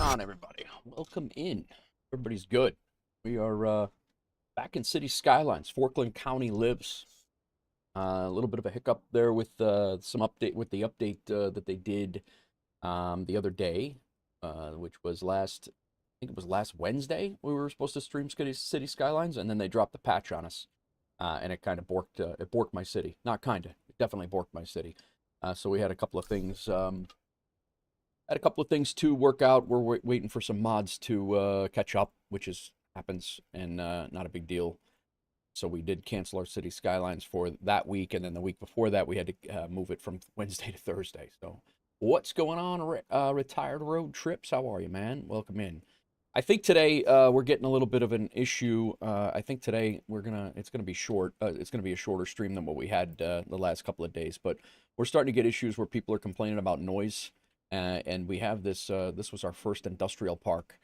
on, everybody? Welcome in. Everybody's good. We are back in Cities Skylines. Forkland County lives. A little bit of a hiccup there with some update with the update that they did the other day, which was last. I think it was last Wednesday. We were supposed to stream City Skylines, and then they dropped the patch on us, and it kind of borked. It borked my city. Not kinda. It definitely borked my city. So we had a couple of things. Had a couple of things to work out. We're waiting for some mods to catch up, which happens and not a big deal. So we did cancel our City Skylines for that week, and then the week before that we had to move it from Wednesday to Thursday. So what's going on, Retired Road Trips? How are you, man? Welcome in. I think today we're getting a little bit of an issue. I think today it's gonna be short. It's gonna be a shorter stream than what we had the last couple of days. But we're starting to get issues where people are complaining about noise. And we have this, this was our first industrial park.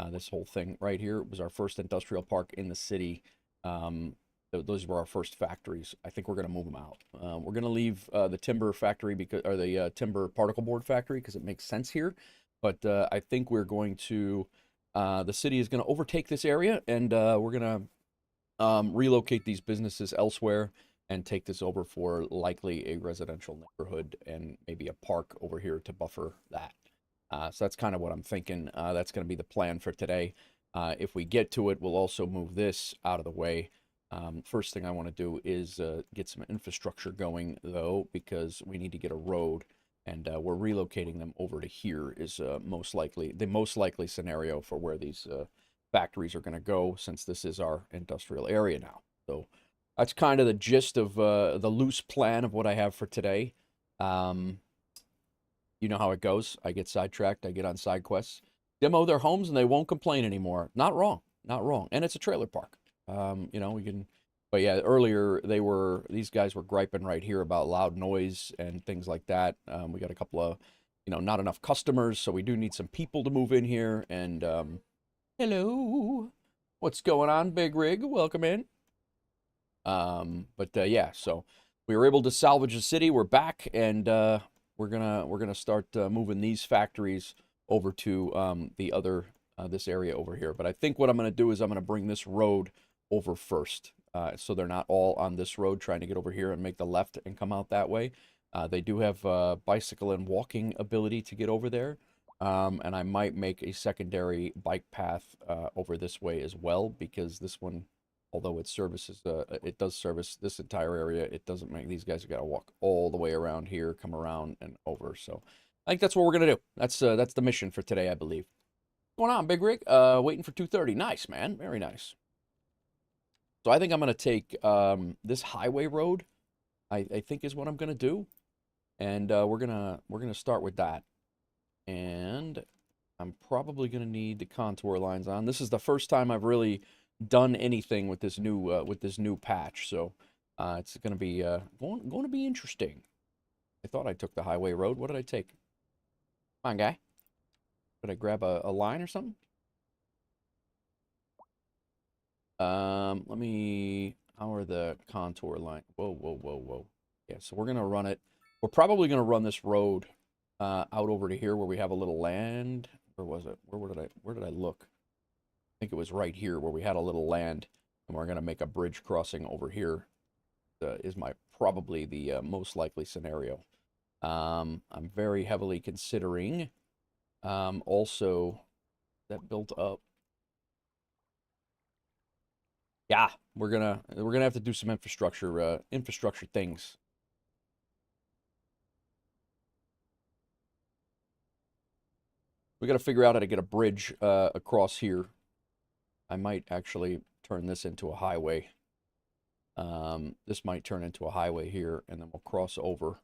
This whole thing right here was our first industrial park in the city. Those were our first factories. I think we're going to move them out. We're going to leave the timber factory or the timber particle board factory because it makes sense here. But I think we're going to, the city is going to overtake this area, and we're going to relocate these businesses elsewhere and take this over for likely a residential neighborhood and maybe a park over here to buffer that. So that's kind of what I'm thinking. That's going to be the plan for today. If we get to it, we'll also move this out of the way. First thing I want to do is get some infrastructure going, though, because we need to get a road, and we're relocating them over to here is the most likely scenario for where these factories are going to go, since this is our industrial area now. So that's kind of the gist of the loose plan of what I have for today. You know how it goes. I get sidetracked. I get on side quests. Demo their homes and they won't complain anymore. Not wrong. Not wrong. And it's a trailer park. You know, we can... But yeah, earlier these guys were griping right here about loud noise and things like that. We got a couple of, not enough customers, so we do need some people to move in here. And hello. What's going on, Big Rig? Welcome in. Yeah, so we were able to salvage the city. We're back, and we're gonna start moving these factories over to the other this area over here. But I think what I'm gonna do is I'm gonna bring this road over first, so they're not all on this road trying to get over here and make the left and come out that way. They do have bicycle and walking ability to get over there, and I might make a secondary bike path over this way as well, because this one, although it does service this entire area, it doesn't make these guys got to walk all the way around here, come around and over. So I think that's what we're gonna do. That's the mission for today, I believe. What's going on, Big Rig? Waiting for 2:30. Nice, man. Very nice. So I think I'm gonna take this highway road. I think is what I'm gonna do, and we're gonna start with that. And I'm probably gonna need the contour lines on. This is the first time I've really done anything with this new patch, so it's gonna be going to be interesting. I thought I took the highway road. What did I take? Come on, guy. Did I grab a line or something? Let me. How are the contour line? Whoa, whoa, whoa, whoa. Yeah, so we're gonna run it. We're probably gonna run this road out over to here where we have a little land. Where was it? Where did I look? I think it was right here where we had a little land, and we're gonna make a bridge crossing over here. Is probably the most likely scenario. I'm very heavily considering also that built up. Yeah, we're gonna have to do some infrastructure things. We got to figure out how to get a bridge across here. I might actually turn this into a highway. This might turn into a highway here, and then we'll cross over.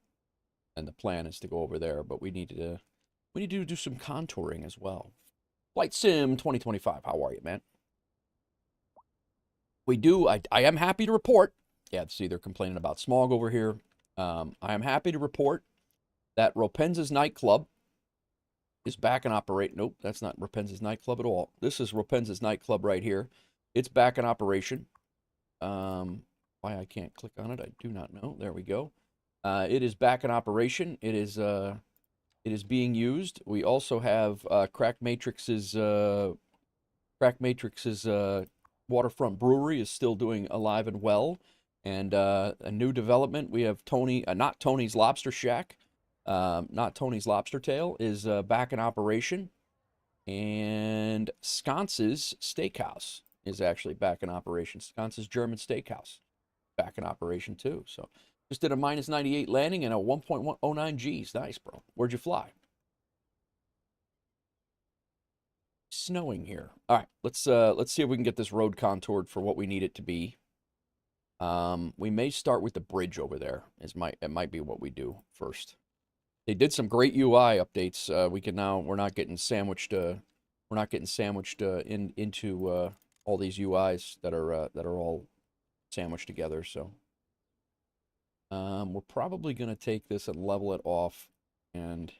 And the plan is to go over there, but we need to do some contouring as well. Flight Sim 2025, how are you, man? We do. I am happy to report. Yeah, see, they're complaining about smog over here. I am happy to report that Ropenz's nightclub is back in operation. Nope, that's not Ropenz's nightclub at all. This is Ropenz's nightclub right here. It's back in operation. Why I can't click on it, I do not know. There we go. It is back in operation. It is It is being used. We also have Crack Matrix's Waterfront Brewery is still doing alive and well. And a new development, we have not Tony's Lobster Shack, not Tony's Lobster Tail, is back in operation. And Sconce's Steakhouse is actually back in operation. Sconce's German Steakhouse back in operation too. So just did a minus 98 landing and a 1.109 Gs. Nice, bro. Where'd you fly? Snowing here. All right, let's see if we can get this road contoured for what we need it to be. We may start with the bridge over there. It might be what we do first. They did some great UI updates. We're not getting sandwiched. We're not getting sandwiched into all these UIs that are all sandwiched together. So we're probably gonna take this and level it off, and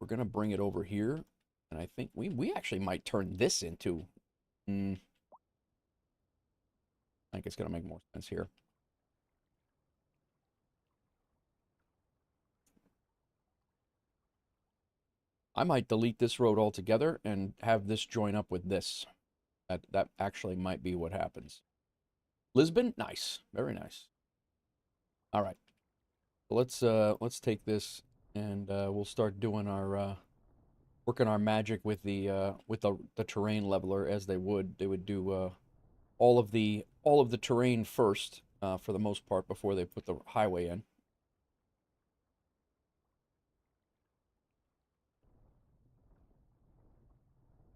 we're gonna bring it over here. And I think we actually might turn this into. I think it's gonna make more sense here. I might delete this road altogether and have this join up with this. That actually might be what happens. Lisbon, nice, very nice. All right, let's take this and we'll start doing our working our magic with the terrain leveler as they would do all of the terrain first for the most part before they put the highway in.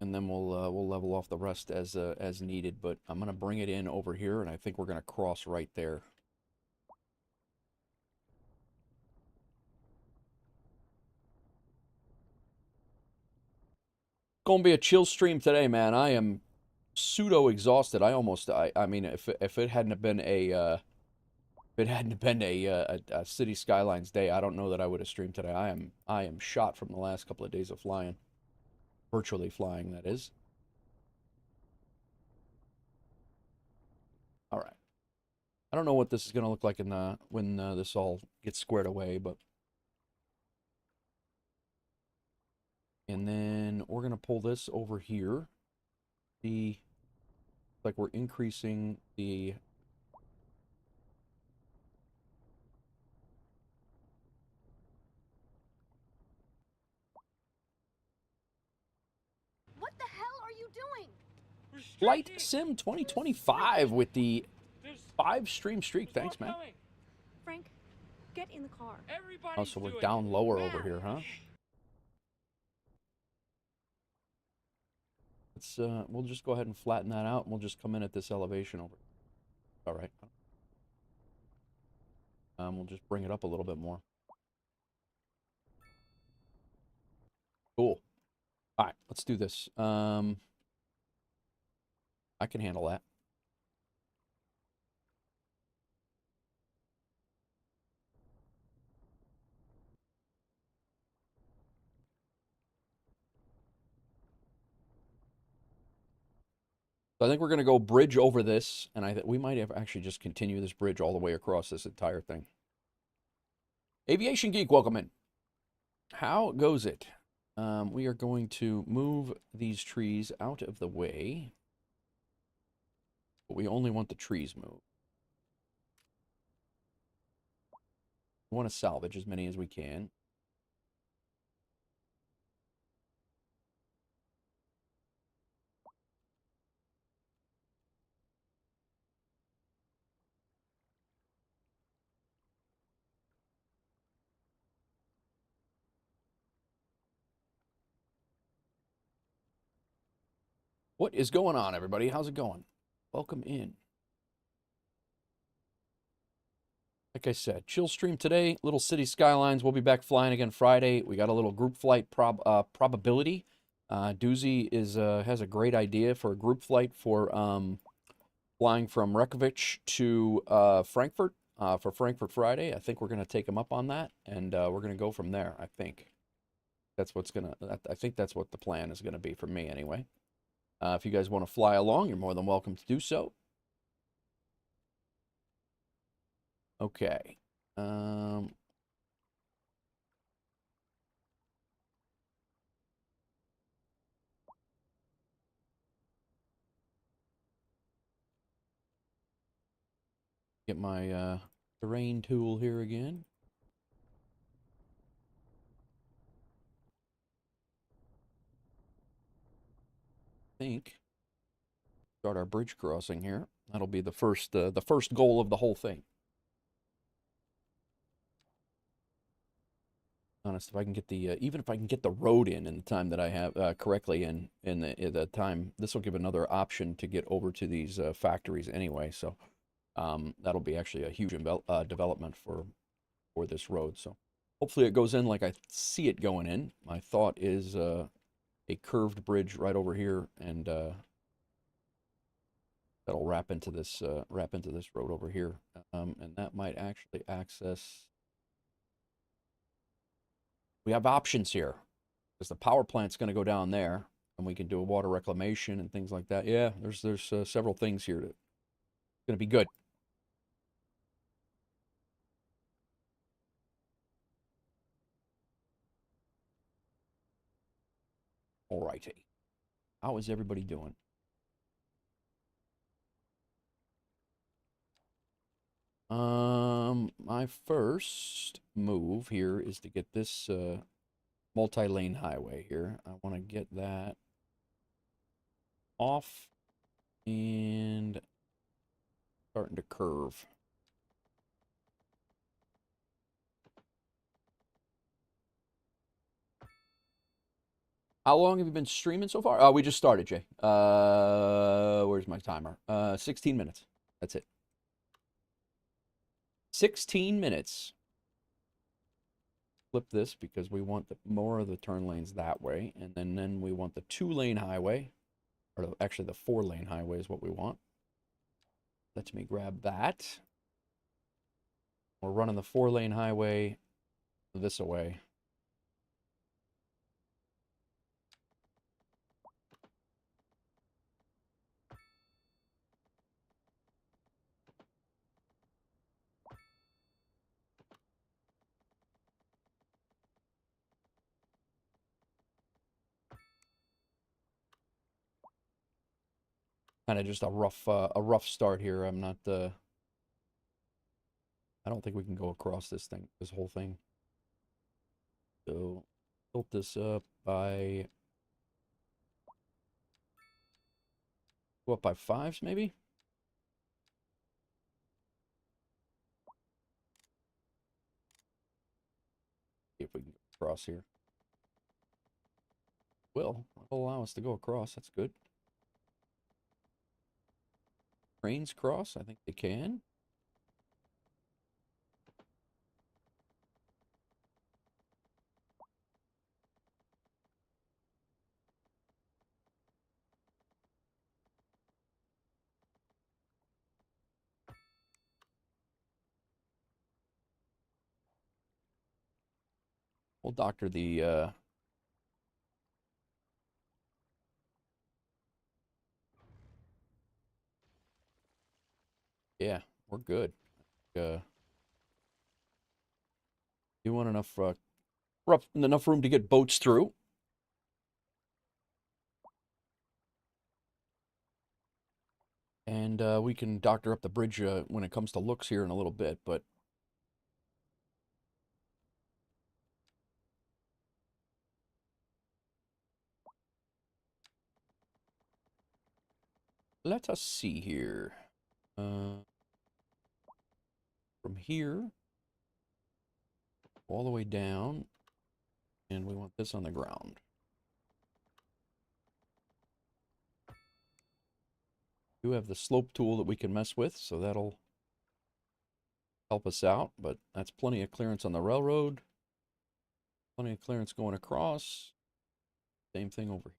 And then we'll level off the rest as needed. But I'm gonna bring it in over here, and I think we're gonna cross right there. Gonna be a chill stream today, man. I am pseudo exhausted. I mean, if it hadn't been a City Skylines day, I don't know that I would have streamed today. I am shot from the last couple of days of flying, virtually flying, that is. All right. I don't know what this is gonna look like in when this all gets squared away, but. And then we're gonna pull this over here. Like we're increasing the. What the hell are you doing? Flight Sim 2025 with the 5-stream streak. Thanks, man. Frank, get in the car. Oh, so we're down lower over here, huh? We'll just go ahead and flatten that out, and we'll just come in at this elevation over. All right. We'll just bring it up a little bit more. Cool. All right, let's do this. I can handle that. So I think we're going to go bridge over this, and we might have actually just continue this bridge all the way across this entire thing. Aviation Geek, welcome in. How goes it? We are going to move these trees out of the way, but we only want the trees moved. We want to salvage as many as we can. What is going on, everybody? How's it going? Welcome in. Like I said, chill stream today. Little City Skylines. We'll be back flying again Friday. We got a little group flight probability. Doozy has a great idea for a group flight for flying from Reykjavik to Frankfurt for Frankfurt Friday. I think we're gonna take him up on that, and we're gonna go from there. I think I think that's what the plan is gonna be for me anyway. If you guys want to fly along, you're more than welcome to do so. Okay. Get my terrain tool here again. Think. Start our bridge crossing here. That'll be the first goal of the whole thing. Honest, if I can get the even if I can get the road in the time that I have correctly in the time, this will give another option to get over to these factories anyway. So that'll be actually a huge development for this road. So hopefully it goes in like I see it going in. My thought is a curved bridge right over here, and that'll wrap into this road over here, and that might actually access. We have options here because the power plant's going to go down there, and we can do a water reclamation and things like that. Yeah, there's several things here that going to be good. All righty. How is everybody doing? My first move here is to get this multi-lane highway here. I want to get that off and starting to curve. How long have you been streaming so far? Oh, we just started, Jay. Where's my timer? 16 minutes. That's it. 16 minutes. Flip this because we want more of the turn lanes that way, and then we want the 2-lane highway, or actually the 4-lane highway is what we want. Let me grab that. We're running the 4-lane highway this way. Kind of just a rough start here. I'm not I don't think we can go across this whole thing. So built this up by go up by 5s maybe. See if we can go across here. Will allow us to go across. That's good. Trains cross. I think they can. We'll doctor the yeah, we're good. You want enough enough room to get boats through. And we can doctor up the bridge when it comes to looks here in a little bit, but let us see here. From here all the way down, and we want this on the ground. We do have the slope tool that we can mess with, so that'll help us out, but that's plenty of clearance on the railroad. Plenty of clearance going across. Same thing over here.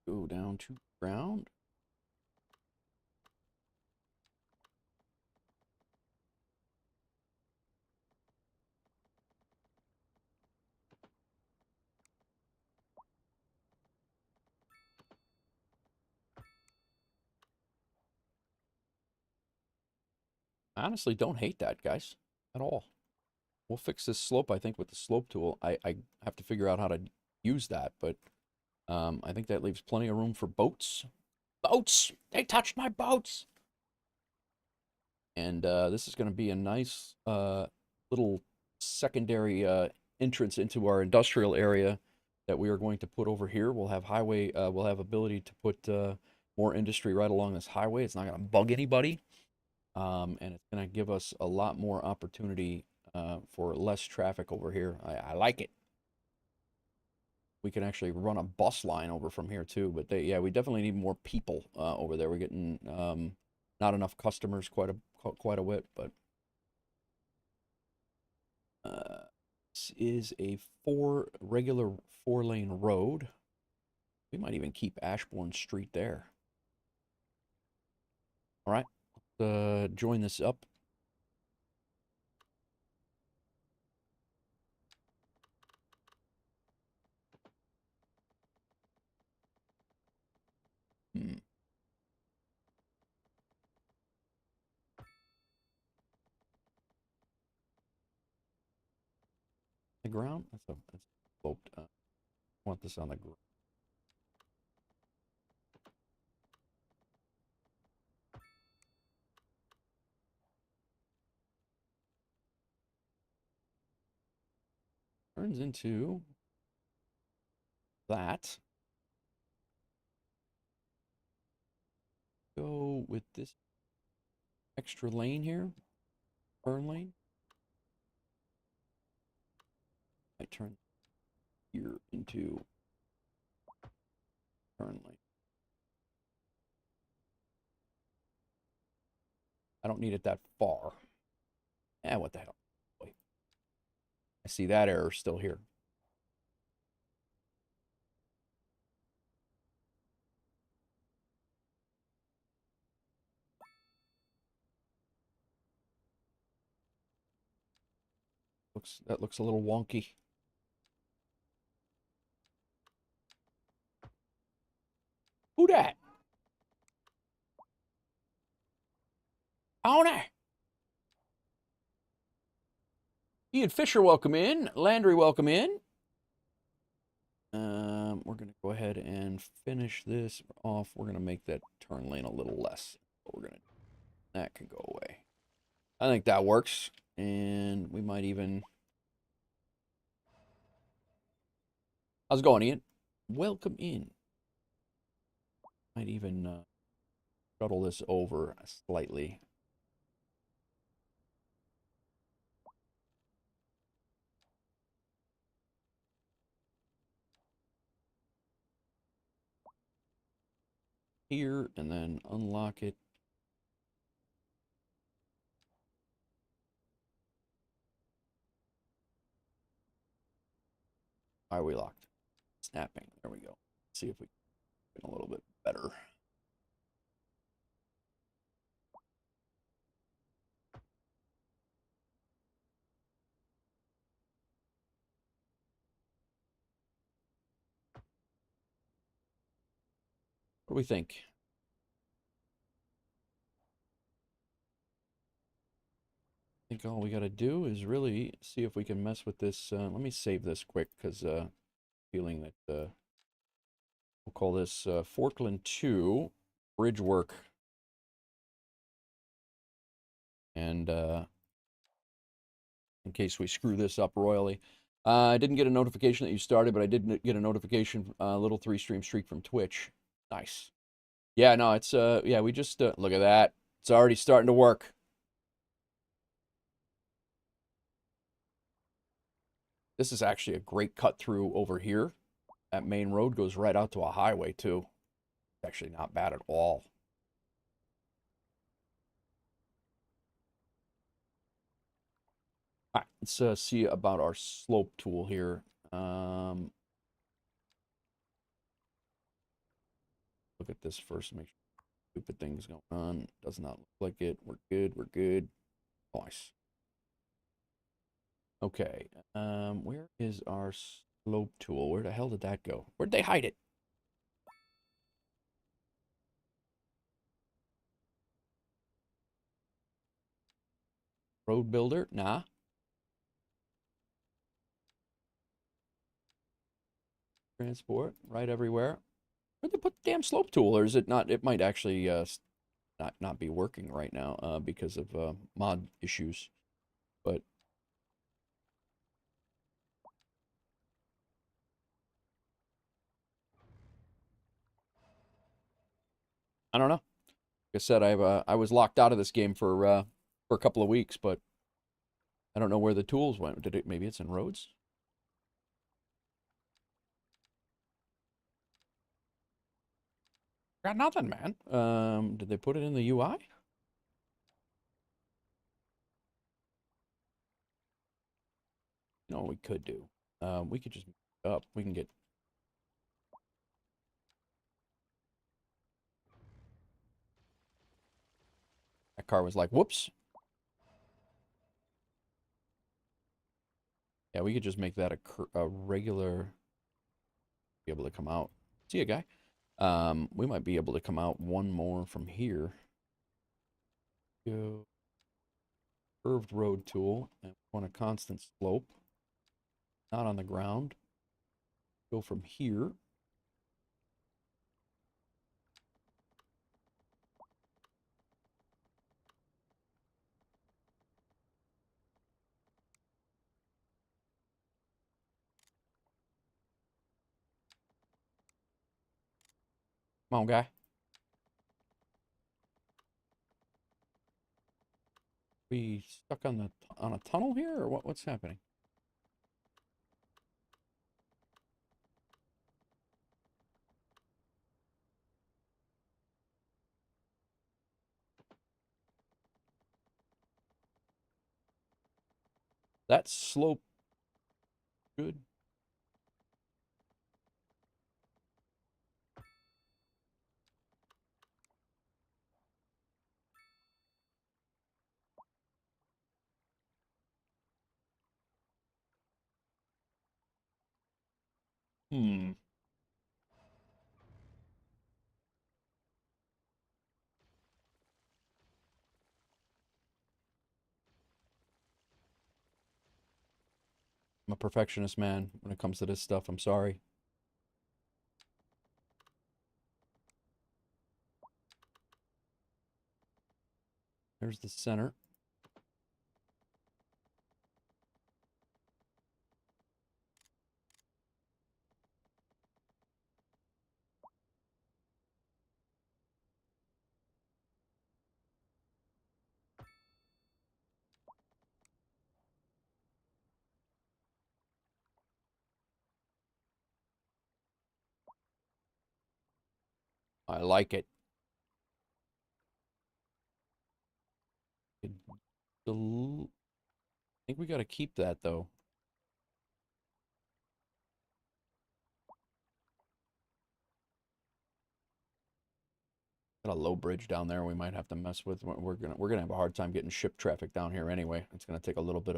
Go down to ground. honestly don't hate that, guys, at all. We'll fix this slope, I think, with the slope tool. I have to figure out how to use that, but I think that leaves plenty of room for boats. Boats! They touched my boats! And this is going to be a nice little secondary entrance into our industrial area that we are going to put over here. We'll have highway, we'll have ability to put more industry right along this highway. It's not going to bug anybody. And it's going to give us a lot more opportunity for less traffic over here. I like it. We can actually run a bus line over from here too, but yeah, we definitely need more people over there. We're getting not enough customers quite a bit, but this is a regular 4-lane road. We might even keep Ashbourne Street there. All right, let's join this up. The ground? That's sloped. I want this on the ground. Turns into that. Go with this extra lane here, turn lane. I turn here into turn lane. I don't need it that far. What the hell? Wait. I see that error still here. That looks a little wonky. Who dat? Owner! Ian Fisher, welcome in. Landry, welcome in. We're going to go ahead and finish this off. We're going to make that turn lane a little less. That can go away. I think that works. And we might even... How's it going, Ian? Welcome in. Might even shuttle this over slightly. Here, and then unlock it. Are we locked? Snapping. There we go. Let's see if we can get a little bit better. What do we think? I think all we got to do is really see if we can mess with this. Let me save this quick because feeling that we'll call this Forkland 2 bridge work. And in case we screw this up royally. I didn't get a notification that you started, but I did get a notification, little 3-stream streak from Twitch. Nice. Yeah, no, it's, yeah, we just, look at that. It's already starting to work. This is actually a great cut through over here. That main road goes right out to a highway, too. It's actually not bad at all. All right, let's see about our slope tool here. Look at this first, make sure stupid things going on. Does not look like it. We're good, we're good. Nice. Okay, where is our slope tool? Where the hell did that go? Where'd they hide it? Road builder? Nah. Transport, right everywhere. Where'd they put the damn slope tool? Or is it not? It might actually not be working right now because of mod issues. But I don't know. Like I said, I was locked out of this game for a couple of weeks, but I don't know where the tools went. Did it? Maybe it's in roads. Got nothing, man. Did they put it in the UI? You know what we could do? We could just make it up. We can get. That car was like, whoops. Yeah, we could just make that a regular. Be able to come out. See ya, guy. We might be able to come out one more from here. Go curved road tool and want a constant slope, not on the ground. Go from here. Come on, guy. We stuck on a tunnel here, or what's happening? That slope good. Hmm. I'm a perfectionist, man, when it comes to this stuff. I'm sorry. There's the center. I like it. I think we got to keep that though. Got a low bridge down there. We might have to mess with. We're gonna have a hard time getting ship traffic down here anyway. It's gonna take a little bit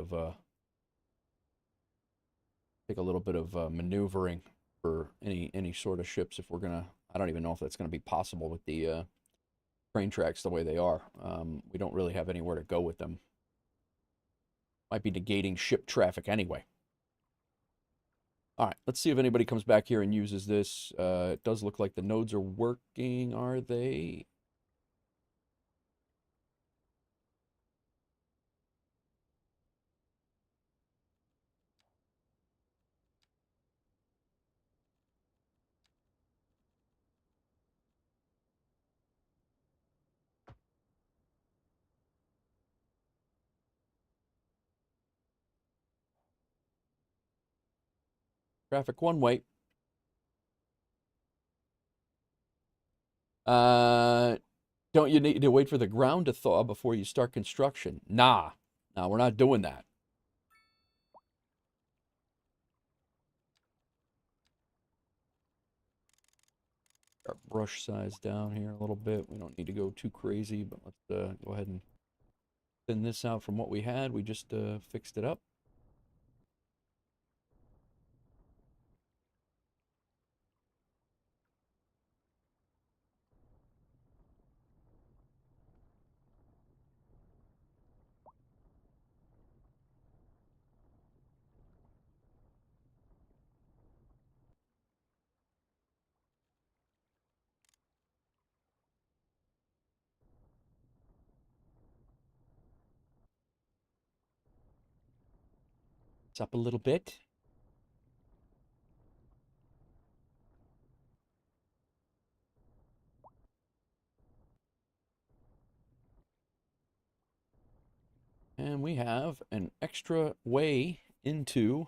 of maneuvering for any sort of ships if we're gonna. I don't even know if that's gonna be possible with the train tracks the way they are. We don't really have anywhere to go with them. Might be negating ship traffic anyway. All right, let's see if anybody comes back here and uses this. It does look like the nodes are working, are they? Traffic one way. Uh, don't you need to wait for the ground to thaw before you start construction? Nah, we're not doing that. Our brush size down here a little bit. We don't need to go too crazy, but let's go ahead and thin this out from what we had. We just fixed it up. It's up a little bit. And we have an extra way into.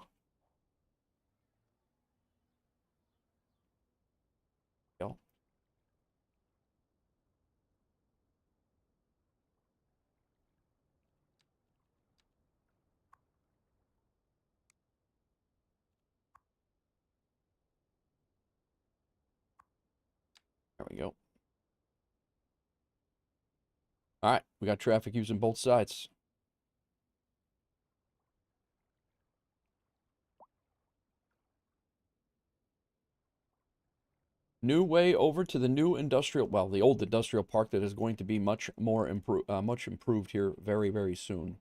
There we go. All right, we got traffic using both sides. New way over to the new industrial, well, the old industrial park that is going to be much improved here very, very soon,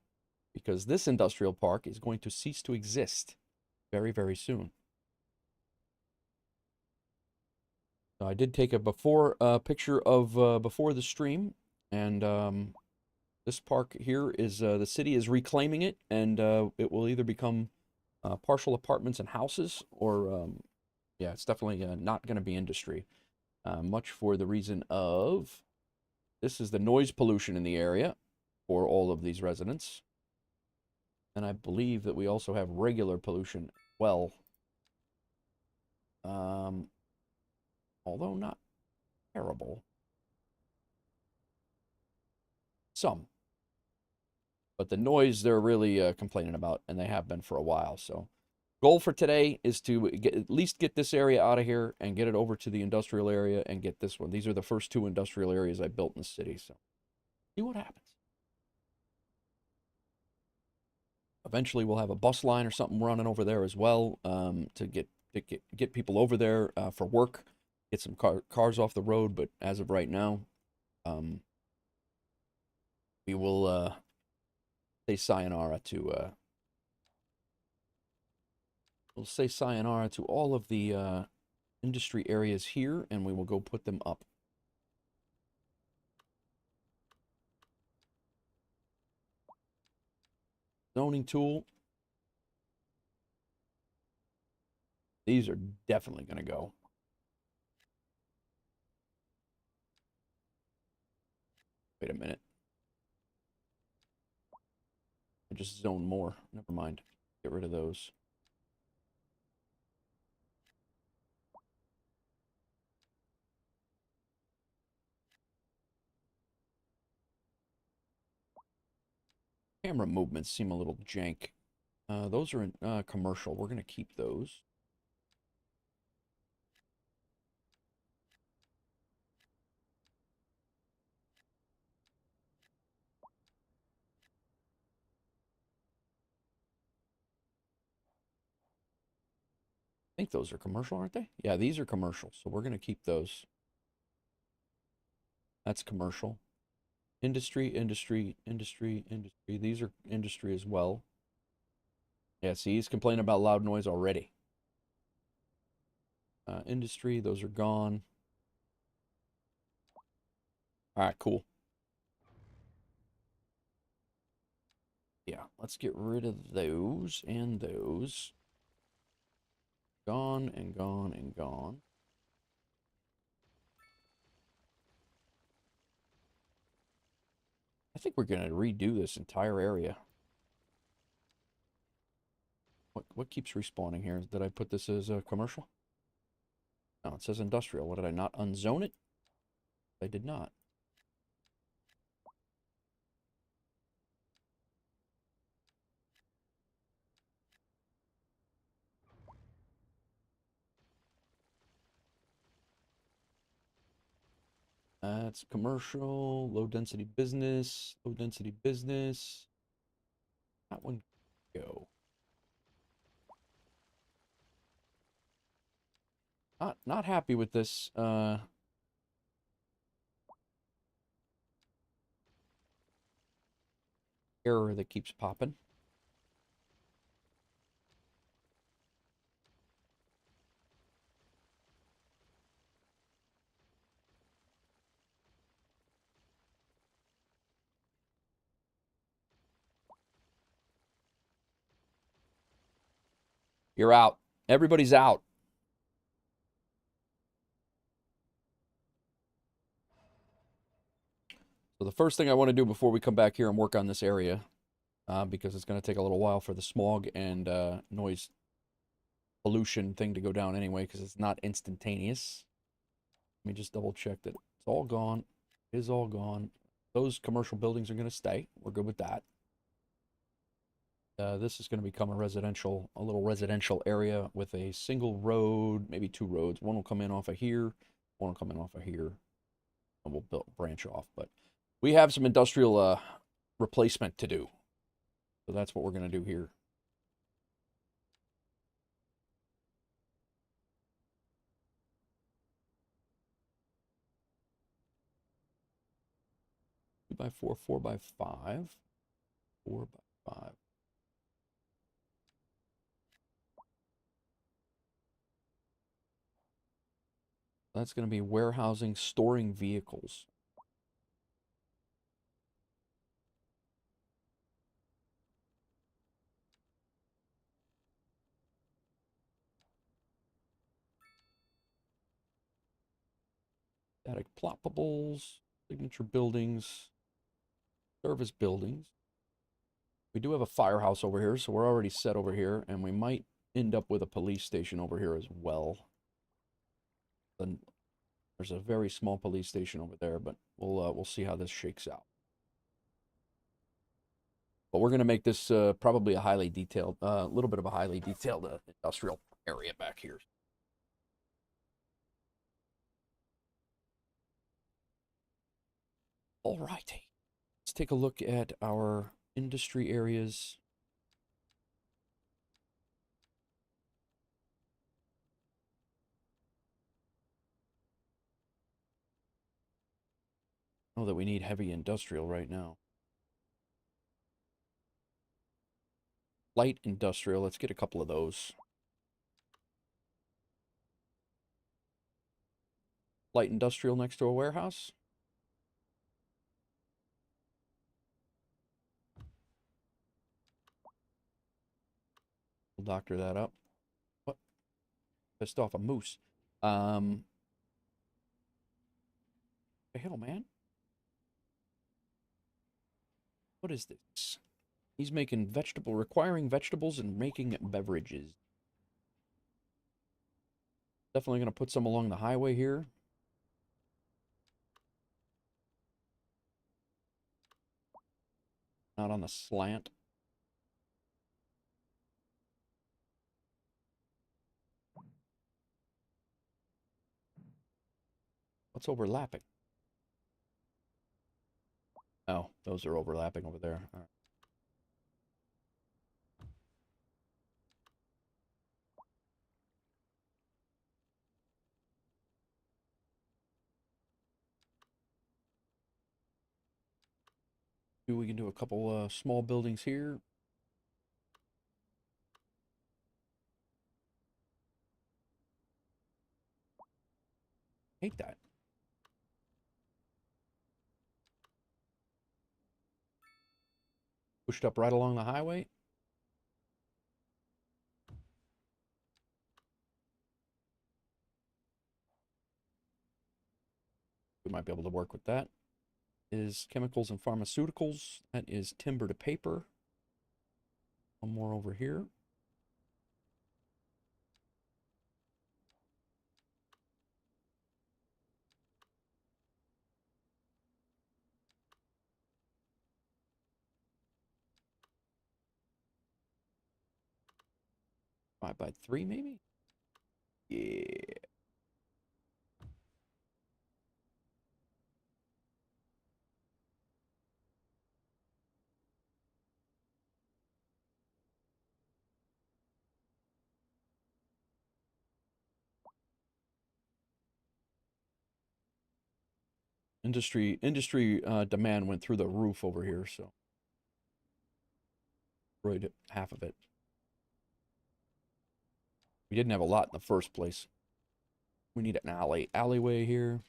because this industrial park is going to cease to exist very, very soon. I did take a before picture of before the stream, and this park here is the city is reclaiming it, and it will either become partial apartments and houses, or yeah, it's definitely not going to be industry. Much for the reason of this is the noise pollution in the area for all of these residents. And I believe that we also have regular pollution as well. Although not terrible. Some. But the noise they're really complaining about, and they have been for a while. So goal for today is to at least get this area out of here and get it over to the industrial area and get this one. These are the first two industrial areas I built in the city. So see what happens. Eventually, we'll have a bus line or something running over there as well, to get people over there for work, get some cars off the road. But as of right now, we will say sayonara to we'll say sayonara to all of the industry areas here, and we will go put them up. Zoning tool. These are definitely going to go. Wait a minute. I just zoned more. Never mind. Get rid of those. Camera movements seem a little jank. Those are in commercial. We're going to keep those. I think those are commercial, aren't they? Yeah, these are commercial, so we're going to keep those. That's commercial. Industry, industry, industry, industry. These are industry as well. Yeah, see, he's complaining about loud noise already. Industry, those are gone. All right, cool. Yeah, let's get rid of those and those. Gone and gone and gone. I think we're going to redo this entire area. What keeps respawning here? Did I put this as a commercial? No, it says industrial. What, did I not unzone it? I did not. That's commercial, low density business, low density business. That one go. Not happy with this error that keeps popping. You're out. Everybody's out. So the first thing I want to do before we come back here and work on this area, because it's going to take a little while for the smog and noise pollution thing to go down anyway, because it's not instantaneous. Let me just double check that it's all gone. It is all gone. Those commercial buildings are going to stay. We're good with that. This is going to become a little residential area with a single road, maybe two roads. One will come in off of here, one will come in off of here, and we'll branch off. But we have some industrial replacement to do. So that's what we're going to do here. Two by four, 4x5, 4x5. That's going to be warehousing, storing vehicles. Static ploppables, signature buildings, service buildings. We do have a firehouse over here, so we're already set over here, and we might end up with a police station over here as well. Then there's a very small police station over there, but we'll see how this shakes out. But we're going to make this probably a highly detailed, little bit of a highly detailed industrial area back here. All righty. Let's take a look at our industry areas. I know that we need heavy industrial right now. Light industrial, let's get a couple of those. Light industrial next to a warehouse. We'll doctor that up. What? Pissed off a moose. The hell, man? What is this? He's making requiring vegetables and making beverages. Definitely going to put some along the highway here. Not on the slant. What's overlapping? Oh, those are overlapping over there. All right. We can do a couple small buildings here. Hate that. Pushed up right along the highway. We might be able to work with that. Is chemicals and pharmaceuticals. That is timber to paper. One more over here. Five by three, maybe? Yeah. Industry demand went through the roof over here, so destroyed half of it. We didn't have a lot in the first place. We need an alleyway here.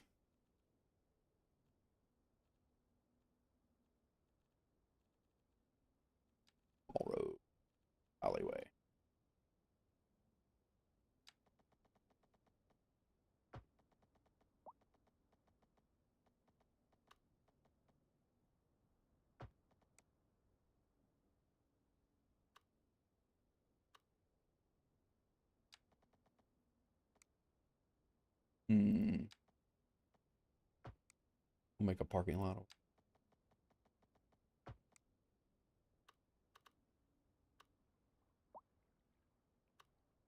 Small road, alleyway. Hmm. We'll make a parking lot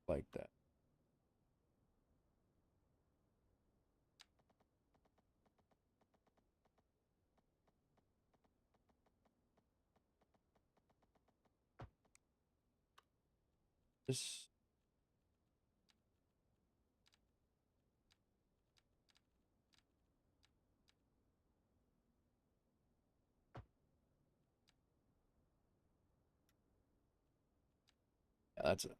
like that. This. Yeah, that's it.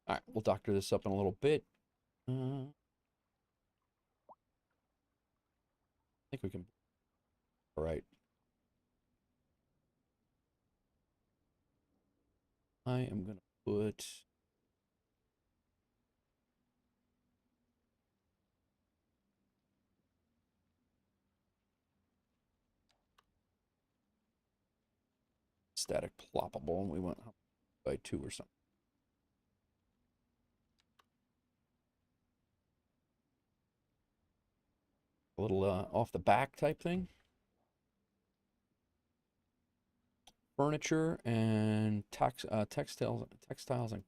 All right, we'll doctor this up in a little bit. I think we can. All right. I am gonna put. Static ploppable, and we went by 2 or something. A little off the back type thing. Furniture and textiles and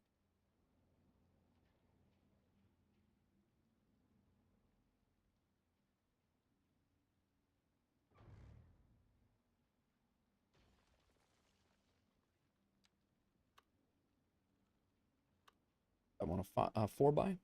I want a 4 by.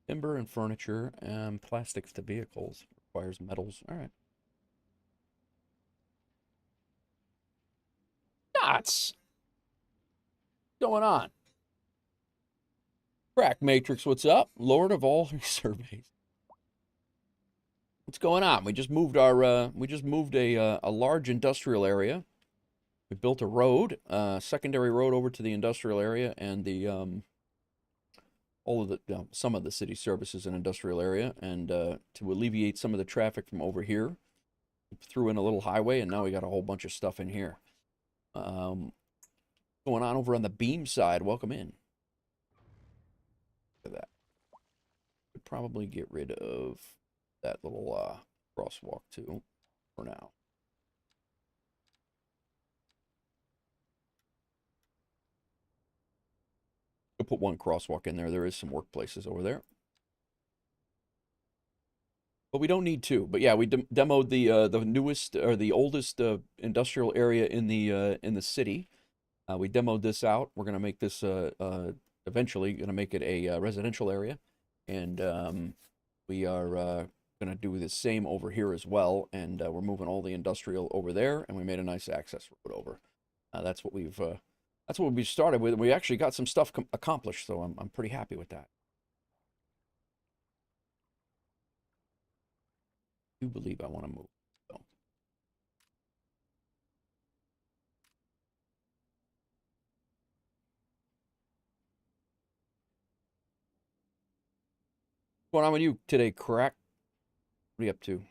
Timber and furniture and plastics to vehicles requires metals. All right. Nuts. What's going on? Crack Matrix, what's up? Lord of all surveys. What's going on? We just moved a large industrial area. We built a road, secondary road over to the industrial area, and the all of the some of the city services and industrial area, and to alleviate some of the traffic from over here, threw in a little highway, and now we got a whole bunch of stuff in here. Going on over on the beam side. Welcome in. Look at that. Could probably get rid of that little crosswalk too, for now. We'll put one crosswalk in there. There is some workplaces over there. But we don't need two. But yeah, we demoed the newest or the oldest industrial area in the city. We demoed this out. We're gonna make this eventually gonna make it a residential area, and we are gonna do the same over here as well. And we're moving all the industrial over there, and we made a nice access road over. That's what we started with. We actually got some stuff accomplished, so I'm pretty happy with that. I do believe I want to move. So. What's going on with you today, Crack? What are you up to?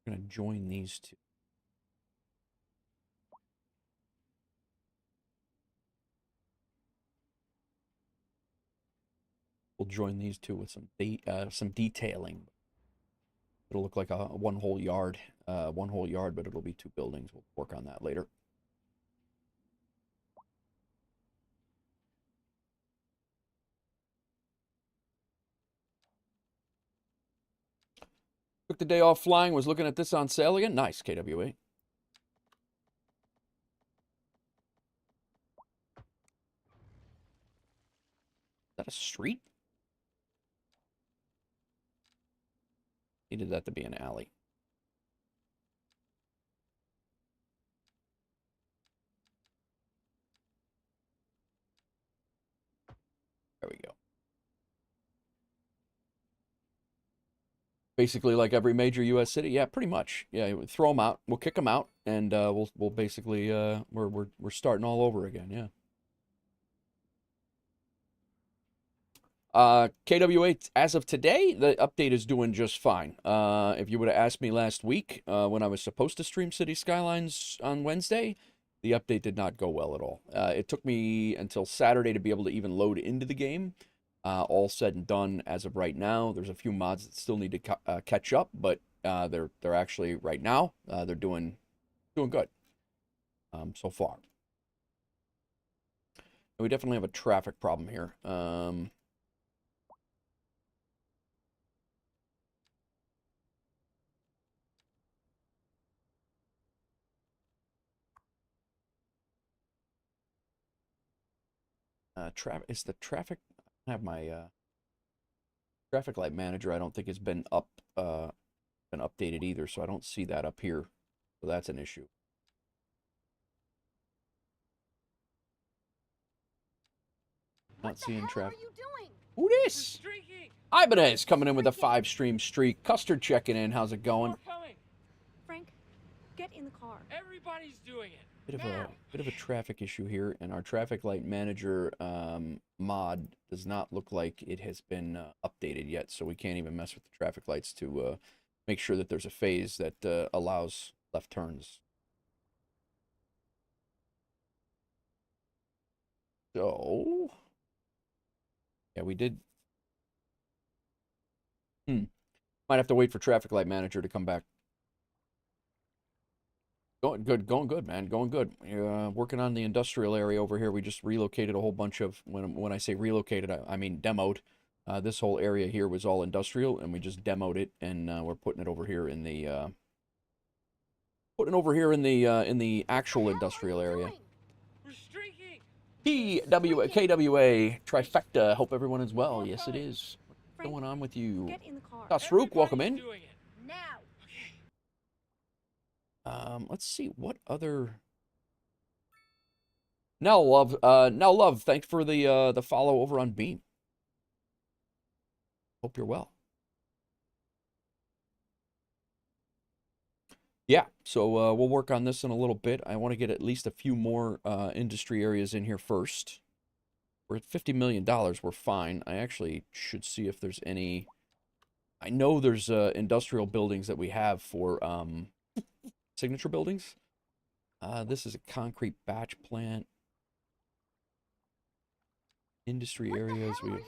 I'm gonna join these two. We'll join these two with some detailing. It'll look like a one whole yard, but it'll be 2 buildings. We'll work on that later. Took the day off flying. Was looking at this on sale again. Nice, KWA. Is that a street? Needed that to be an alley. There we go. Basically, like every major U.S. city, yeah, pretty much. Yeah, we throw them out. We'll kick them out, and we'll basically we're starting all over again. Yeah. KWA, as of today, the update is doing just fine. If you would have asked me last week when I was supposed to stream Cities Skylines on Wednesday, the update did not go well at all. It took me until Saturday to be able to even load into the game. All said and done, as of right now, there's a few mods that still need to catch up, but they're actually right now they're doing good so far. And we definitely have a traffic problem here. Is the traffic? I have my traffic light manager. I don't think has been been updated either, so I don't see that up here. So that's an issue. Not seeing traffic. What are you doing? Who this? Ibanez coming in with a 5-stream streak. Custard checking in. How's it going? Frank, get in the car. Everybody's doing it. Bit of a traffic issue here, and our traffic light manager mod does not look like it has been updated yet, so we can't even mess with the traffic lights to make sure that there's a phase that allows left turns. So, yeah, we did. Might have to wait for traffic light manager to come back. Going good, man. Going good. Working on the industrial area over here. We just relocated a whole bunch of, when I say relocated, I mean demoed. This whole area here was all industrial, and we just demoed it, and we're putting it over here in the in the actual industrial area. We're streaking. KWA trifecta. Hope everyone is well. Yes, it is. What's Frank, going on with you? get in the car. Tasrook, welcome in. Doing it. Now. Let's see what other. Now love. Thanks for the follow over on Beam. Hope you're well. Yeah, so we'll work on this in a little bit. I want to get at least a few more industry areas in here first. We're at $50 million. We're fine. I actually should see if there's any. I know there's industrial buildings that we have for signature buildings. This is a concrete batch plant. Industry areas. We have.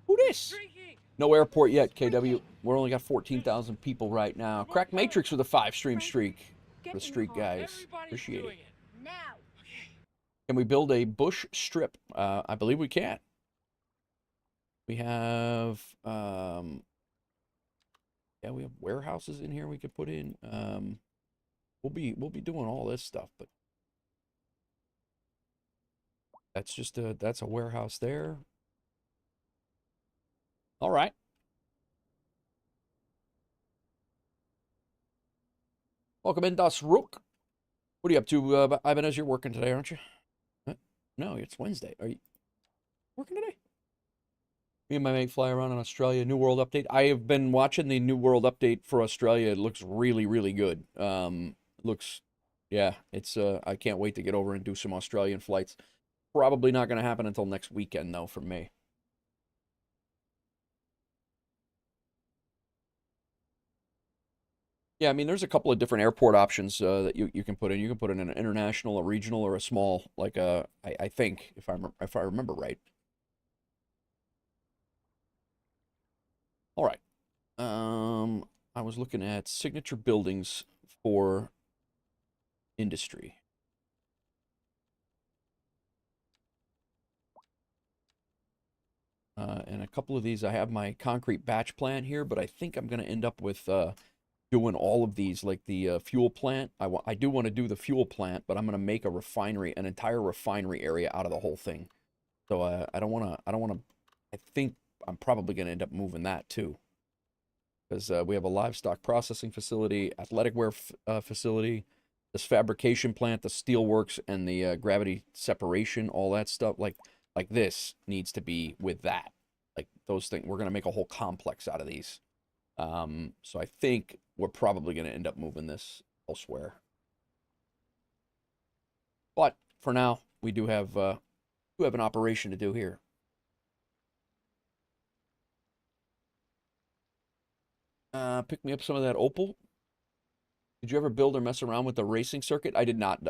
Who this? Streaking. No airport yet, KW. We're only got 14,000 people right now. Crack Matrix with a 5-stream streak. Get The in streak car. guys. Everybody's Appreciate doing it. it. Now. Can we build a bush strip? I believe we can. We have yeah, we have warehouses in here we could put in. We'll be doing all this stuff, but that's just that's a warehouse there. All right. Welcome in, Das Rook. What are you up to, Ibanez? You're working today, aren't you? Huh? No, it's Wednesday. Are you working today? Me and my mate fly around in Australia. New World Update. I have been watching the New World Update for Australia. It looks really, really good. Looks, yeah, it's, I can't wait to get over and do some Australian flights. Probably not going to happen until next weekend, though, for me. Yeah, I mean, there's a couple of different airport options that you can put in. You can put in an international, a regional, or a small, like I think, if I remember right. All right. I was looking at signature buildings for industry. And a couple of these, I have my concrete batch plant here, but I think I'm going to end up with doing all of these, like the fuel plant. I do want to do the fuel plant, but I'm going to make a refinery, an entire refinery area out of the whole thing. So I don't want to, I think I'm probably going to end up moving that too. because we have a livestock processing facility, athletic wear facility, this fabrication plant, the steel works, and the gravity separation, all that stuff. Like this needs to be with that. Like those things, we're gonna make a whole complex out of these. So I think we're probably gonna end up moving this elsewhere. But for now, we do have an operation to do here. Pick me up some of that opal. Did you ever build or mess around with the racing circuit? I did not,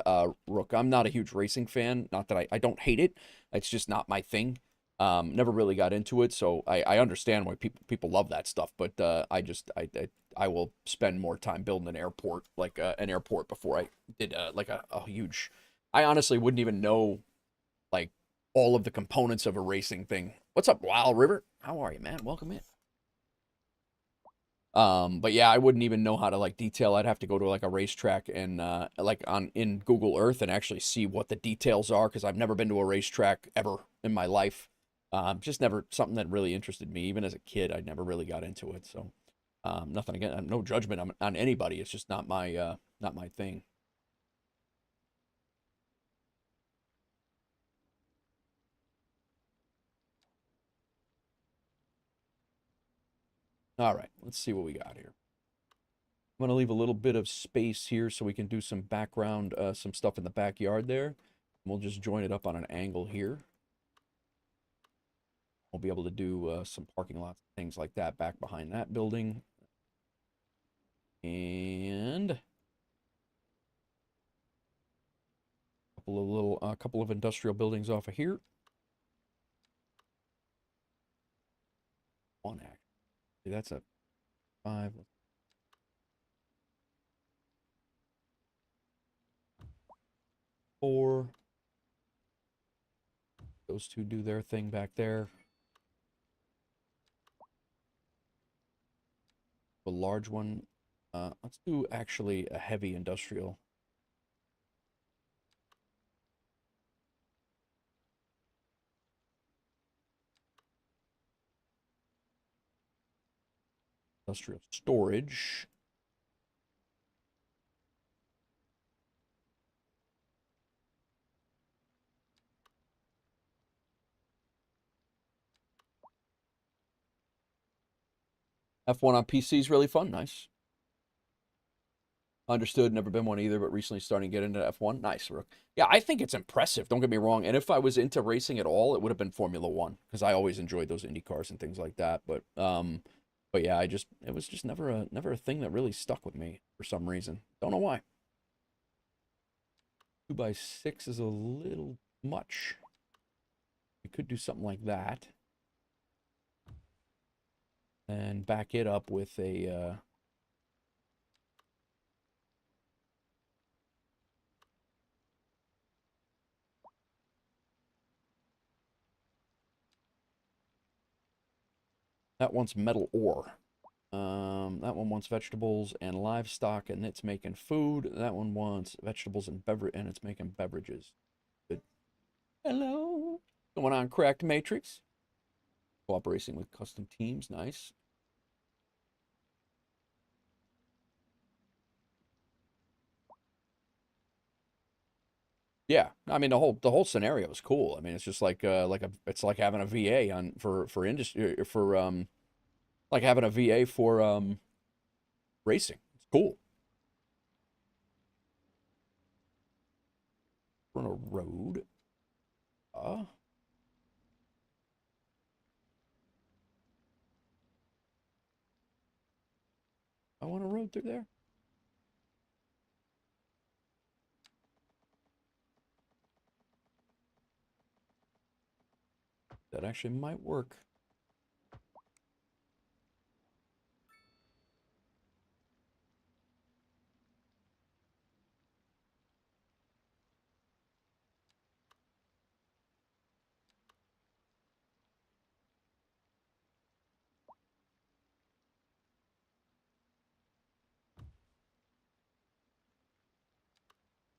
Rook. I'm not a huge racing fan. Not that I don't hate it. It's just not my thing. Never really got into it, so I understand why people love that stuff. But I will spend more time building an airport, like an airport, before I did like a huge. I honestly wouldn't even know like all of the components of a racing thing. What's up, Wild River? How are you, man? Welcome in. But yeah, I wouldn't even know how to like detail. I'd have to go to like a racetrack and like in Google Earth and actually see what the details are, because I've never been to a racetrack ever in my life. Just never something that really interested me. Even as a kid, I never really got into it. So nothing again, no judgment on anybody. It's just not my thing. All right, let's see what we got here. I'm going to leave a little bit of space here so we can do some background, some stuff in the backyard there. We'll just join it up on an angle here. We'll be able to do some parking lots, things like that back behind that building. And a couple of industrial buildings off of here. One actually. That's a 5. 4. Those two do their thing back there. A large one. Let's do actually a heavy industrial. Industrial storage. F1 on PC is really fun. Nice. Understood. Never been one either, but recently starting to get into F1. Nice, Rook. Yeah, I think it's impressive. Don't get me wrong. And if I was into racing at all, it would have been Formula One, because I always enjoyed those Indy cars and things like that. But yeah, it was just never a thing that really stuck with me for some reason. Don't know why. 2x6 is a little much. We could do something like that, and back it up with a. That wants metal ore. That one wants vegetables and livestock, and it's making food. That one wants vegetables and beverage, and it's making beverages. Good. Hello. Going on, Cracked Matrix. Cooperating with custom teams. Nice. Yeah, I mean the whole scenario is cool. I mean it's just like it's like having a VA on for industry for like having a VA for racing. It's cool. We're on a road. I want a road through there. That actually might work.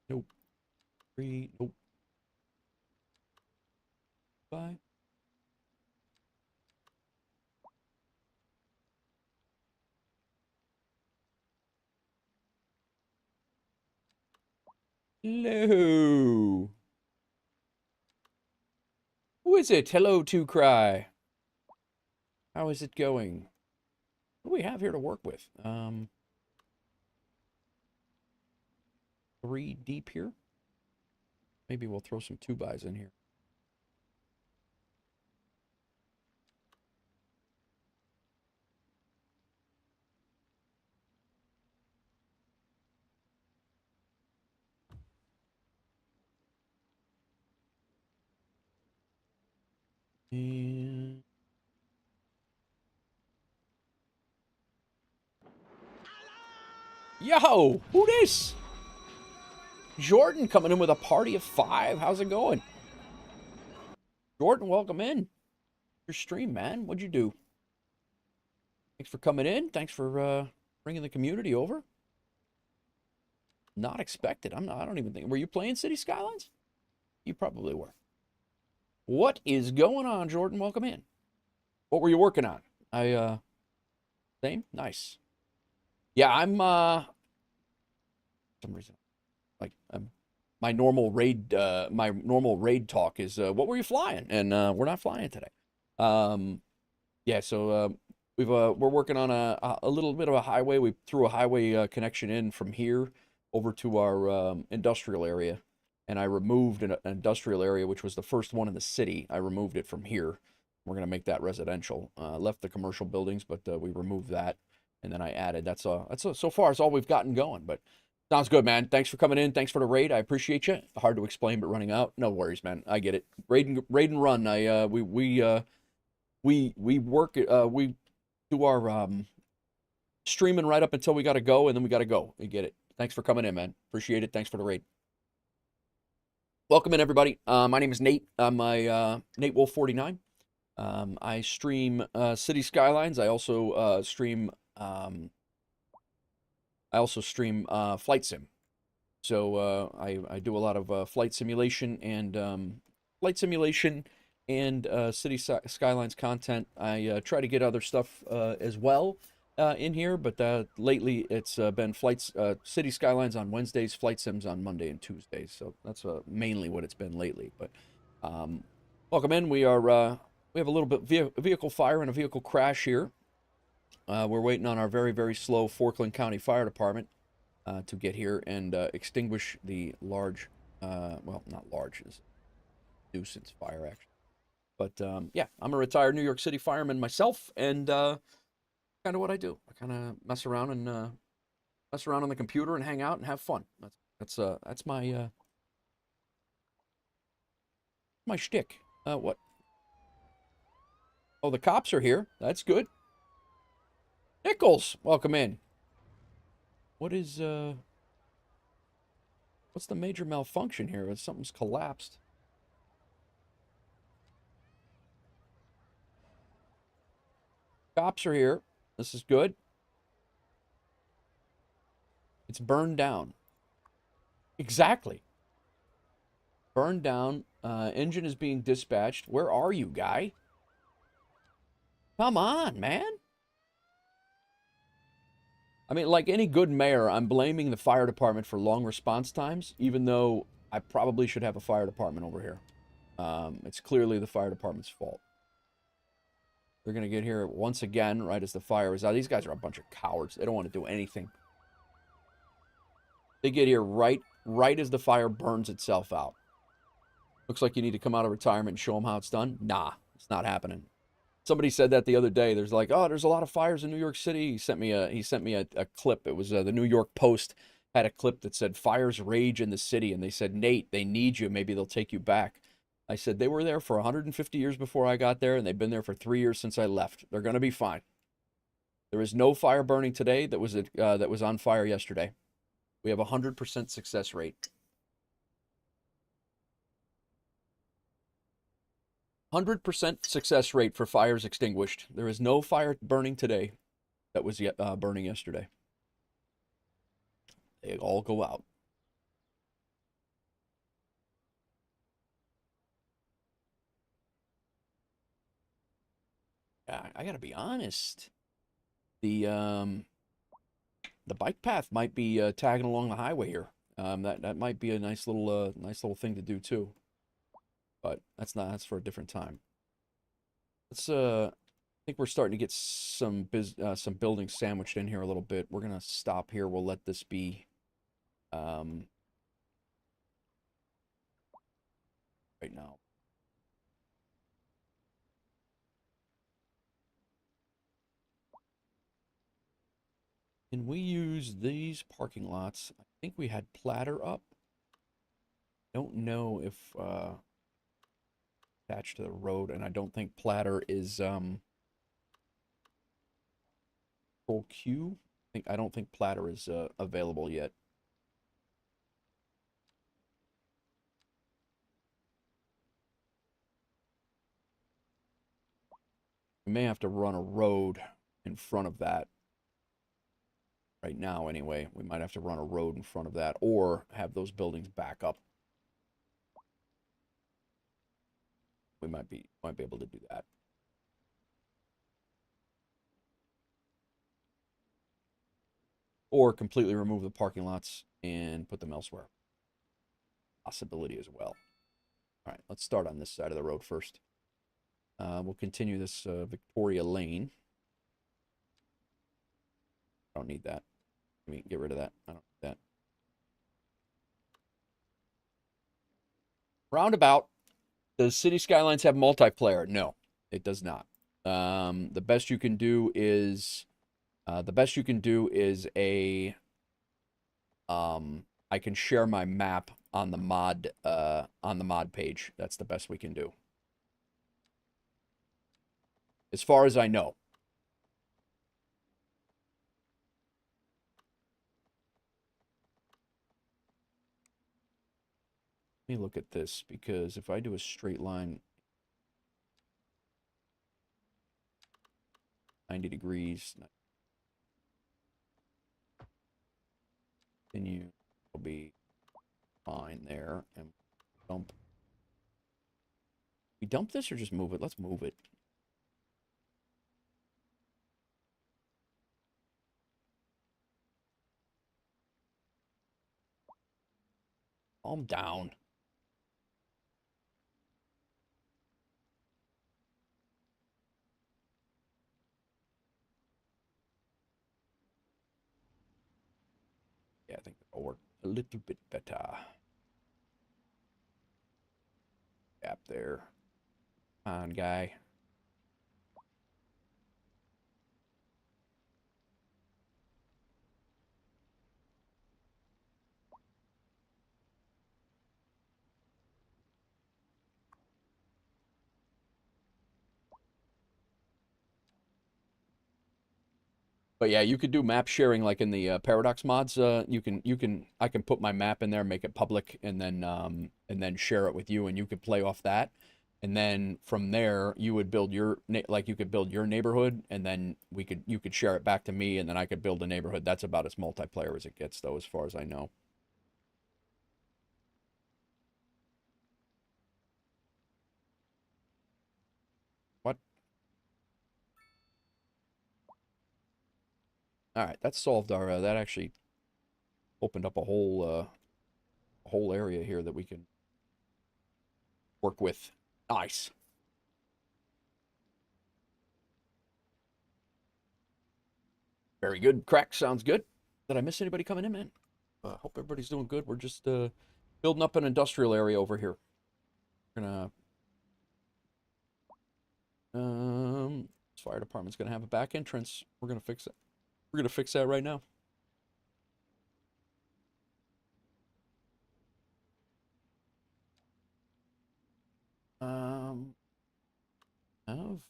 Nope. 3. Nope. 5. Hello. Who is it? Hello, to cry. How is it going? What do we have here to work with? 3 deep here. Maybe we'll throw some 2x in here. And yo, who this? Jordan coming in with a party of 5. How's it going? Jordan, welcome in. Your stream, man. What'd you do? Thanks for coming in. Thanks for bringing the community over. Not expected. I don't even think. Were you playing City Skylines? You probably were. What is going on, Jordan? Welcome in. What were you working on? Same? Nice. Yeah, I'm for some reason like my normal raid talk is what were you flying? And we're not flying today. Yeah, so we're working on a little bit of a highway. We threw a highway connection in from here over to our industrial area, and I removed an industrial area which was the first one in the city. I removed it from here. We're gonna make that residential. Left the commercial buildings, but we removed that, and then I added. So far it's all we've gotten going, but sounds good, man. Thanks for coming in. Thanks for the raid. I appreciate you. Hard to explain, but running out. No worries, man. I get it. Raid and run. We work. We do our streaming right up until we got to go, and then we got to go. You get it. Thanks for coming in, man. Appreciate it. Thanks for the raid. Welcome in, everybody. My name is Nate. I'm Nate Wolf 49. I stream City Skylines. I also stream. Flight sim. So I do a lot of flight simulation and City Skylines content. I try to get other stuff as well in here, but lately it's been City Skylines on Wednesdays, flight sims on Monday and Tuesdays. So that's mainly what it's been lately. But welcome in. We have a little bit vehicle fire and a vehicle crash here. We're waiting on our very, very slow Forkland County Fire Department to get here and extinguish the large, well, not large, it's nuisance fire, actually. But yeah, I'm a retired New York City fireman myself, and kind of what I do. I kind of mess around on the computer and hang out and have fun. That's my my shtick. What? Oh, the cops are here. That's good. Nichols, welcome in. What is what's the major malfunction here? Something's collapsed. Cops are here. This is good. It's burned down. Exactly. Burned down. Engine is being dispatched. Where are you, guy? Come on, man. I mean, like any good mayor, I'm blaming the fire department for long response times, even though I probably should have a fire department over here. It's clearly the fire department's fault. They're going to get here once again, right as the fire is out. These guys are a bunch of cowards. They don't want to do anything. They get here right as the fire burns itself out. Looks like you need to come out of retirement and show them how it's done. Nah, it's not happening. Somebody said that the other day. There's like, oh, there's a lot of fires in New York City. He sent me a clip. It was the New York Post had a clip that said fires rage in the city, and they said, Nate, they need you. Maybe they'll take you back. I said they were there for 150 years before I got there, and they've been there for 3 years since I left. They're gonna be fine. There is no fire burning today that was on fire yesterday. We have a 100% success rate. 100% success rate for fires extinguished. There is no fire burning today that was burning yesterday. They all go out. I gotta be honest. The bike path might be tagging along the highway here. That might be a nice little thing to do too. But that's for a different time. Let's I think we're starting to get some buildings sandwiched in here a little bit. We're gonna stop here. We'll let this be um right now. Can we use these parking lots? I think we had platter up. Don't know if attached to the road, and I don't think platter is Control Q. I don't think platter is available yet. We may have to run a road in front of that. Right now, anyway, we might have to run a road in front of that, or have those buildings back up. We might be able to do that. Or completely remove the parking lots and put them elsewhere. Possibility as well. All right, let's start on this side of the road first. We'll continue this Victoria Lane. I don't need that. Let me get rid of that. I don't need that. Roundabout. Does City Skylines have multiplayer? No, it does not. The best you can do is a I can share my map on the mod page. That's the best we can do. As far as I know. Let me look at this, because if I do a straight line 90 degrees, continue will be fine there. And dump. We dump this or just move it? Let's move it. Calm down. Yeah, I think that'll work a little bit better. Gap there. Come on, guy. But yeah, you could do map sharing like in the Paradox mods. I can put my map in there, make it public, and then share it with you, and you could play off that. And then from there, you would build you could build your neighborhood, and then you could share it back to me, and then I could build a neighborhood. That's about as multiplayer as it gets, though, as far as I know. What? All right, that solved our. That actually opened up a whole area here that we can work with. Nice. Very good. Crack sounds good. Did I miss anybody coming in, man? Hope everybody's doing good. We're just building up an industrial area over here. We're gonna this fire department's gonna have a back entrance. We're gonna fix it. We're gonna fix that right now. Um, have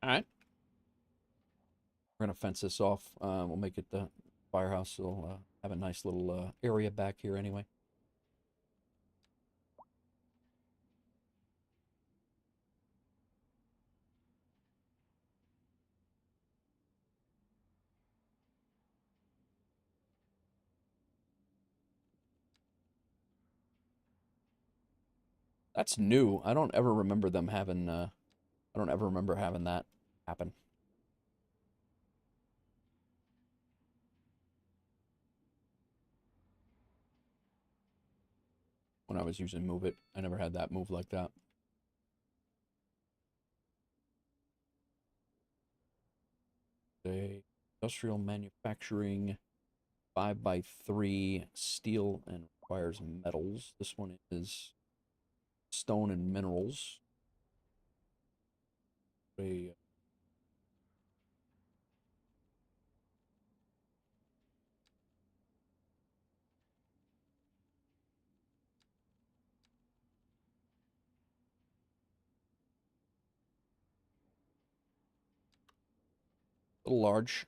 All right. We're going to fence this off. We'll make it the firehouse. So we'll have a nice little area back here anyway. That's new. I don't ever remember them having, I don't ever remember having that happen. When I was using Move It, I never had that move like that. The industrial manufacturing 5x3 steel and requires metals. This one is stone and minerals. A little large.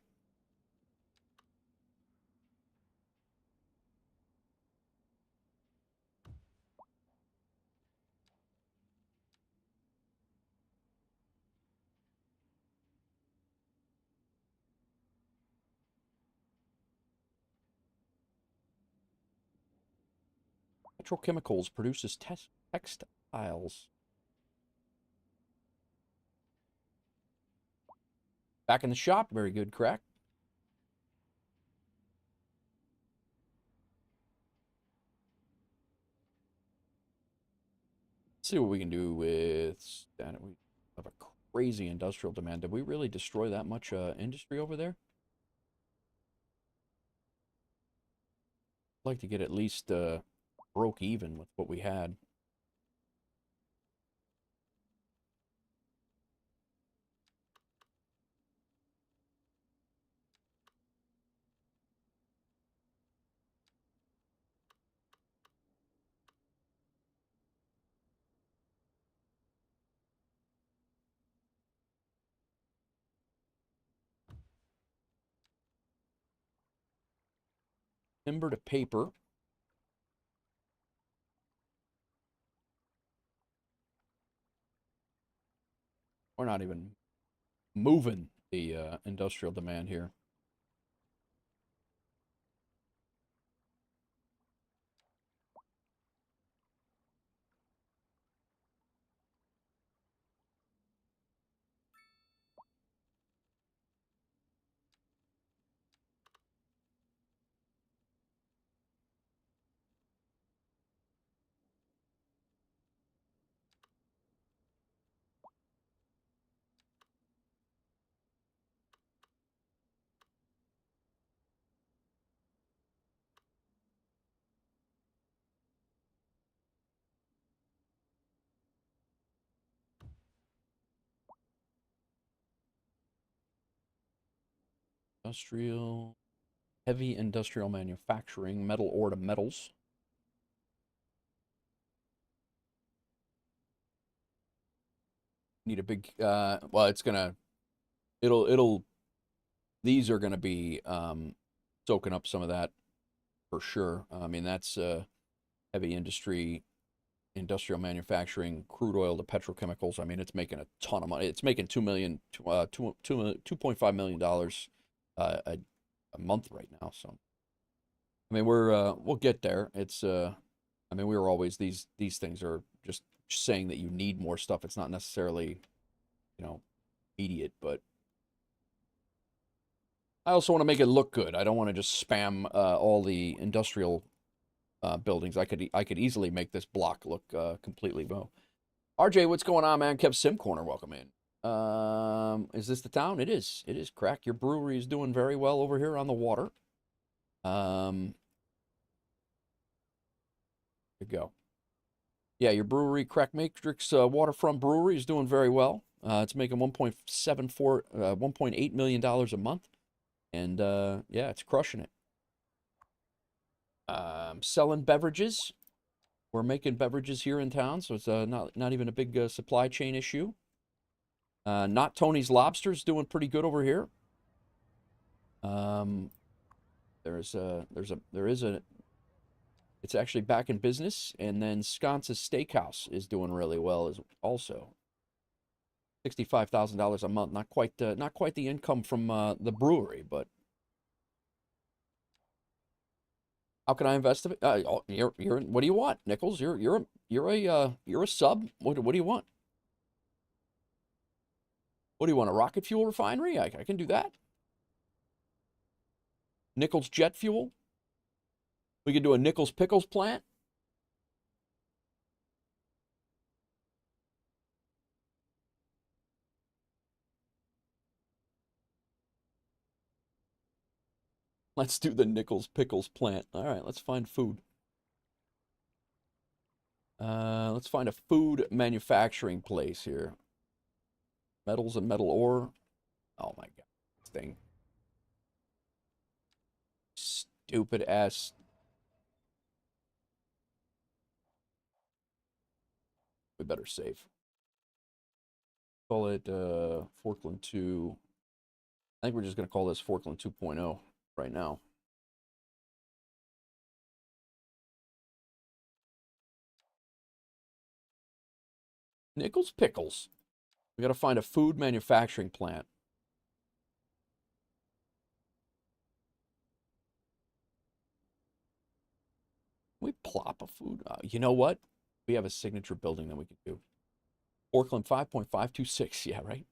Petrochemicals produces textiles. Back in the shop. Very good, crack. Let's see what we can do with that. We have a crazy industrial demand. Did we really destroy that much industry over there? I'd like to get at least broke even with what we had. Timber to paper. We're not even moving the industrial demand here. Industrial, heavy industrial manufacturing, metal ore to metals. Need a big, well, it's gonna, these are gonna be soaking up some of that for sure. I mean, that's heavy industry, industrial manufacturing, crude oil to petrochemicals. I mean, it's making a ton of money. It's making $2.5 million a month right now. So, I mean, we'll get there. It's I mean, we were always these things are just saying that you need more stuff. It's not necessarily, you know, immediate, but I also want to make it look good. I don't want to just spam all the industrial buildings. I could easily make this block look completely well. RJ, what's going on, man? Kev Sim Corner, welcome in. Is this the town? It is. It is, crack. Your brewery is doing very well over here on the water. There you go. Yeah, your brewery, Crack Matrix Waterfront Brewery, is doing very well. It's making $1.8 million a month. And yeah, it's crushing it. Selling beverages. We're making beverages here in town, so it's not even a big supply chain issue. Not Tony's Lobster's doing pretty good over here. There is a it's actually back in business, and then Sconce's Steakhouse is doing really well as also. $65,000 a month, not quite the income from the brewery, but how can I invest it? You're what do you want, Nichols? You're a sub. What do you want? What do you want? A rocket fuel refinery? I can do that. Nichols jet fuel. We could do a Nichols pickles plant. Let's do the Nichols pickles plant. All right, let's find food. Let's find a food manufacturing place here. Metals and metal ore. Oh my God, this thing. Stupid ass. We better save. Call it Forkland 2. I think we're just going to call this Forkland 2.0 right now. Nichols Pickles. We got to find a food manufacturing plant. We plop a food. You know what? We have a signature building that we could do. Forkland 5.526. Yeah, right.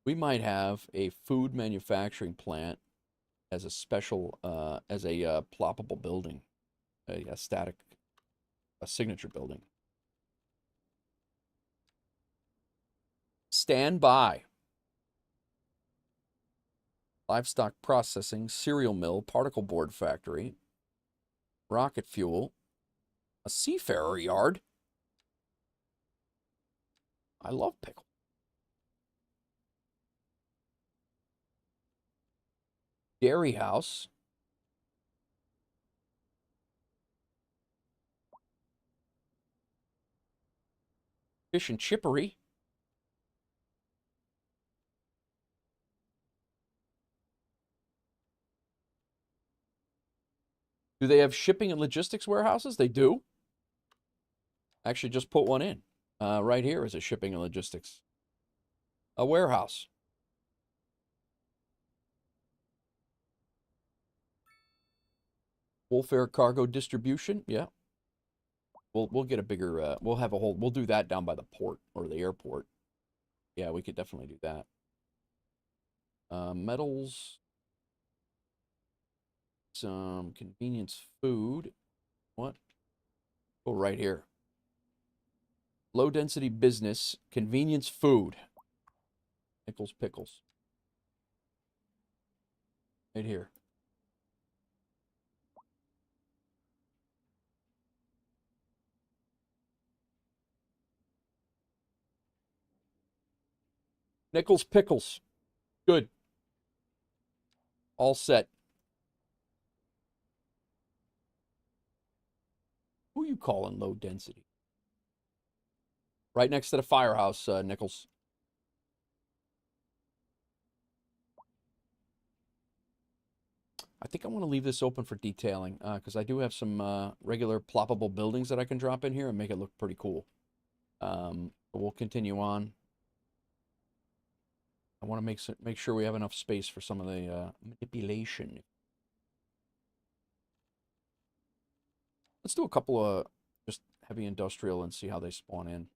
We might have a food manufacturing plant as a special, as a ploppable building, a static, a signature building. Stand by. Livestock processing, cereal mill, particle board factory, rocket fuel, a seafarer yard. I love pickle. Dairy house. Fish and chippery. Do they have shipping and logistics warehouses? They do. Actually, just put one in. Right here is a shipping and logistics. A warehouse. Wolfare cargo distribution. Yeah. We'll get a bigger, we'll have a whole, we'll do that down by the port or the airport. Yeah, we could definitely do that. Metals. Some convenience food. What? Oh, right here. Low density business, convenience food. Nichols Pickles. Right here. Nichols Pickles. Good. All set. Who are you calling low density? Right next to the firehouse, Nichols. I think I want to leave this open for detailing because I do have some regular ploppable buildings that I can drop in here and make it look pretty cool. But we'll continue on. I want to make sure we have enough space for some of the manipulation. Let's do a couple of just heavy industrial and see how they spawn in.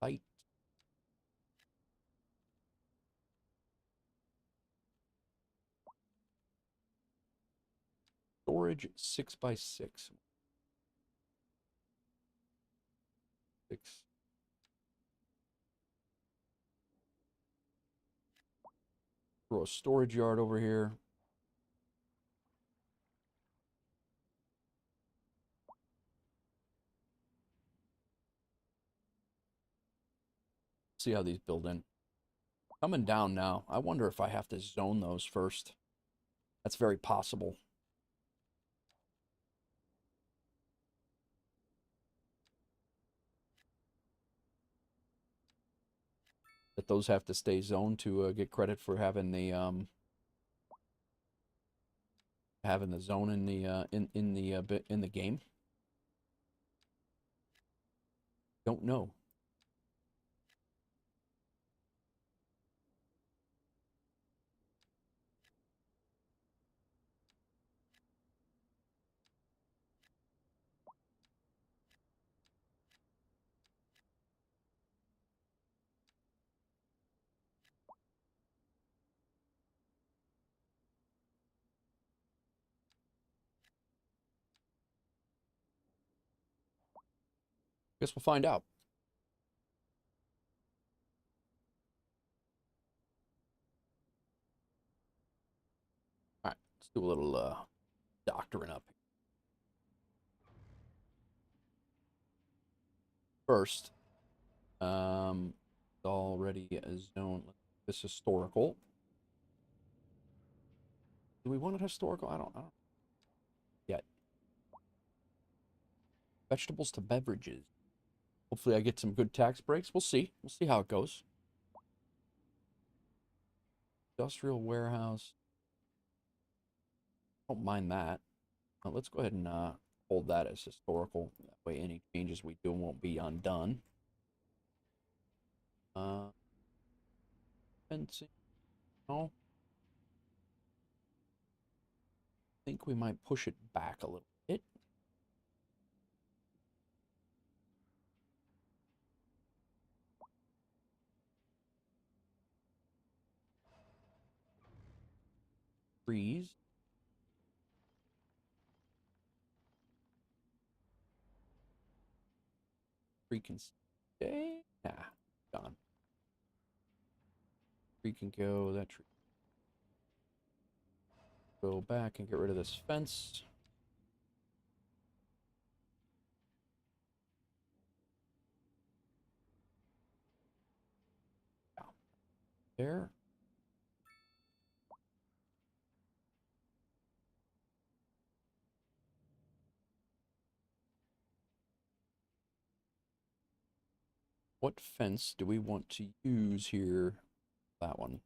Light. Storage 6x6. 6. Throw a storage yard over here. See how these build in. Coming down now. I wonder if I have to zone those first. That's very possible. That those have to stay zoned to get credit for having the zone in the in the game. Don't know. Guess we'll find out. All right, let's do a little doctoring up. First, already a zone. This historical. Do we want it historical? I don't yet. Vegetables to beverages. Hopefully, I get some good tax breaks. We'll see. We'll see how it goes. Industrial warehouse. Don't mind that. Let's go ahead and hold that as historical. That way, any changes we do won't be undone. Fencing. No. I think we might push it back a little bit. Trees. Tree can stay. Nah, gone. Tree can go. That tree. Go back and get rid of this fence. Yeah. There. What fence do we want to use here? That one.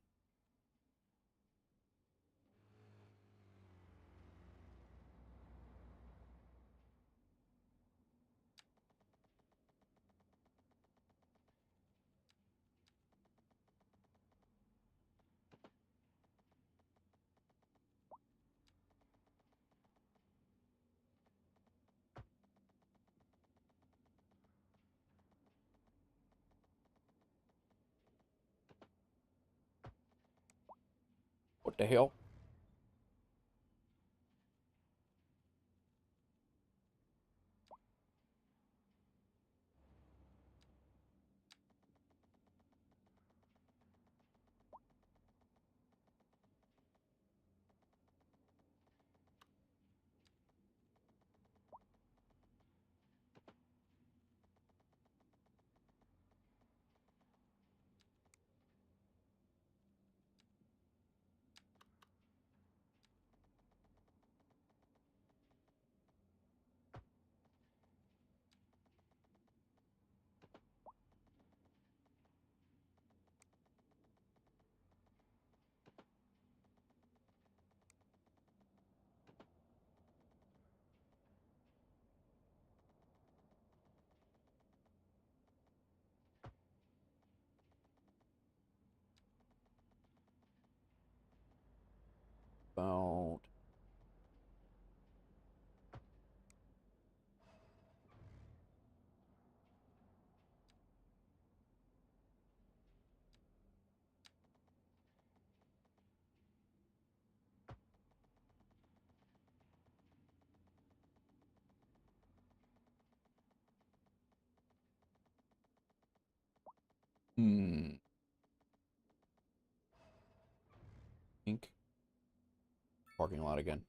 What the hell? About Pink. Parking lot again.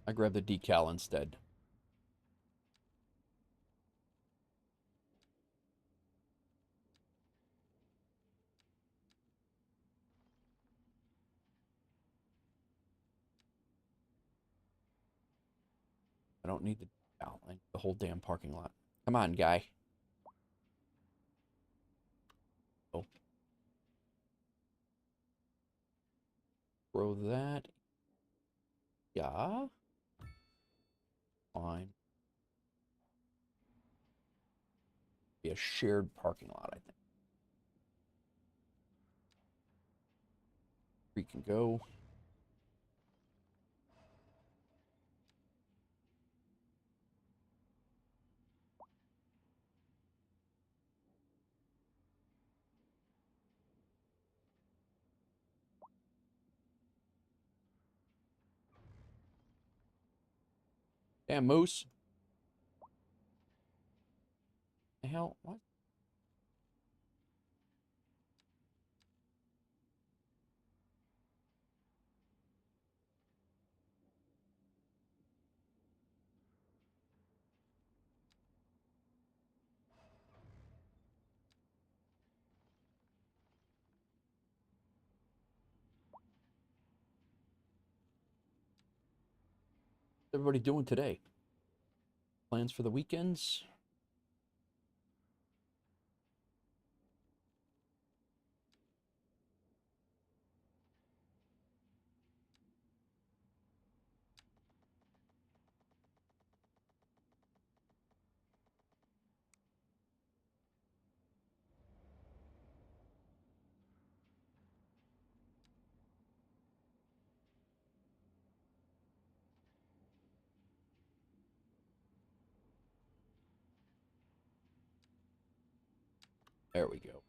I grabbed the decal instead. I don't need the whole damn parking lot. Come on, guy. Oh. Throw that. Yeah. Fine. Be a shared parking lot, I think. We can go. Damn, Moose. The hell? What? What's everybody doing today? Plans for the weekends? There we go.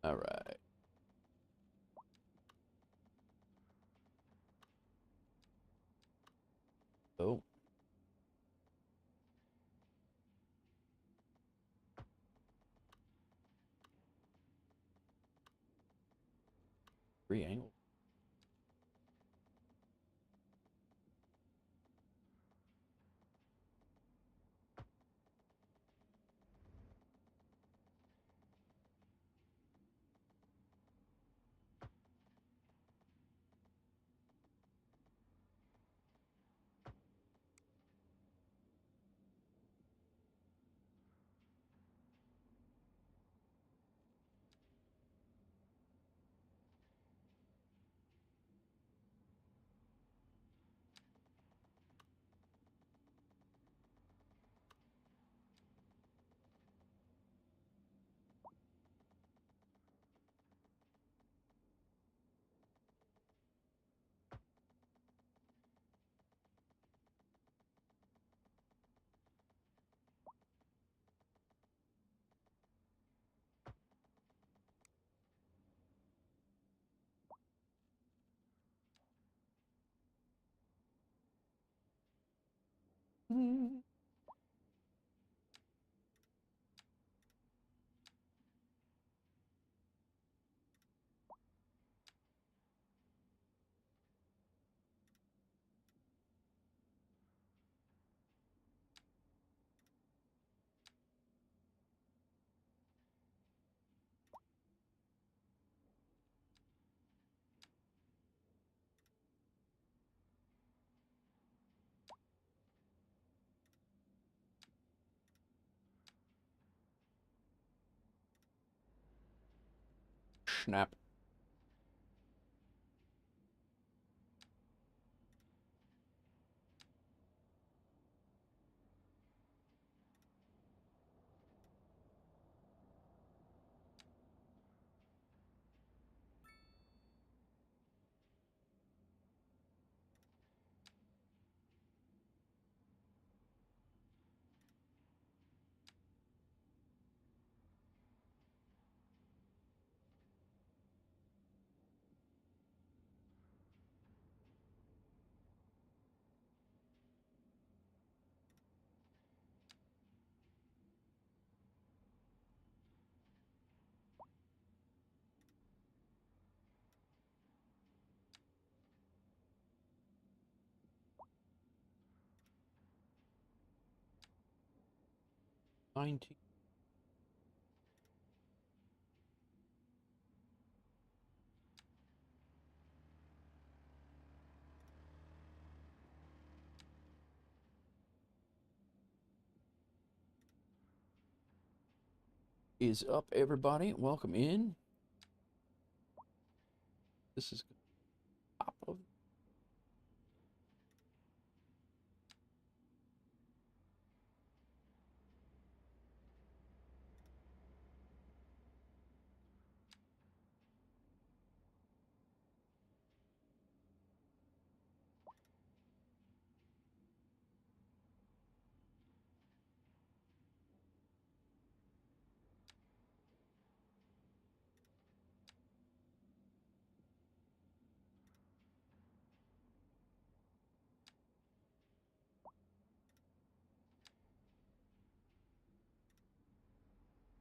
All right. Oh. Three angles. Mm. 'Snap. $19. Is up, everybody? Welcome in. This is top of.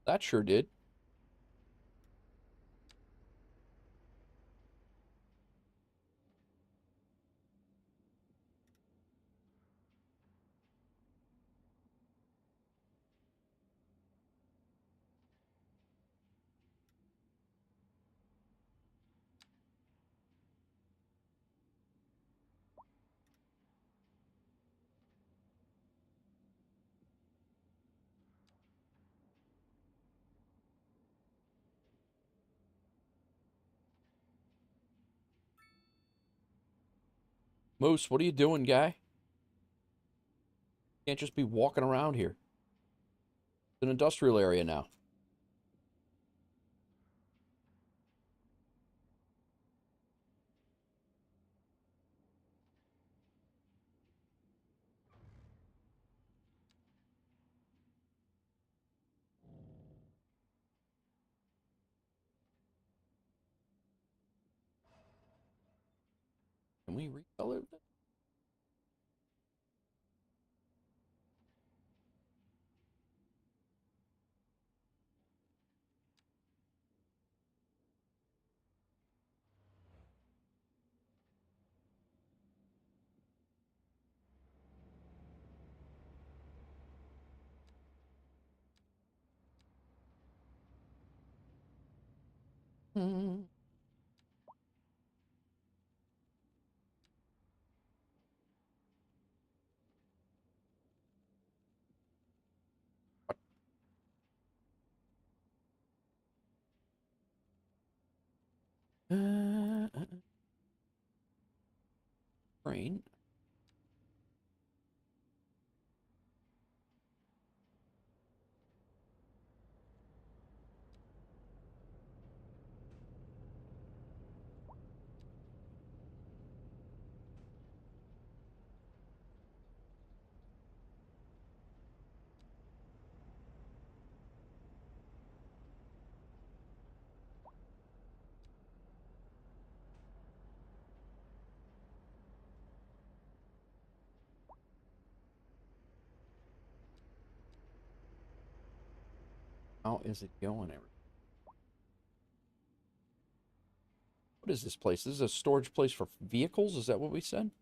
That sure did. Moose, what are you doing, guy? Can't just be walking around here. It's an industrial area now. Can we recolor that? Hmm. Train. How is it going, everybody? What is this place? This is a storage place for vehicles? Is that what we said?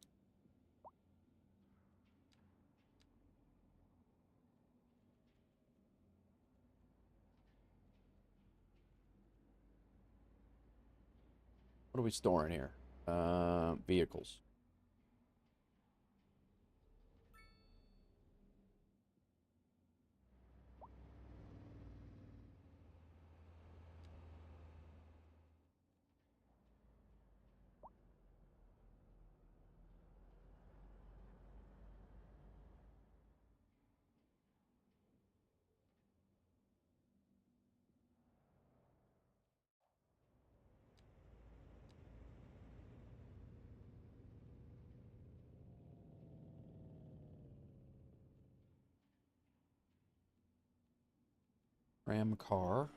What are we storing here? Vehicles. Ram car.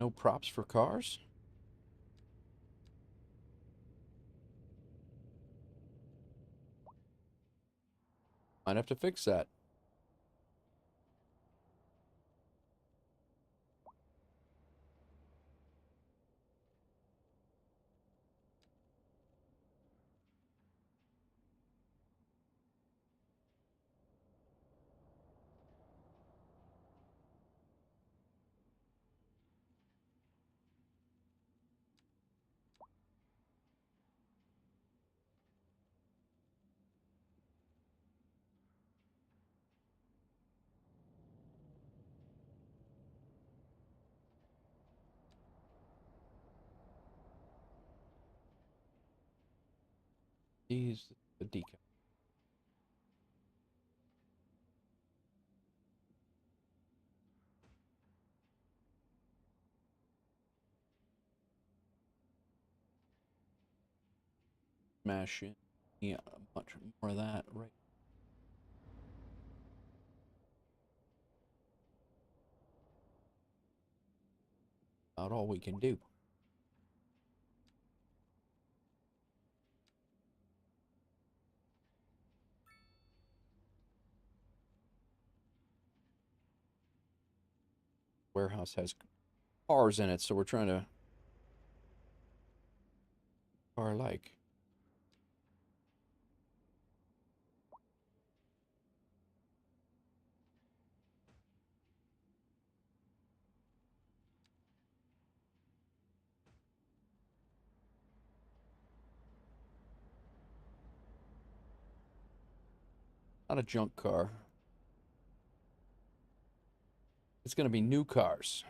No props for cars? Might have to fix that. These the decal. Smash in. Yeah, much more of that right. About all we can do. Warehouse has cars in it, so we're trying to car like. Not a junk car. It's gonna be new cars.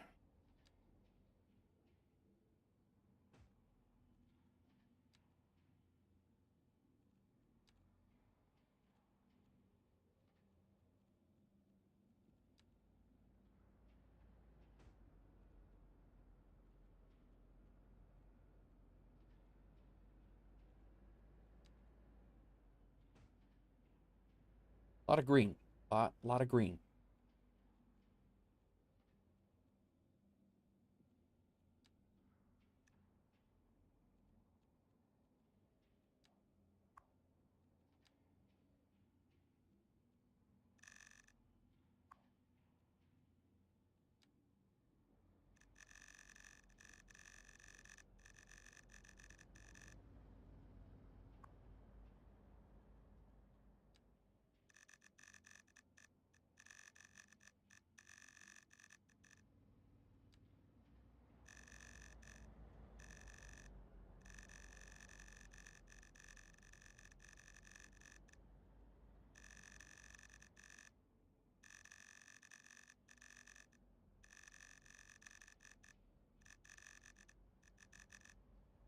A lot of green. Lot of green.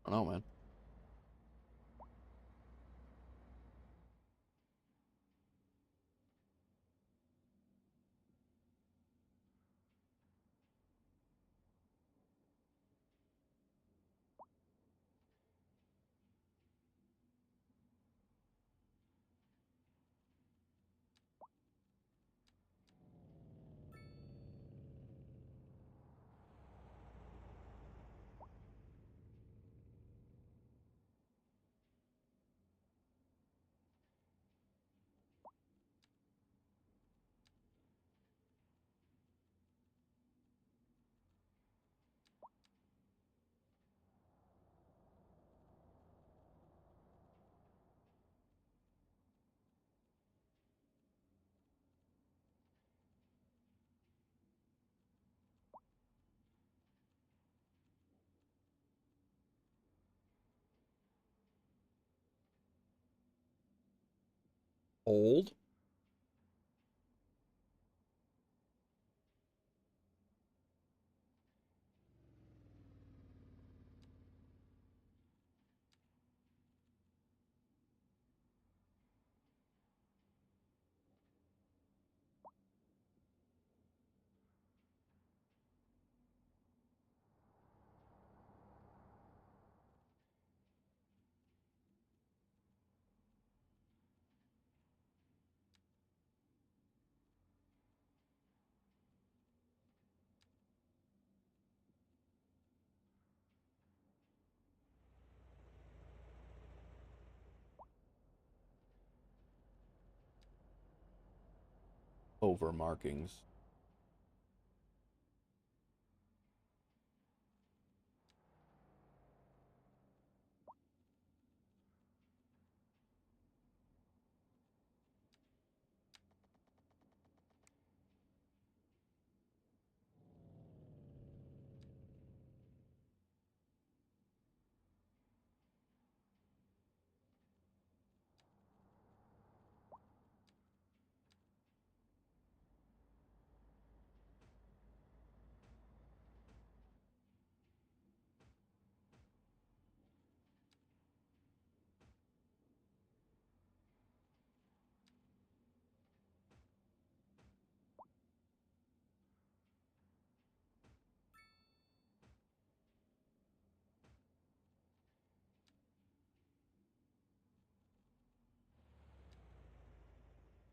I don't know, man. Old. Over markings.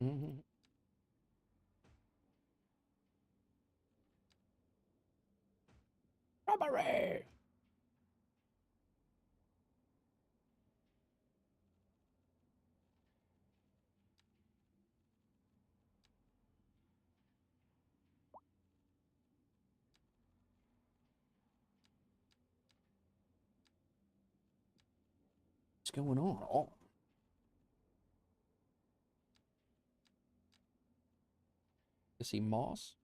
Mm-hmm. Robbery! What's going on? Oh, is he Moss?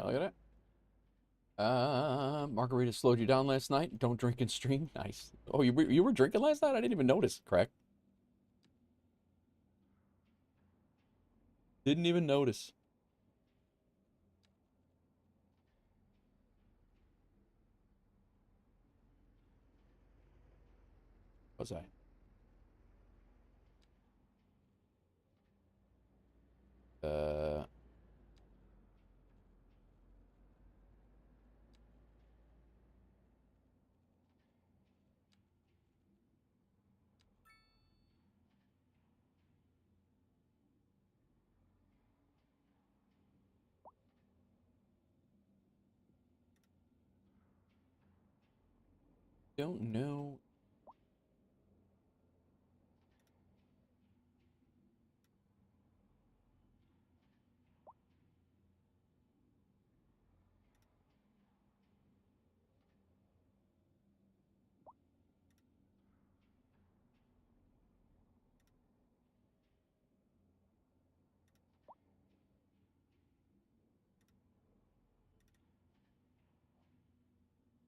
Look at it. Margarita slowed you down last night. Don't drink and stream. Nice. Oh, you were drinking last night? I didn't even notice. Correct. Didn't even notice. Was I? Uh, don't know.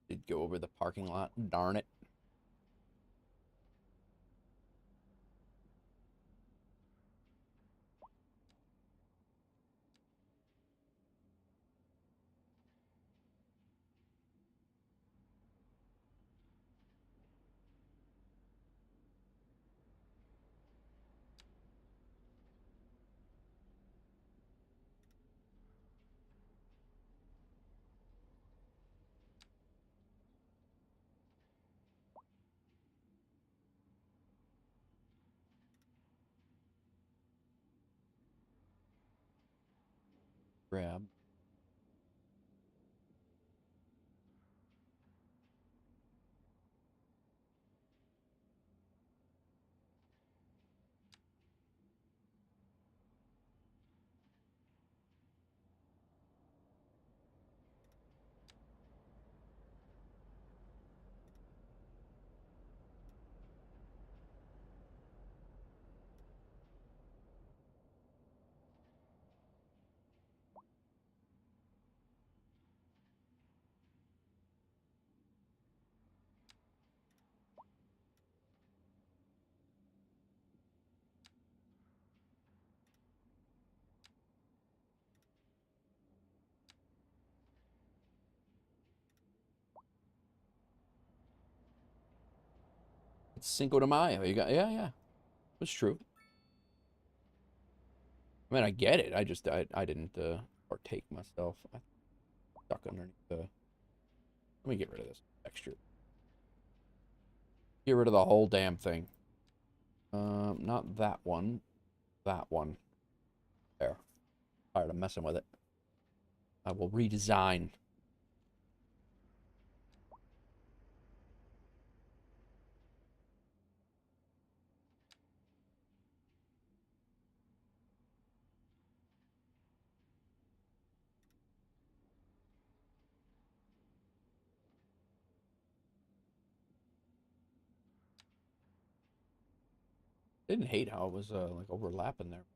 Did go over the parking lot. Darn it. Grab. It's Cinco de Mayo. You got, yeah. It's true. I mean, I get it. I didn't partake myself. I stuck underneath the. Let me get rid of this texture. Get rid of the whole damn thing. Not that one. That one. There. Tired of messing with it. I will redesign. Didn't hate how it was like overlapping there.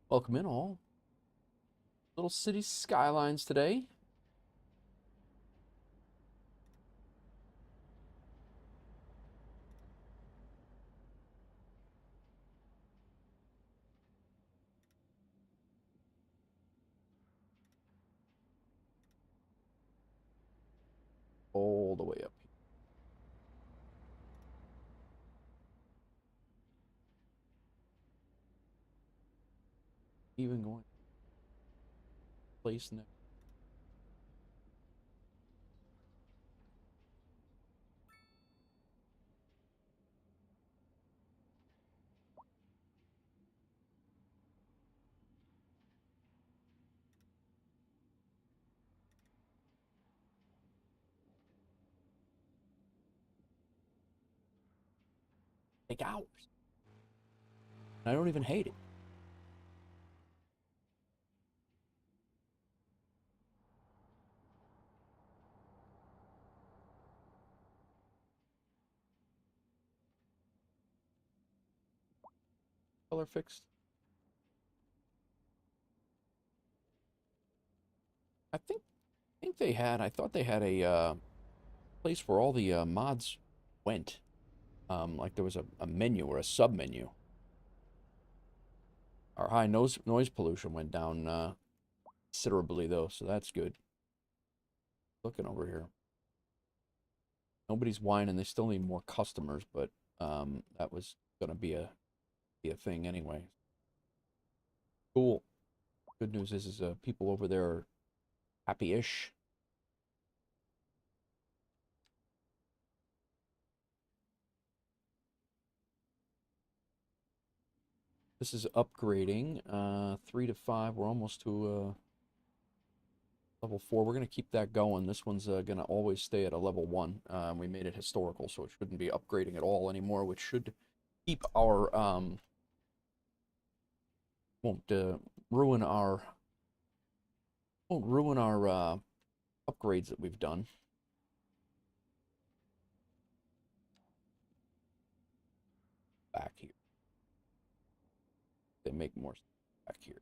Welcome in all. Little city skylines today. All the way up here. Even going place next. Take hours. I don't even hate it. Color fixed. I think they had. I thought they had a place where all the mods went. Like there was a menu or a sub menu. Our high noise pollution went down considerably though, so that's good. Looking over here, nobody's whining. They still need more customers, but that was gonna be a thing anyway. Cool. Good news is people over there are happy-ish. This is upgrading. 3 to 5. We're almost to level 4. We're gonna keep that going. This one's gonna always stay at a level 1. We made it historical, so it shouldn't be upgrading at all anymore, which should keep our won't ruin our upgrades that we've done. Back here. They make more back here.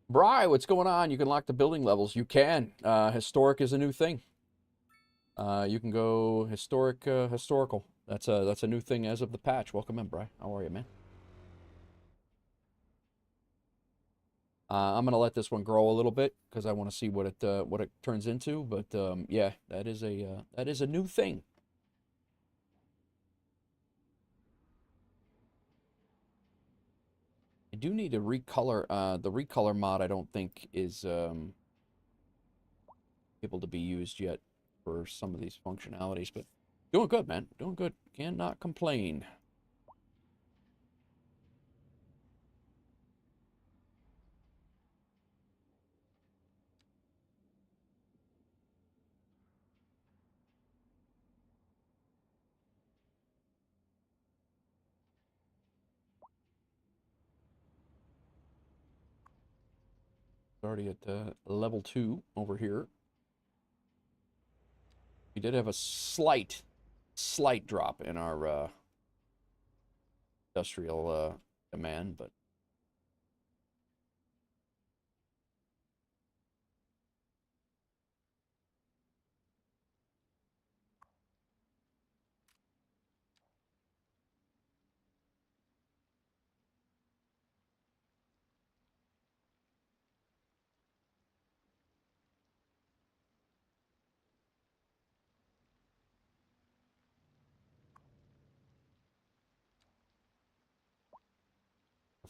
Bri, what's going on? You can lock the building levels. You can. Historic is a new thing. You can go historical. That's a new thing as of the patch. Welcome in, Bri. How are you, man? I'm gonna let this one grow a little bit because I want to see what it turns into. But yeah, that is a new thing. I do need to recolor. The recolor mod I don't think is able to be used yet for some of these functionalities, but doing good, man. Doing good. Cannot complain. Already at level 2 over here. We did have a slight drop in our industrial demand, but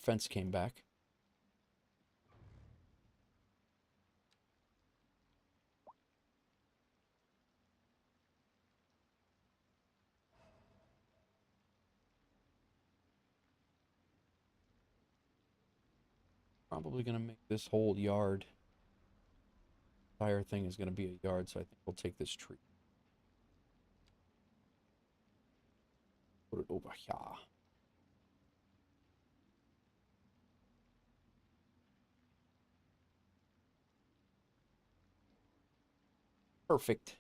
fence came back. Probably gonna make this whole yard. Entire thing is gonna be a yard, so I think we'll take this tree. Put it over here. Perfect.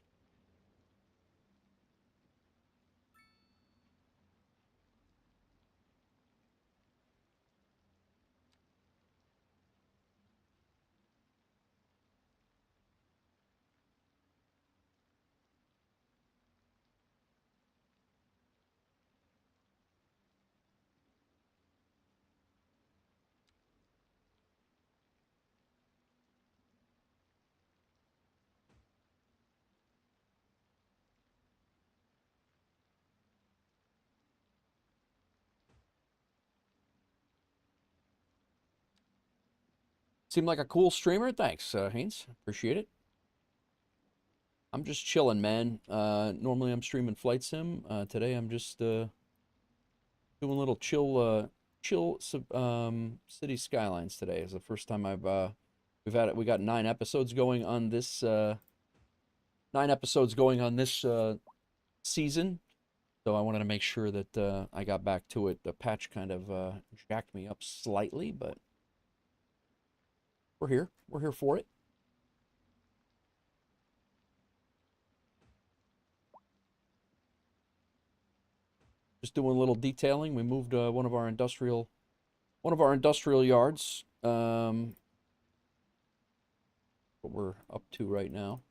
Seemed like a cool streamer. Thanks, Haynes. Appreciate it. I'm just chilling, man. Normally I'm streaming Flight Sim. Today I'm just doing a little chill Cities Skylines today. It's the first time we got 9 episodes going on this 9 episodes going on this season. So I wanted to make sure that I got back to it. The patch kind of jacked me up slightly, but we're here. We're here for it. Just doing a little detailing. We moved one of our industrial yards. What we're up to right now.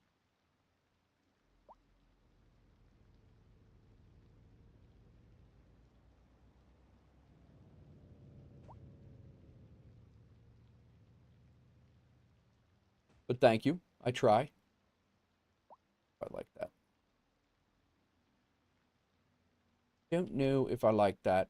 But thank you. I try. I like that. Don't know if I like that.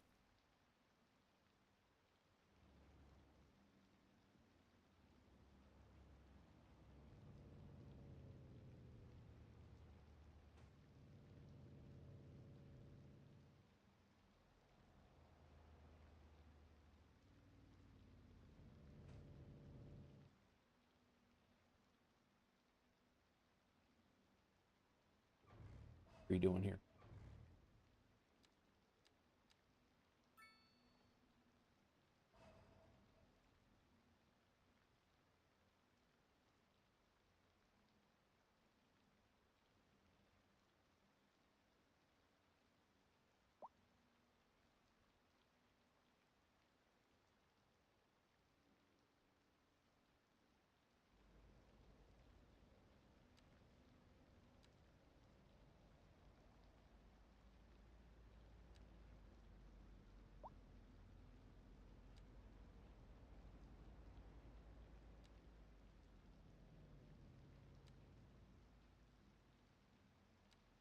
What are you doing here?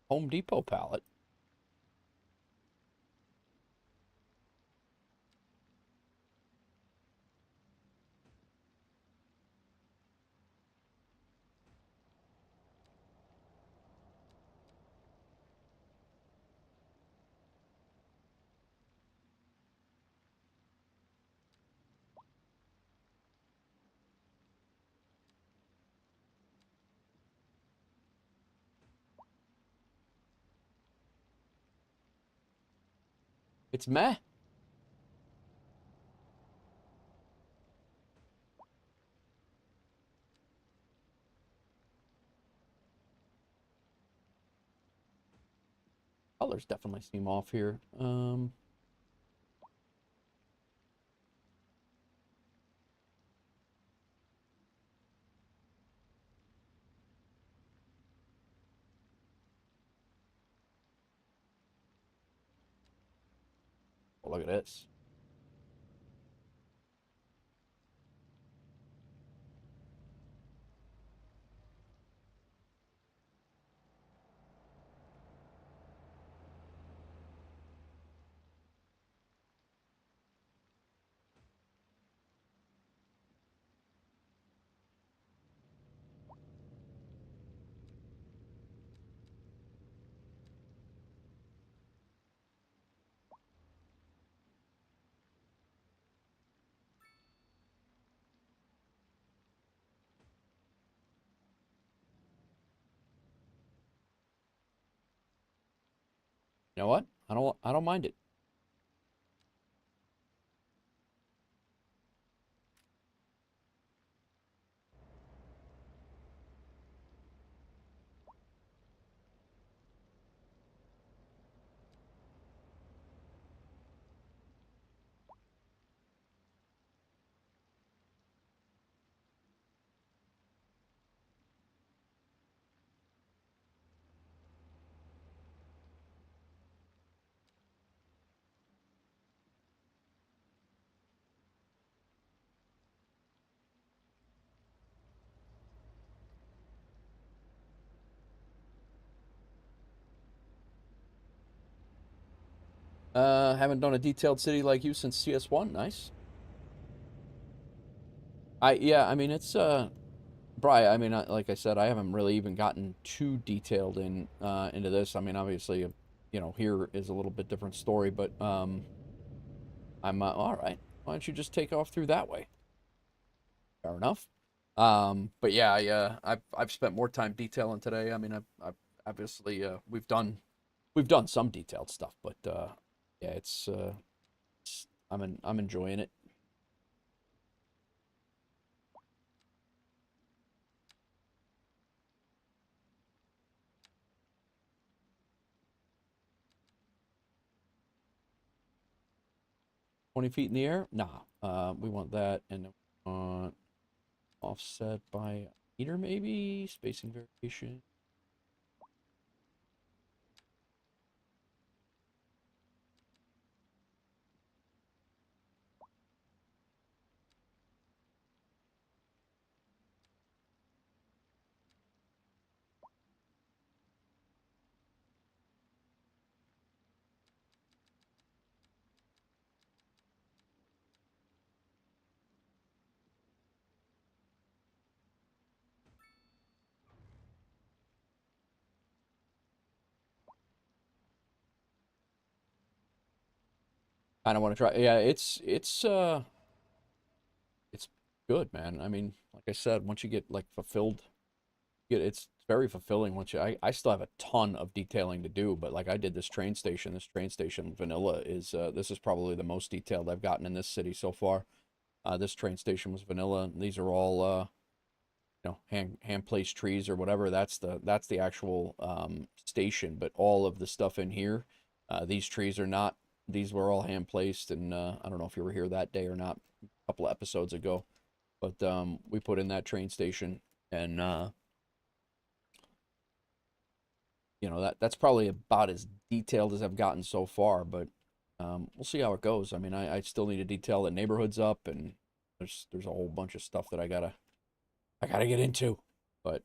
Home Depot pallet. It's meh. Colors definitely seem off here. Oh, look at this. You know what? I don't mind it. Haven't done a detailed city like you since CS1. Nice. Yeah, I mean it's Bri, I mean, like I said, I haven't really even gotten too detailed into this. I mean, obviously, here is a little bit different story, but I'm all right. Why don't you just take off through that way? Fair enough. But yeah, I've spent more time detailing today. I mean, I've obviously we've done some detailed stuff, but yeah, I'm enjoying it. 20 feet in the air? Nah. We want that, and then we want offset by a meter, maybe spacing variation. Kind of want to try. Yeah, it's good, man. I mean, like I said, once you get like fulfilled, it's very fulfilling. Once I still have a ton of detailing to do, but like I did this train station. This train station vanilla is this is probably the most detailed I've gotten in this city so far. This train station was vanilla. These are all hand placed trees or whatever. That's the actual station, but all of the stuff in here, these trees are not. These were all hand placed, and I don't know if you were here that day or not, a couple of episodes ago, but we put in that train station, and that's probably about as detailed as I've gotten so far, but we'll see how it goes. I mean, I still need to detail the neighborhoods up, and there's a whole bunch of stuff that I gotta get into, but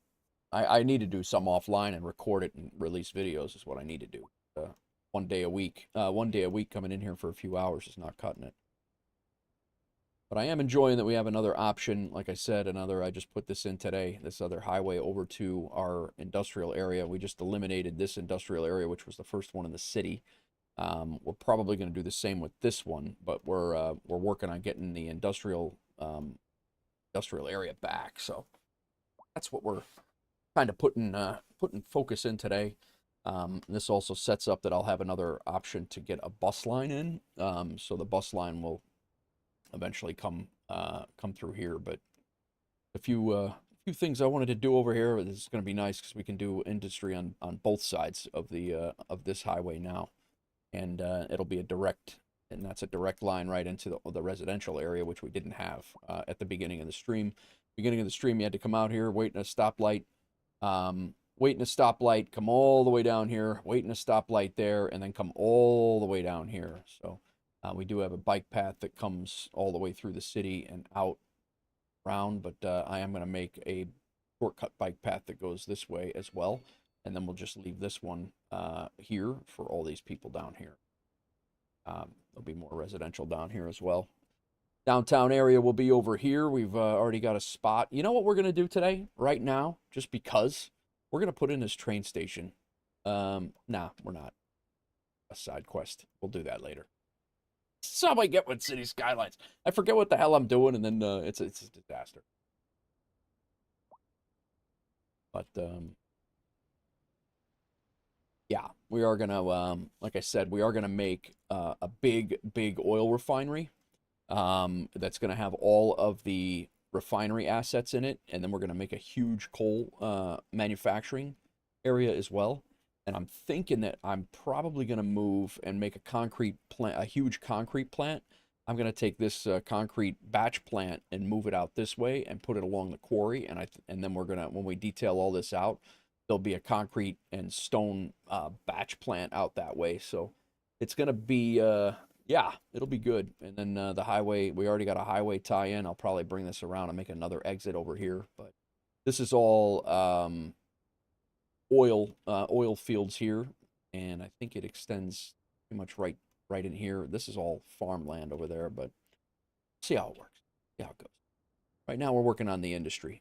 I need to do some offline and record it and release videos is what I need to do. 1 day a week. 1 day a week coming in here for a few hours is not cutting it. But I am enjoying that we have another option. Like I said, I just put this in today, this other highway over to our industrial area. We just eliminated this industrial area, which was the first one in the city. We're probably going to do the same with this one, but we're working on getting the industrial area back. So that's what we're kind of putting focus in today. This also sets up that I'll have another option to get a bus line in. So the bus line will eventually come through here. But a few things I wanted to do over here. This is going to be nice because we can do industry on both sides of of this highway now, and it'll be and that's a direct line right into the residential area, which we didn't have at the beginning of the stream. Beginning of the stream, you had to come out here, wait in a stoplight, come all the way down here, wait in a stoplight there, and then come all the way down here. So we do have a bike path that comes all the way through the city and out around, but I am going to make a shortcut bike path that goes this way as well, and then we'll just leave this one here for all these people down here. There'll be more residential down here as well. Downtown area will be over here. We've already got a spot. You know what we're going to do today, right now, just because? We're going to put in this train station. Nah, we're not. A side quest. We'll do that later. That's how I get with City Skylines. I forget what the hell I'm doing, and then it's a disaster. But, yeah, we are gonna, like I said, we are gonna make a big oil refinery. That's gonna have all of the refinery assets in it, and then we're gonna make a huge coal manufacturing area as well. And I'm thinking that I'm probably gonna move and make a concrete plant, a huge concrete plant. I'm gonna take this concrete batch plant and move it out this way and put it along the quarry, and then we're gonna, when we detail all this out, there'll be a concrete and stone batch plant out that way. So it's gonna be yeah, it'll be good. And then the highway, we already got a highway tie-in. I'll probably bring this around and make another exit over here. But this is all oil fields here, and I think it extends pretty much right in here. This is all farmland over there, but see how it works. See how it goes. Right now, we're working on the industry.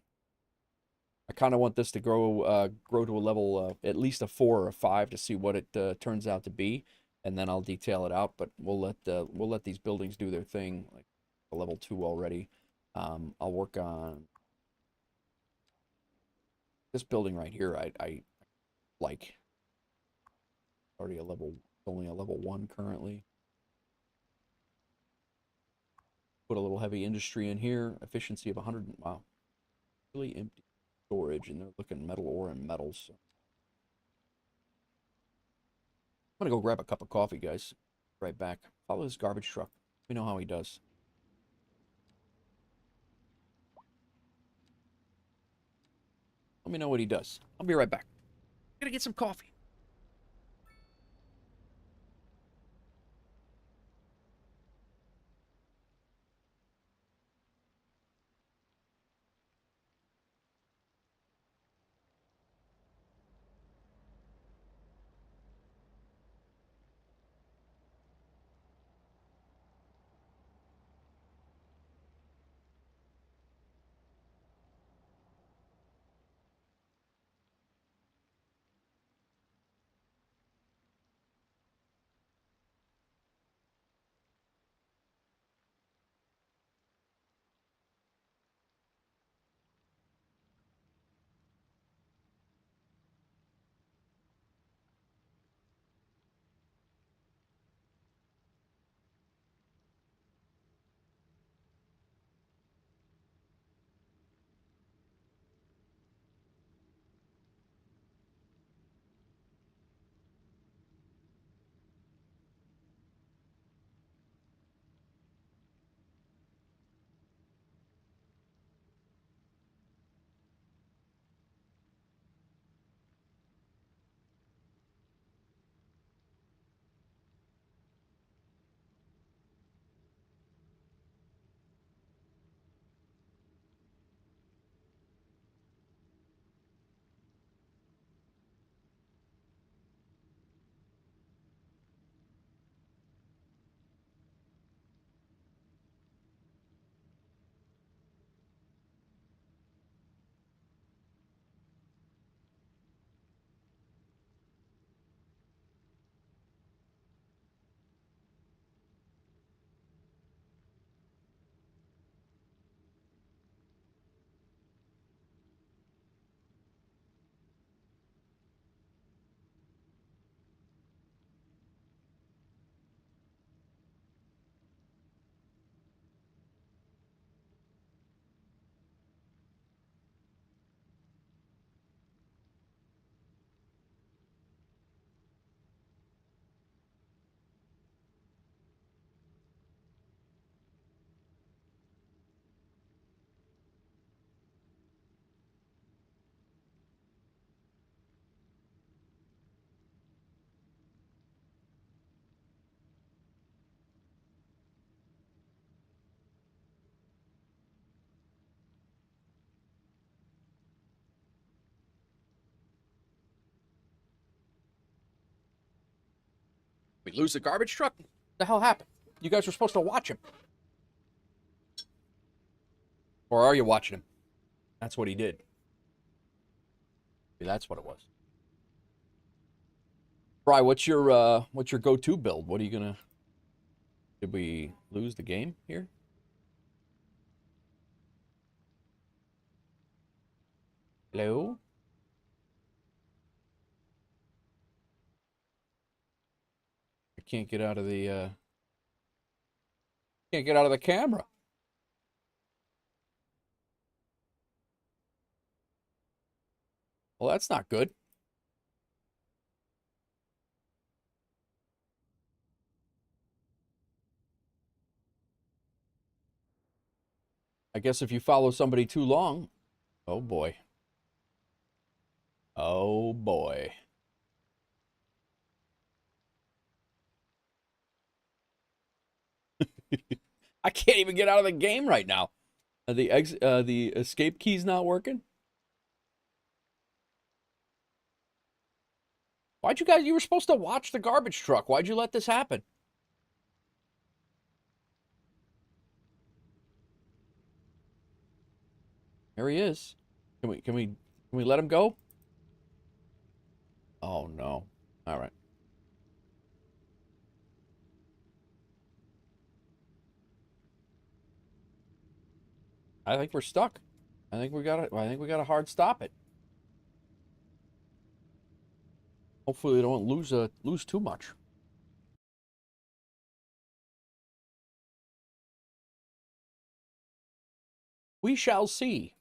I kind of want this to grow to a level at least a 4 or a 5 to see what it turns out to be, and then I'll detail it out. But we'll let these buildings do their thing, like a level 2 already. I'll work on this building right here. I like already a level, only a level 1 currently. Put a little heavy industry in here. Efficiency of 100. Wow, really empty storage, and they're looking metal ore and metals. So I'm gonna go grab a cup of coffee, guys. Right back. Follow this garbage truck. We know how he does. Let me know what he does. I'll be right back. I'm gonna get some coffee. We lose the garbage truck? What the hell happened? You guys were supposed to watch him. Or are you watching him? That's what he did. Maybe that's what it was. Bry, what's your go-to build? What are you gonna? Did we lose the game here? Hello? can't get out of the can't get out of the camera. Well, that's not good. I guess if you follow somebody too long, oh boy. Oh boy. I can't even get out of the game right now. The escape key's not working. Why'd you guys? You were supposed to watch the garbage truck. Why'd you let this happen? Here he is. Can we let him go? Oh no. All right. I think we're stuck. I think we got to hard stop it. Hopefully we don't lose too much. We shall see.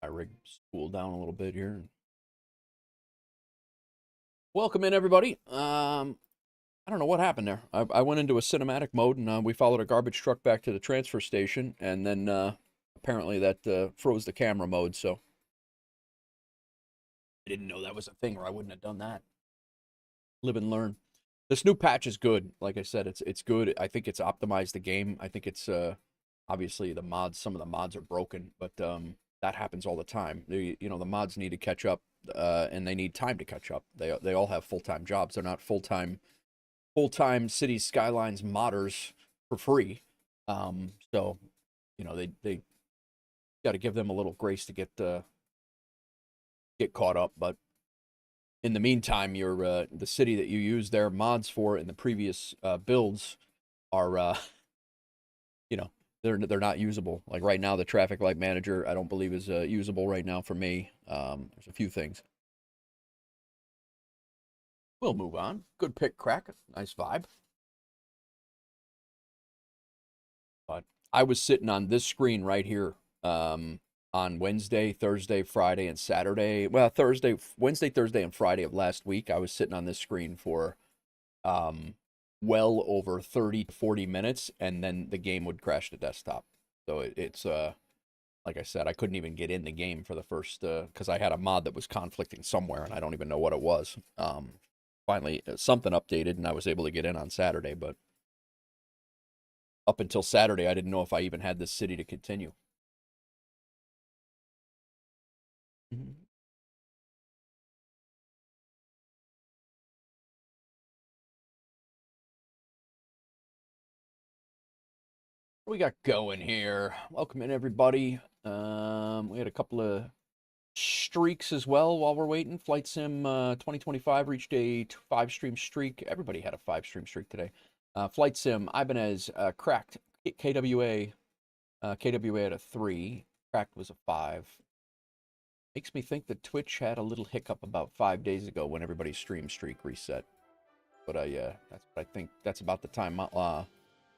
I rig spool down a little bit here. Welcome in, everybody. I don't know what happened there. I went into a cinematic mode, and we followed a garbage truck back to the transfer station, and then apparently that froze the camera mode, so I didn't know that was a thing, or I wouldn't have done that. Live and learn. This new patch is good. Like I said, it's good. I think it's optimized the game. I think it's obviously the mods. Some of the mods are broken, but that happens all the time. The mods need to catch up, and they need time to catch up. They all have full-time jobs. They're not full-time Cities Skylines modders for free. So they got to give them a little grace to get caught up. But in the meantime, the city that you use their mods for in the previous builds are they're not usable. Like right now, the traffic light manager I don't believe is usable right now for me. There's a few things. We'll move on. Good pick, Crack. Nice vibe. But I was sitting on this screen right here on Wednesday, Thursday, Friday, and Saturday. Well, Wednesday, Thursday, and Friday of last week. I was sitting on this screen for well over 30 to 40 minutes, and then the game would crash the desktop. So it's like I said, I couldn't even get in the game for the first because I had a mod that was conflicting somewhere, and I don't even know what it was. Finally, something updated, and I was able to get in on Saturday, but up until Saturday, I didn't know if I even had this city to continue. What we got going here? Welcome in, everybody. We had a couple of streaks as well while we're waiting. Flight Sim 2025 reached a 5-stream streak. Everybody had a 5-stream streak today. Flight Sim, Ibanez, Cracked, KWA, KWA at a 3. Cracked was a 5. Makes me think that Twitch had a little hiccup about 5 days ago when everybody's stream streak reset. But that's what I think. That's about the time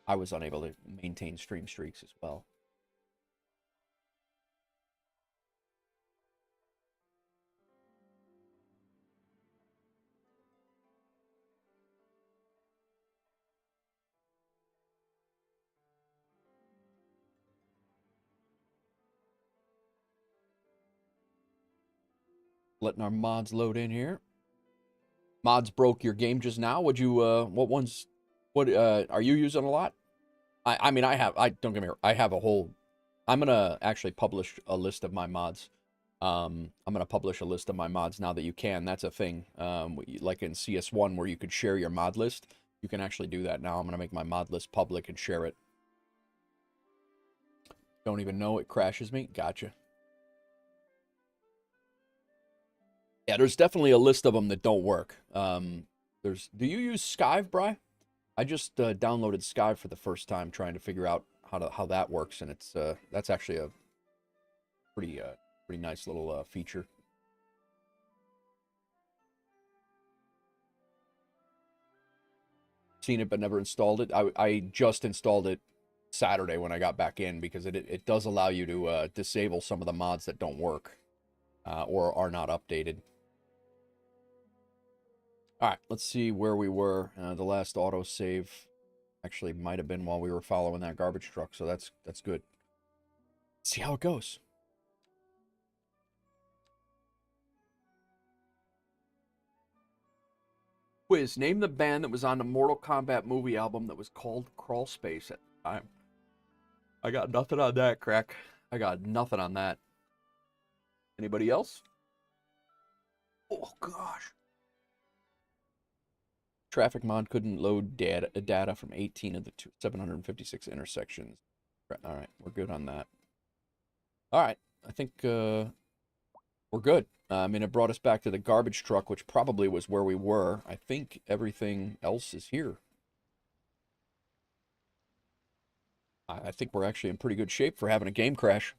I was unable to maintain stream streaks as well. Letting our mods load in here. Mods broke your game just now. Would you what are you using a lot? I mean I don't get me wrong, I have a whole I'm gonna actually publish a list of my mods. I'm gonna publish a list of my mods now that you can. That's a thing. Like in CS1 where you could share your mod list. You can actually do that now. I'm gonna make my mod list public and share it. Don't even know it crashes me. Gotcha. Yeah, there's definitely a list of them that don't work. Do you use Skive, Bri? I just downloaded Skive for the first time, trying to figure out how that works, and it's that's actually a pretty nice little feature. seen it but never installed it. I just installed it Saturday when I got back in because it does allow you to disable some of the mods that don't work or are not updated. All right, let's see where we were. The last autosave actually might have been while we were following that garbage truck, so that's good. Let's see how it goes. Quiz. Name the band that was on the Mortal Kombat movie album that was called Crawl Space at the time. I got nothing on that, Crack. I got nothing on that. Anybody else? Oh, gosh. Traffic mod couldn't load data from 18 of the 756 intersections. All right, we're good on that. All right, I think we're good. I mean, it brought us back to the garbage truck, which probably was where we were. I think everything else is here. I think we're actually in pretty good shape for having a game crash.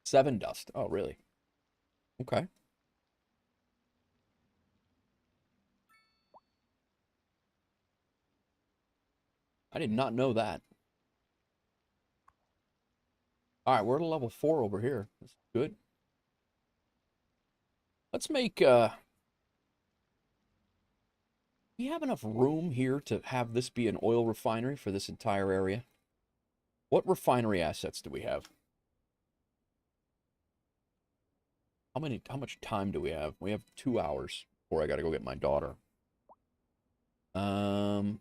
7 dust. Oh, really? Okay. I did not know that. All right, we're at a level 4 over here. That's good. Let's make, we have enough room here to have this be an oil refinery for this entire area? What refinery assets do we have? How much time do we have? We have 2 hours before I gotta go get my daughter. So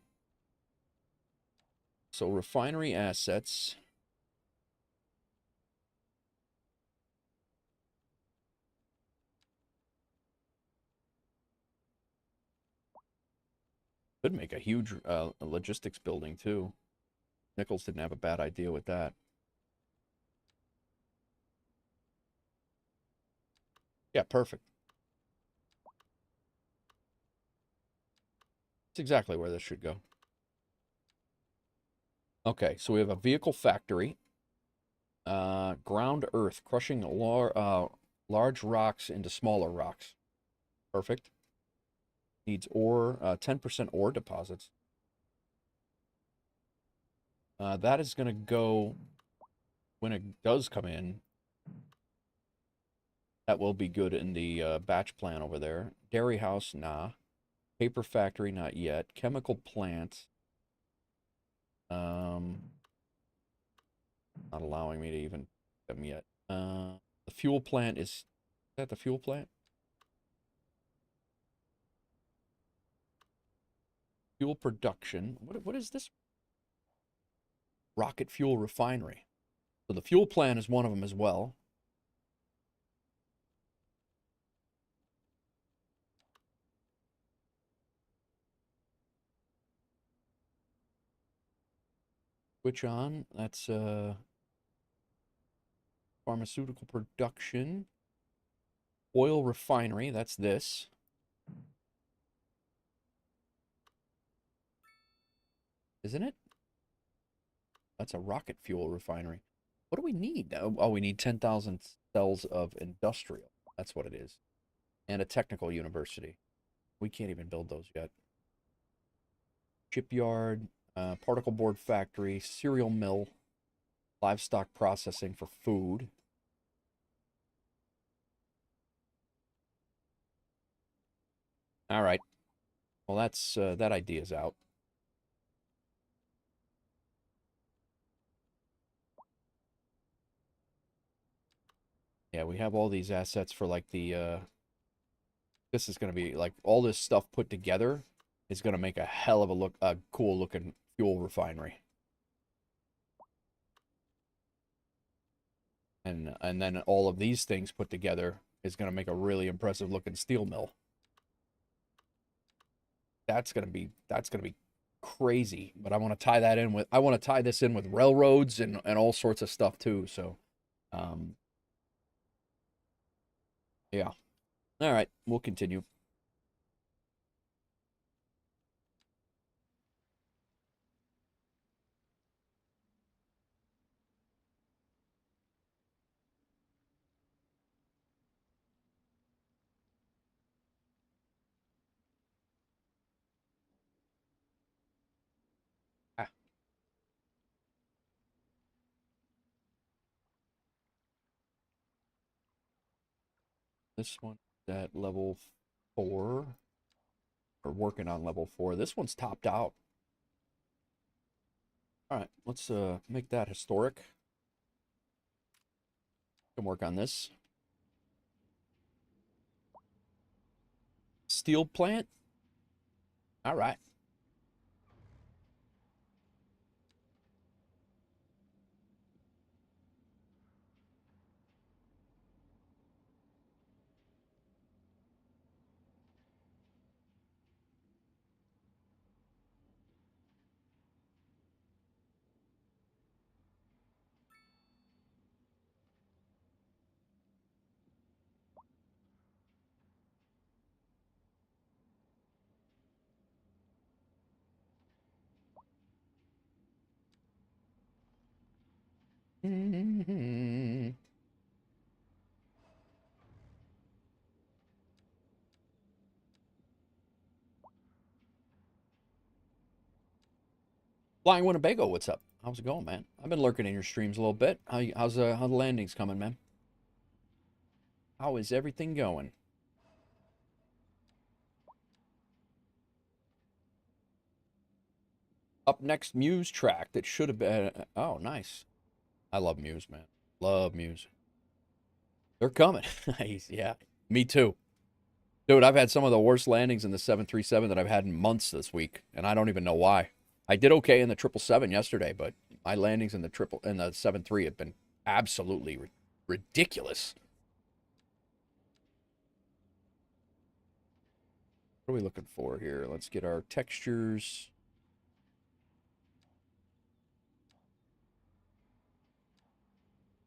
refinery assets. Could make a huge logistics building too. Nichols didn't have a bad idea with that. Yeah, perfect. That's exactly where this should go. Okay, so we have a vehicle factory. Ground earth, crushing large rocks into smaller rocks. Perfect. Needs ore, 10% ore deposits. That is going to go, when it does come in, that will be good in the batch plant over there. Dairy house, nah. Paper factory, not yet. Chemical plant. Not allowing me to even them yet. The fuel plant is that the fuel plant? Fuel production. What is this? Rocket fuel refinery. So the fuel plant is one of them as well. Switch on. That's pharmaceutical production. Oil refinery. That's this. Isn't it? That's a rocket fuel refinery. What do we need? Oh, we need 10,000 cells of industrial. That's what it is. And a technical university. We can't even build those yet. Shipyard, particle board factory, cereal mill, livestock processing for food. All right. Well, that's that idea's out. Yeah, we have all these assets for like the this is going to be like all this stuff put together is going to make a hell of a cool looking fuel refinery. And then all of these things put together is going to make a really impressive looking steel mill. That's going to be crazy, but I want to tie that in with I want to tie this in with railroads and all sorts of stuff too, so yeah. All right, we'll continue. This one is at level 4. We're working on level 4. This one's topped out. All right, let's make that historic. Can work on this. Steel plant. All right. Flying Winnebago, what's up? How's it going, man? I've been lurking in your streams a little bit. How's how the landings coming, man? How is everything going? Up next, Muse track that should have been. Oh, nice. I love Muse, man. Love Muse. They're coming. Yeah, me too. Dude, I've had some of the worst landings in the 737 that I've had in months this week, and I don't even know why. I did okay in the 777 yesterday, but my landings in the 73 have been absolutely ridiculous. What are we looking for here? Let's get our textures.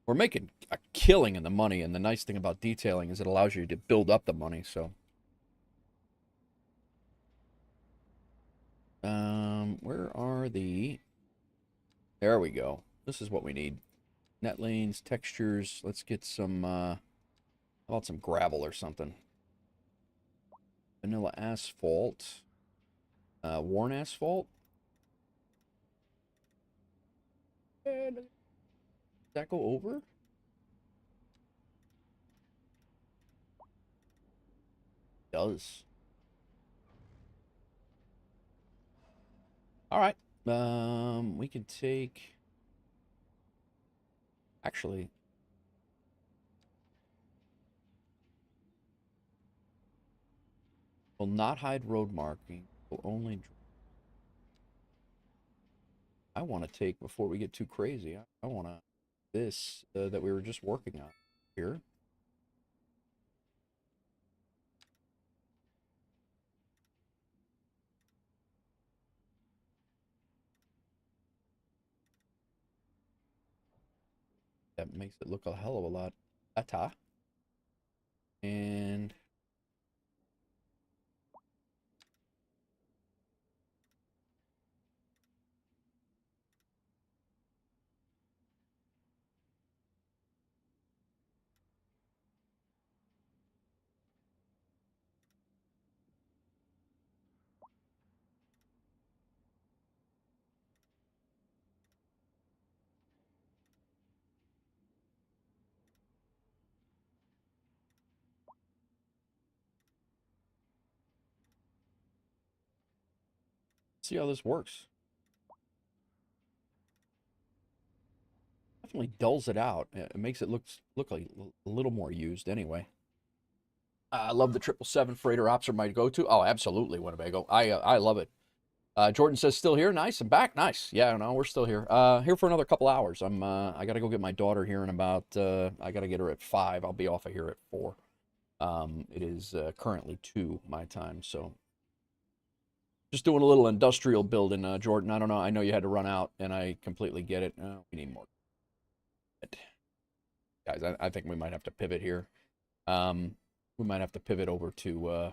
We're making a killing in the money, and the nice thing about detailing is it allows you to build up the money, so. Where are the... There we go. This is what we need. Net lanes, textures. Let's get some, how about some gravel or something? Vanilla asphalt. Worn asphalt. And does that go over? It does. All right. We can take... Actually... Will not hide road marking. Will only... I want to take, before we get too crazy, I want to... This, that we were just working on here. That makes it look a hell of a lot better. And see how this works. Definitely dulls it out. It makes it look like a little more used anyway. I love the 777 freighter ops are my go-to. Oh, absolutely, Winnebago. I love it. Jordan says still here. Nice. I'm back. Nice. Yeah, no, we're still here. Here for another couple hours. I gotta go get my daughter here in about. I gotta get her at 5. I'll be off of here at 4. It is currently 2 my time, so just doing a little industrial building, Jordan. I don't know. I know you had to run out, and I completely get it. We need more. Guys, I think we might have to pivot here. We might have to pivot over to...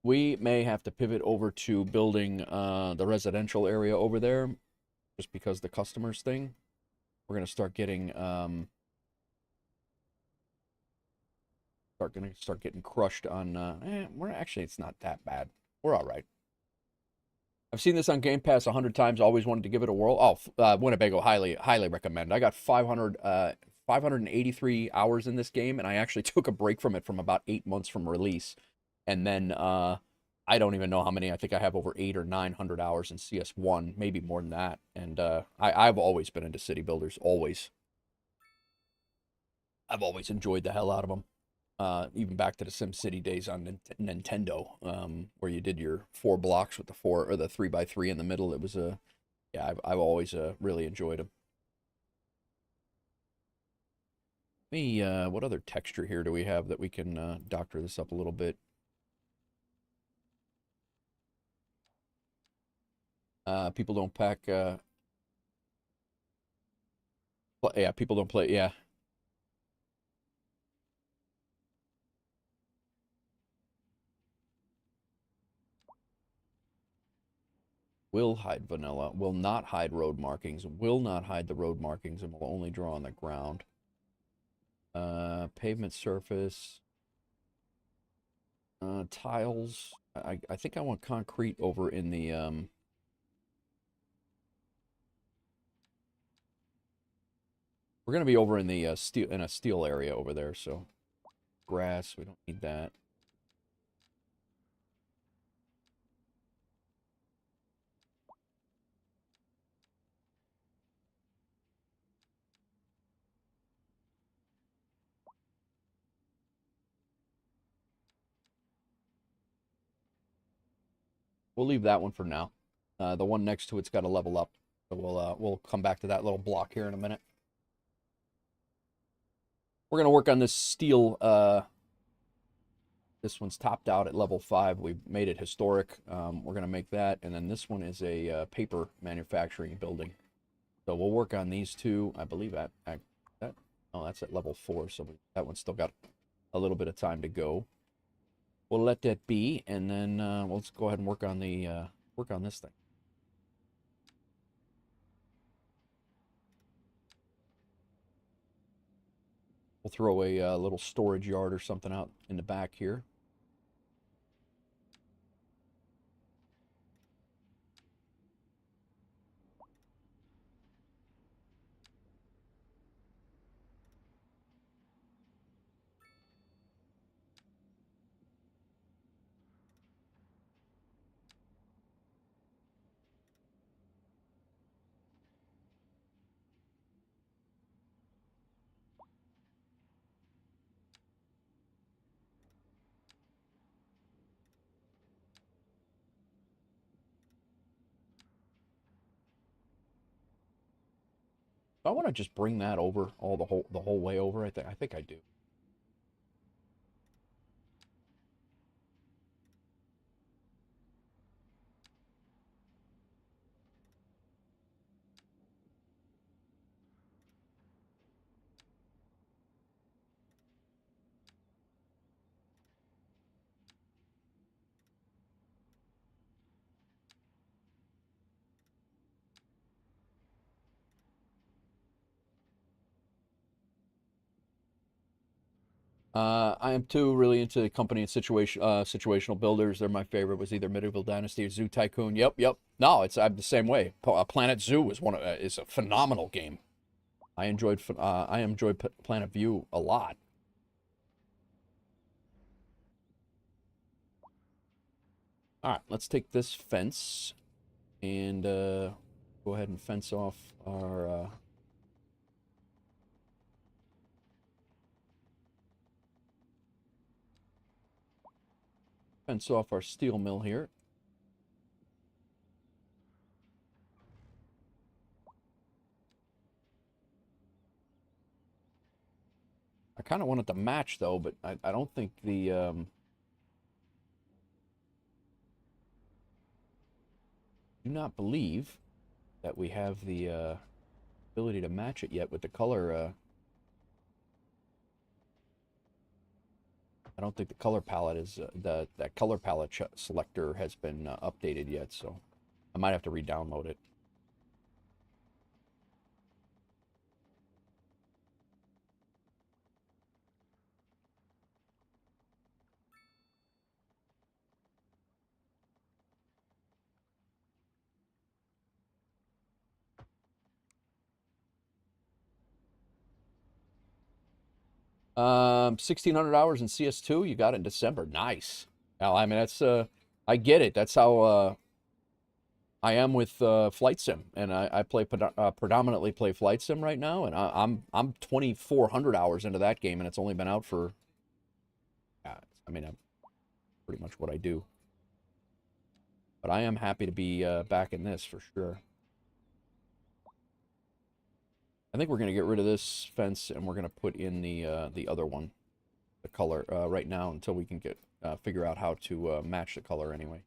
we may have to pivot over to building the residential area over there, just because the customers thing. We're going to start getting... start getting crushed on... we're actually, it's not that bad. We're all right. I've seen this on Game Pass 100 times. Always wanted to give it a whirl. Oh, Winnebago, highly recommend. I got 500 583 hours in this game, and I actually took a break from it from about 8 months from release. And then I don't even know how many. I think I have over 800 or 900 hours in CS1, maybe more than that. And I've always been into city builders, always. I've always enjoyed the hell out of them. Even back to the SimCity days on Nintendo, where you did your 4 blocks with the 4 or the 3x3 in the middle. It was yeah, I've always really enjoyed them. What other texture here do we have that we can doctor this up a little bit? People don't pack. Yeah, people don't play. Yeah. Will hide vanilla. Will not hide road markings. Will not hide the road markings, and will only draw on the ground. Pavement surface. Tiles. I think I want concrete over in the We're gonna be over in the steel area over there, so grass, we don't need that. We'll leave that one for now. The one next to it's got to level up, so we'll come back to that little block here in a minute. We're gonna work on this steel. This one's topped out at level 5. We made it historic. We're gonna make that, and then this one is a paper manufacturing building. So we'll work on these two. I believe that oh, that's at level 4, so that one's still got a little bit of time to go. We'll let that be, and then let's go ahead and work on this thing. We'll throw a little storage yard or something out in the back here. I want to just bring that over the whole way over. I think I do. I am too really into company and situational builders. They're my favorite. Was either Medieval Dynasty or Zoo Tycoon. Yep. No, I'm the same way. Planet Zoo is a phenomenal game. I enjoyed Planet View a lot. All right, let's take this fence and go ahead and fence off our. Fence off our steel mill here. I kind of want it to match though, but I don't think the do not believe that we have the ability to match it yet with the color. I don't think the color palette is that color palette selector has been updated yet, so I might have to re-download it. 1,600 hours in CS2. You got it in December. Nice. Now, I mean, that's I get it. That's how I am with Flight Sim, and I play predominantly play Flight Sim right now, and I'm 2,400 hours into that game, and it's only been out for. I mean, I'm pretty much what I do. But I am happy to be back in this for sure. I think we're gonna get rid of this fence, and we're gonna put in the other one, the color right now until we can get figure out how to match the color anyway.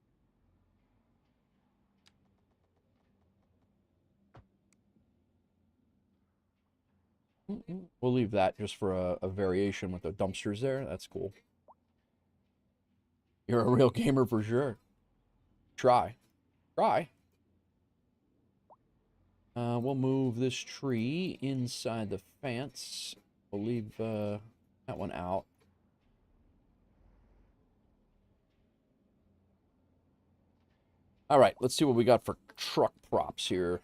We'll leave that just for a variation with the dumpsters there. That's cool. You're a real gamer for sure. Try. Try. We'll move this tree inside the fence. We'll leave that one out. All right, let's see what we got for truck props here.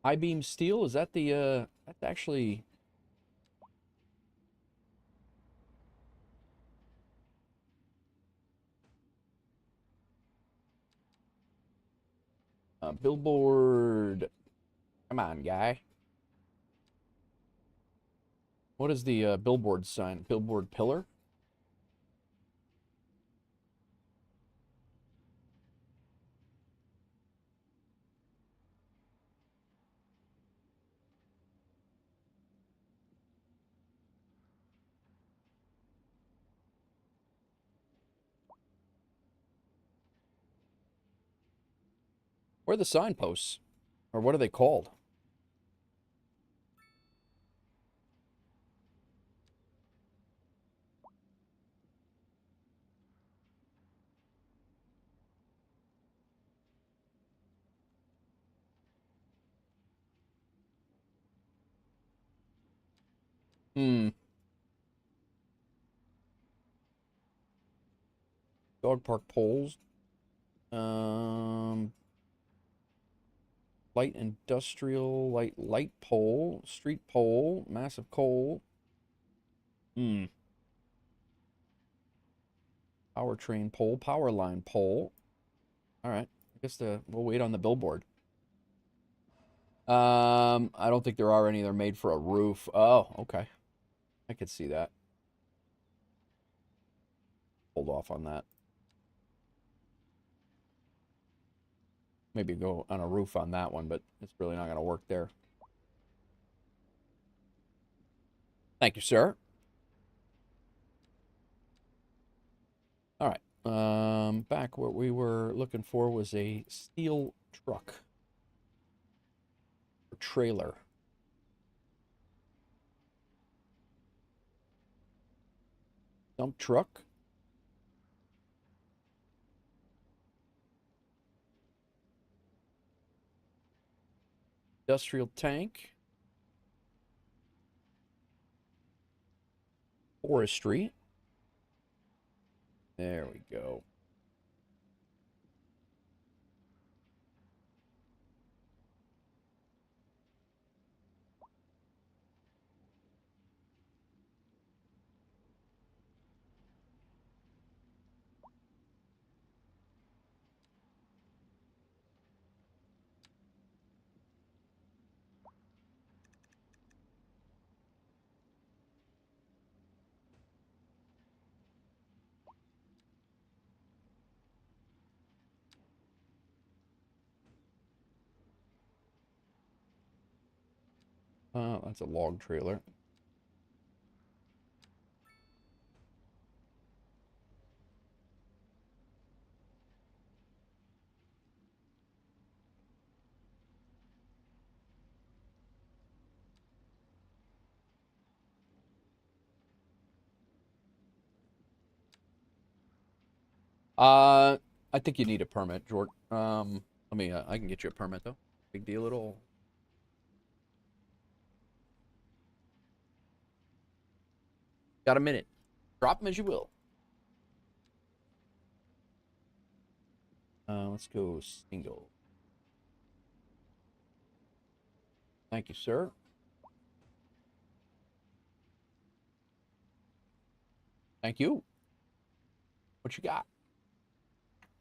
I-beam steel, is that the that's actually billboard. Come on, guy. What is the billboard sign? Billboard pillar? Where are the signposts? Or what are they called? Hmm. Dog park poles. Light industrial, light pole, street pole, massive coal. Hmm. Powertrain pole, power line pole. All right. I guess we'll wait on the billboard. I don't think there are any. They're made for a roof. Oh, okay. I could see that. Hold off on that. Maybe go on a roof on that one, but it's really not going to work there. Thank you, sir. All right. Back what we were looking for was a steel truck or trailer. Dump truck. Industrial tank. Forestry. There we go. That's a log trailer. Uh, I think you need a permit, Jordan. Let me, I can get you a permit, though. Big deal at all. Got a minute. Drop them as you will. Let's go single. Thank you, sir. Thank you. What you got?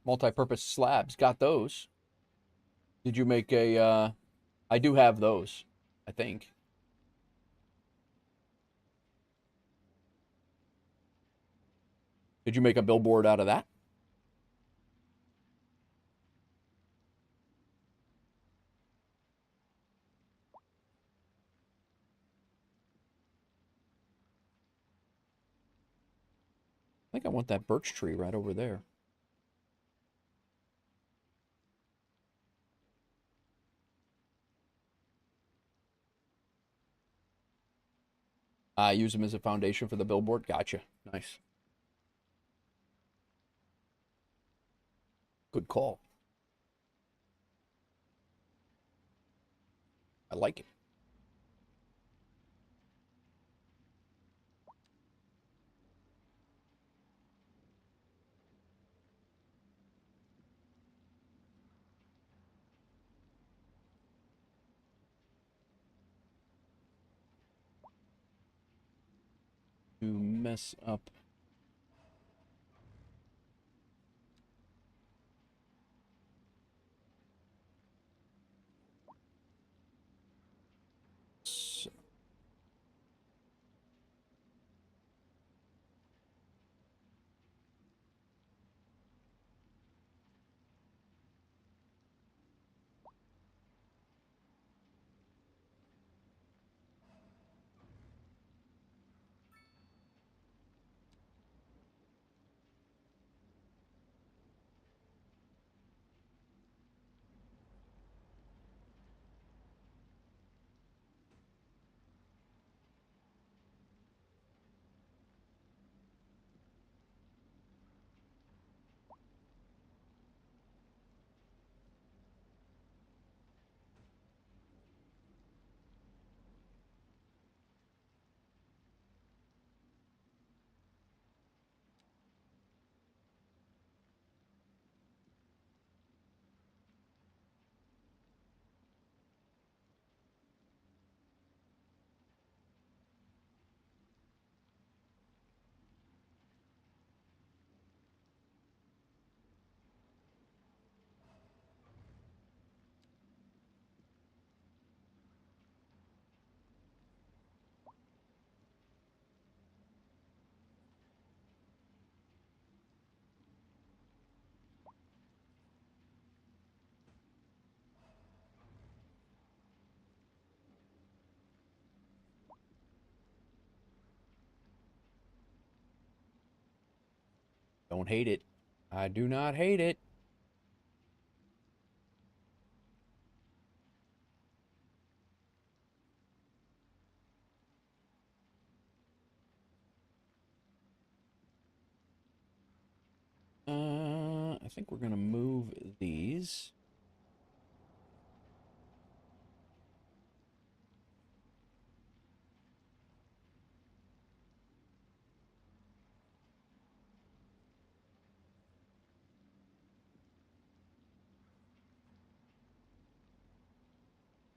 Multi-purpose slabs. Got those. Did you make a, I do have those, I think. Did you make a billboard out of that? I think I want that birch tree right over there. I use them as a foundation for the billboard. Gotcha. Nice. Good call. I like it. To mess up. Don't hate it. I do not hate it. I think we're gonna move these.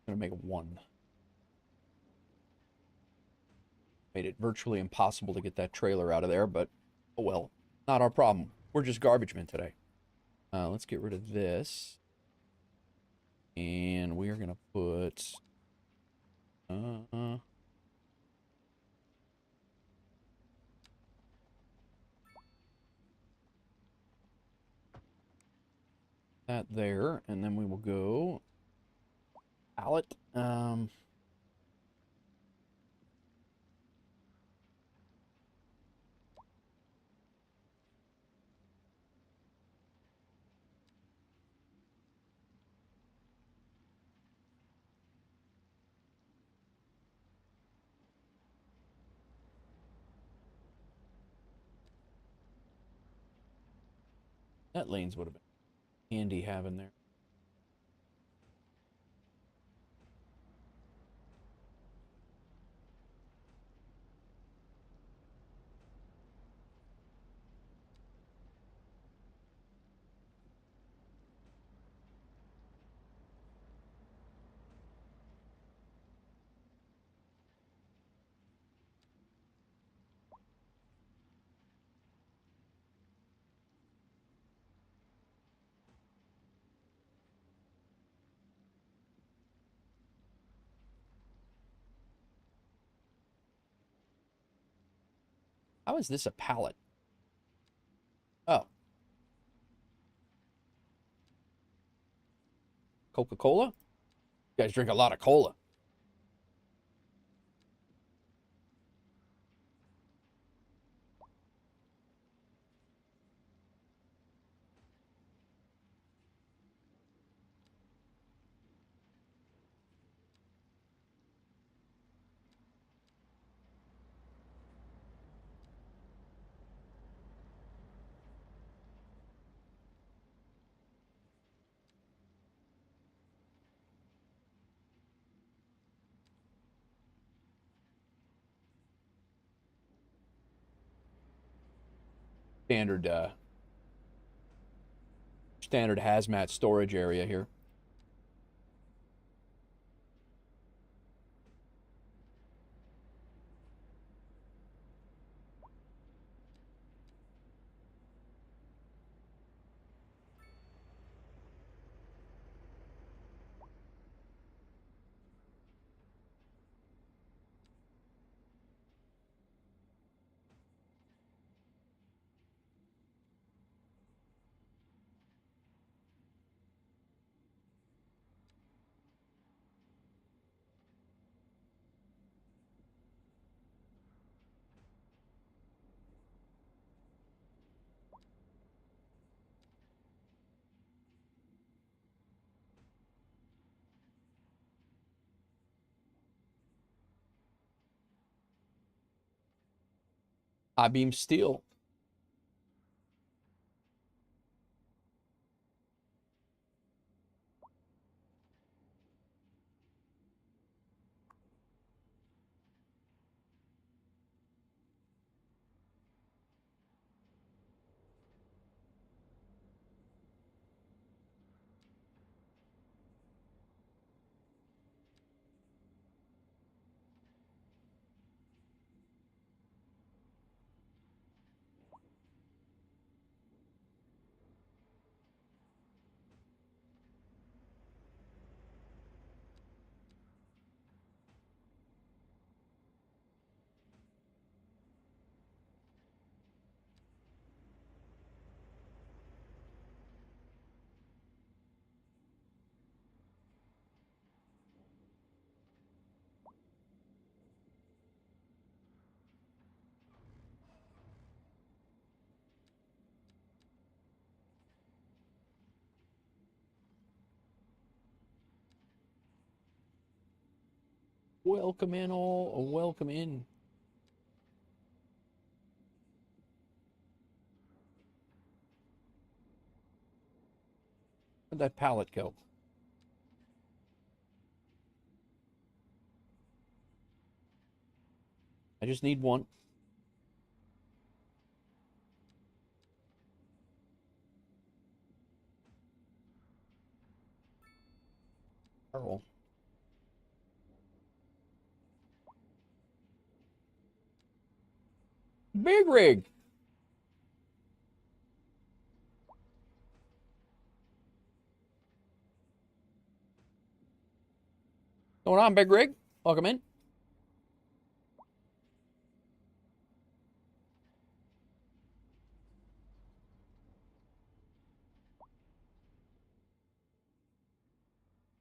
I'm gonna make it one. Made it virtually impossible to get that trailer out of there, but oh well. Not our problem. We're just garbage men today. Let's get rid of this. And we are gonna put that there, and then we will go pallet. That lanes would have been handy having there. How is this a pallet? Oh, Coca-Cola? You guys drink a lot of cola. Standard, standard hazmat storage area here. I-beam steel. Welcome in all, welcome in. Where'd that pallet go? I just need one. Carl. Big rig. Going on, big rig? Welcome in.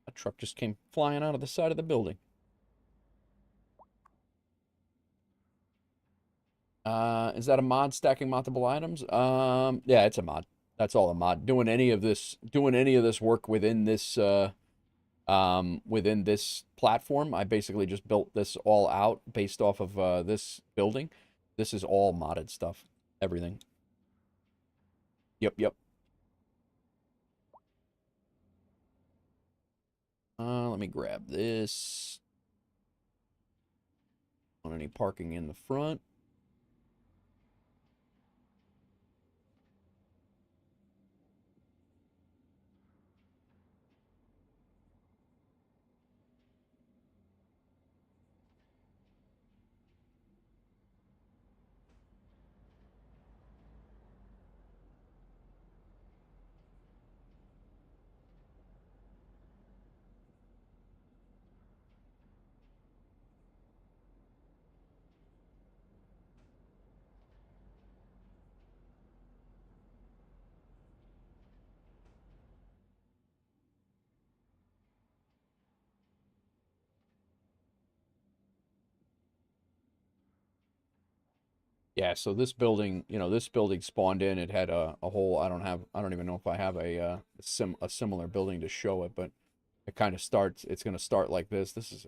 A truck just came flying out of the side of the building. Is that a mod, stacking multiple items? Yeah, it's a mod. That's all a mod. Doing any of this work within this platform. I basically just built this all out based off of this building. This is all modded stuff. Everything. Yep, yep. Let me grab this. Want any parking in the front? Yeah, so this building, this building spawned in. It had a whole. I don't even know if I have a similar building to show it, but it kind of starts. It's going to start like this. This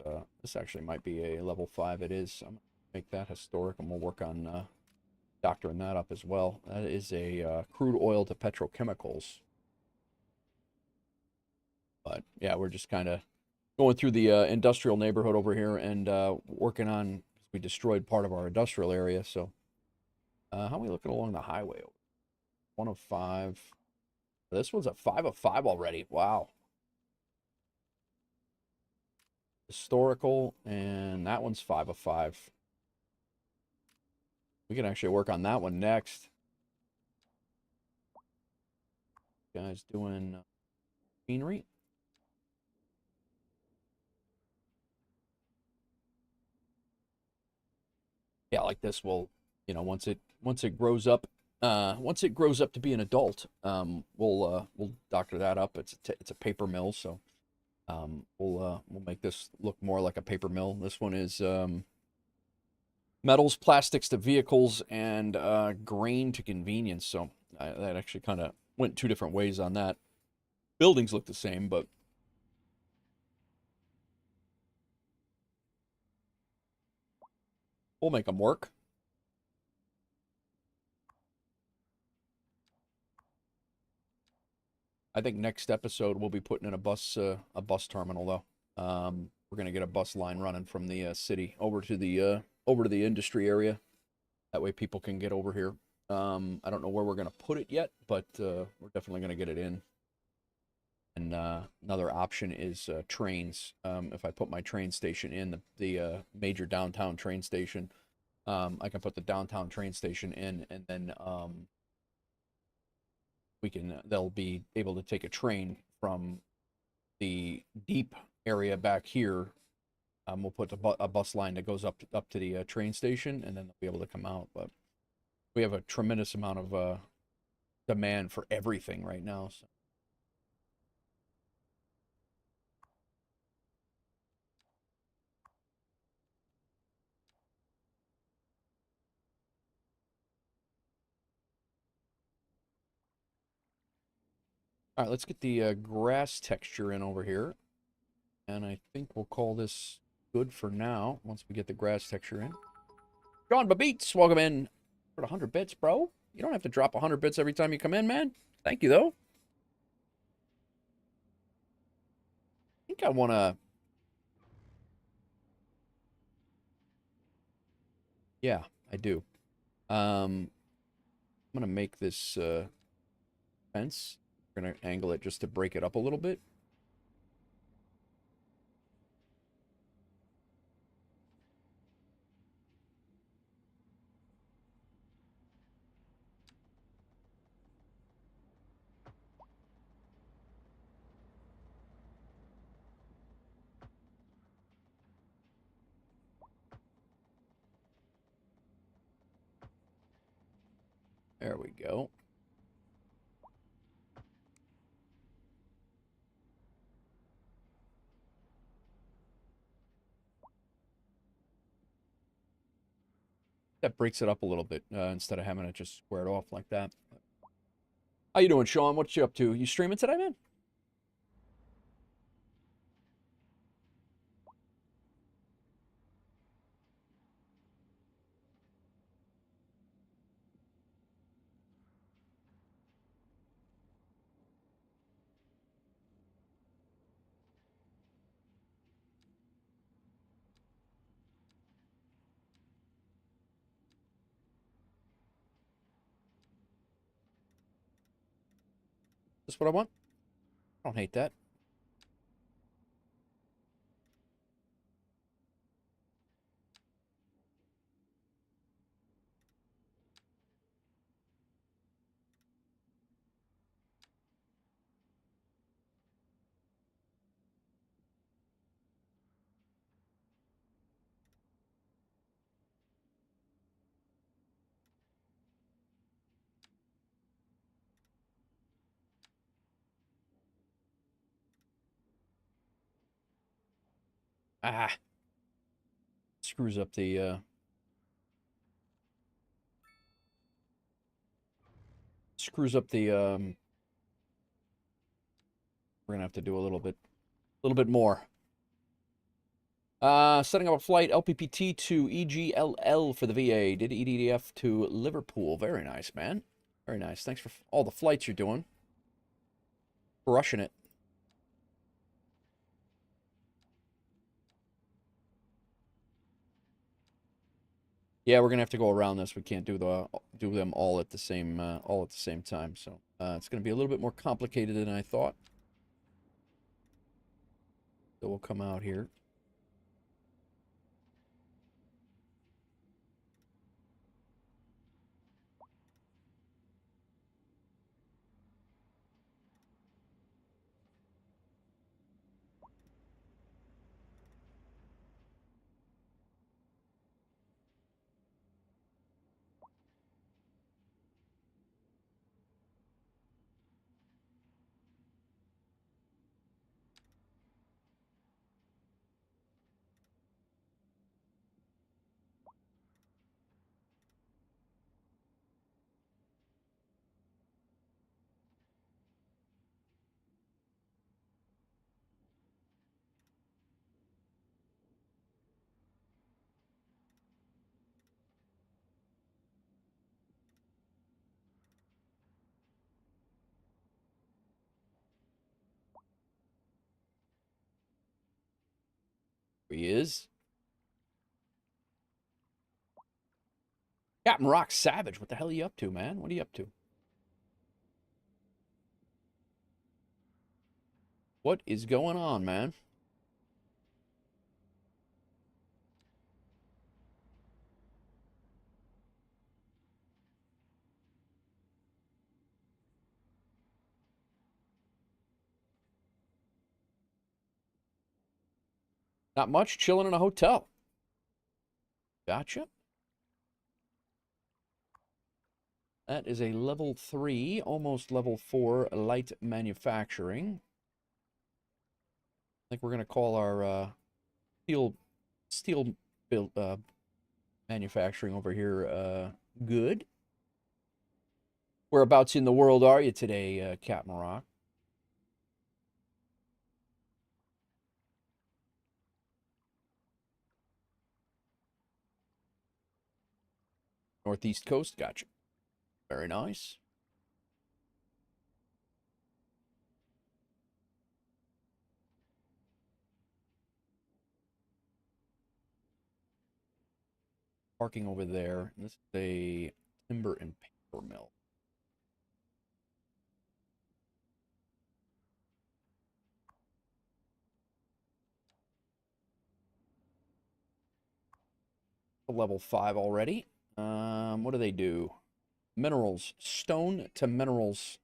actually might be a level 5. It is. I'm gonna make that historic, and we'll work on doctoring that up as well. That is a crude oil to petrochemicals. But yeah, we're just kind of going through the industrial neighborhood over here and working on. We destroyed part of our industrial area, so how are we looking along the highway? 1 of 5. This one's a 5 of 5 already. Wow. Historical, and that one's 5 of 5. We can actually work on that one next. Guys doing machinery. Yeah, like this will, once it grows up to be an adult, we'll doctor that up. It's a paper mill, so we'll make this look more like a paper mill. This one is metals, plastics to vehicles, and grain to convenience. So that actually kind of went 2 different ways on that. Buildings look the same, but we'll make them work. I think next episode we'll be putting in a bus terminal though. We're gonna get a bus line running from the city over to the industry area. That way people can get over here. I don't know where we're gonna put it yet, but we're definitely gonna get it in. And another option is trains. If I put my train station in the major downtown train station, I can put the downtown train station in, and then they'll be able to take a train from the deep area back here. We'll put a bus line that goes up to the train station, and then they'll be able to come out. But we have a tremendous amount of demand for everything right now. So. All right, let's get the grass texture in over here. And I think we'll call this good for now once we get the grass texture in. John Babeats, welcome in for 100 bits, bro. You don't have to drop 100 bits every time you come in, man. Thank you, though. I think I want to... Yeah, I do. I'm going to make this fence. We're going to angle it just to break it up a little bit. There we go. That breaks it up a little bit instead of having it just squared off like that. How you doing, Sean? What you up to? You streaming today, man? Is this what I want? I don't hate that. Ah, screws up the screws up the we're gonna have to do a little bit more. Setting up a flight LPPT to EGLL for the VA. Did EDDF to Liverpool. Very nice, man. Very nice. Thanks for all the flights you're doing. Crushing it. Yeah, we're gonna have to go around this. We can't do them all at the same time. So it's gonna be a little bit more complicated than I thought. So we'll come out here. Here he is. Captain Rock Savage. What the hell are you up to, man? What are you up to? What is going on, man? Not much. Chilling in a hotel. Gotcha. That is a level 3, almost level 4 light manufacturing. I think we're going to call our steel build manufacturing over here good. Whereabouts in the world are you today, Captain Rock? Northeast coast, gotcha. Very nice. Parking over there. This is a timber and paper mill. Level 5 already. What do they do? Minerals. Stone to minerals.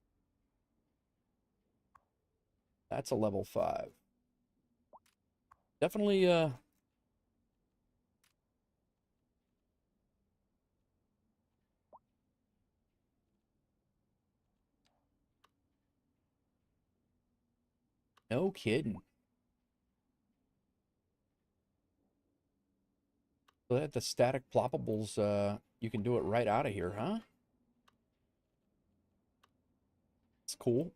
That's a level 5. Definitely, no kidding. So that the static ploppables, you can do it right out of here, huh? It's cool.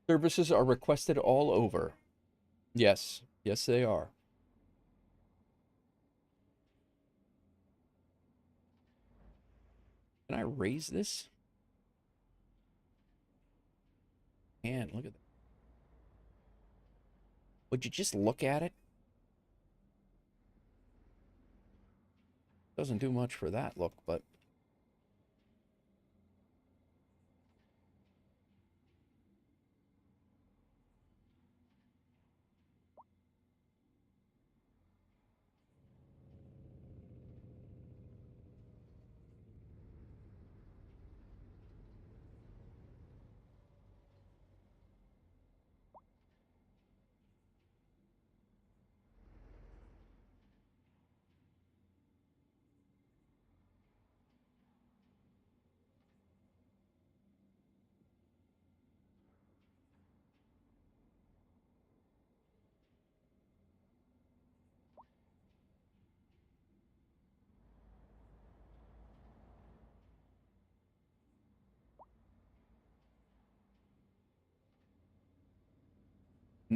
Services are requested all over. Yes. Yes, they are. Can I raise this? And look at that. Would you just look at it? Doesn't do much for that look, but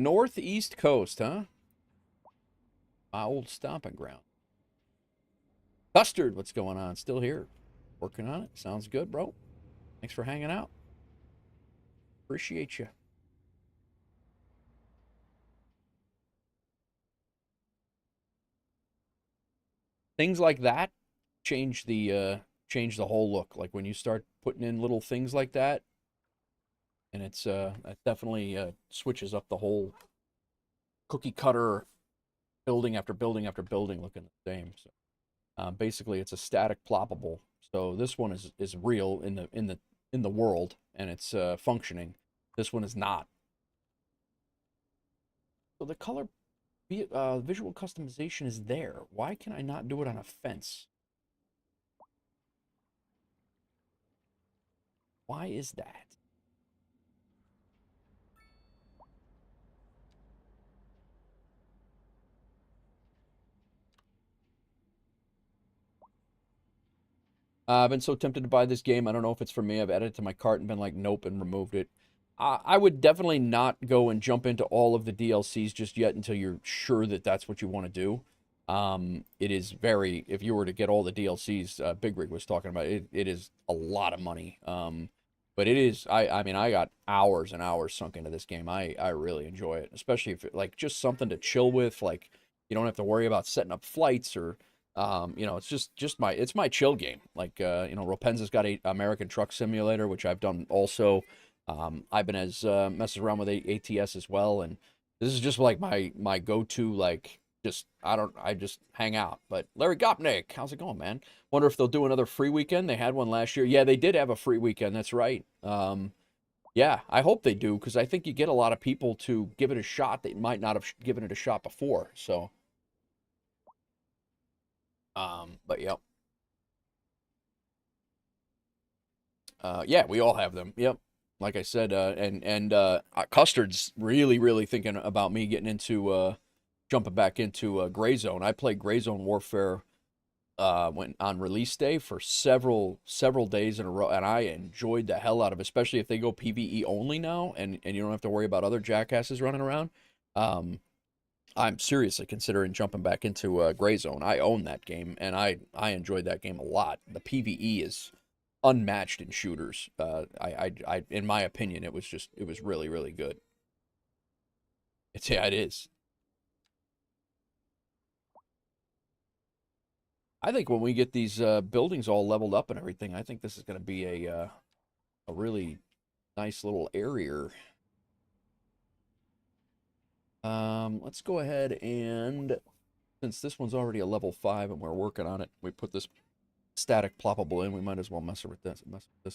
Northeast coast, huh? My old stomping ground. Custard, what's going on? Still here. Working on it. Sounds good, bro. Thanks for hanging out. Appreciate you. Things like that change the whole look. Like when you start putting in little things like that, and it definitely switches up the whole cookie cutter building after building after building looking the same. So basically, it's a static ploppable. So this one is real in the world, and it's functioning. This one is not. So the color visual customization is there. Why can I not do it on a fence? Why is that? I've been so tempted to buy this game. I don't know if it's for me. I've added it to my cart and been like, nope, and removed it. I would definitely not go and jump into all of the DLCs just yet until you're sure that that's what you want to do. It is very, if you were to get all the DLCs, Big Rig was talking about, it is a lot of money. But it is, I mean, I got hours and hours sunk into this game. I really enjoy it, especially if it, like, just something to chill with. Like, you don't have to worry about setting up flights or, you know, it's just my chill game. Like, you know, Ropenza's got a American Truck Simulator, which I've done also. I've been messing around with ATS as well, and this is just like my go-to, like, I just hang out. But Larry Gopnik, how's it going, man? Wonder if they'll do another free weekend. They had one last year. Yeah, they did have a free weekend. That's right. Yeah, I hope they do, because I think you get a lot of people to give it a shot that might not have given it a shot before. So, but yep. Yeah, we all have them. Yep. Like I said, Custard's really thinking about me getting into jumping back into Gray Zone. I played Gray Zone Warfare when on release day for several days in a row, and I enjoyed the hell out of it, especially if they go PvE only now, and you don't have to worry about other jackasses running around. I'm seriously considering jumping back into Gray Zone. I own that game, and I enjoyed that game a lot. The PvE is unmatched in shooters. In my opinion, it was really good. It is. I think when we get these buildings all leveled up and everything, I think this is going to be a really nice little area. Let's go ahead and, since this one's already a level 5 and we're working on it, we put this static ploppable in. We might as well mess with this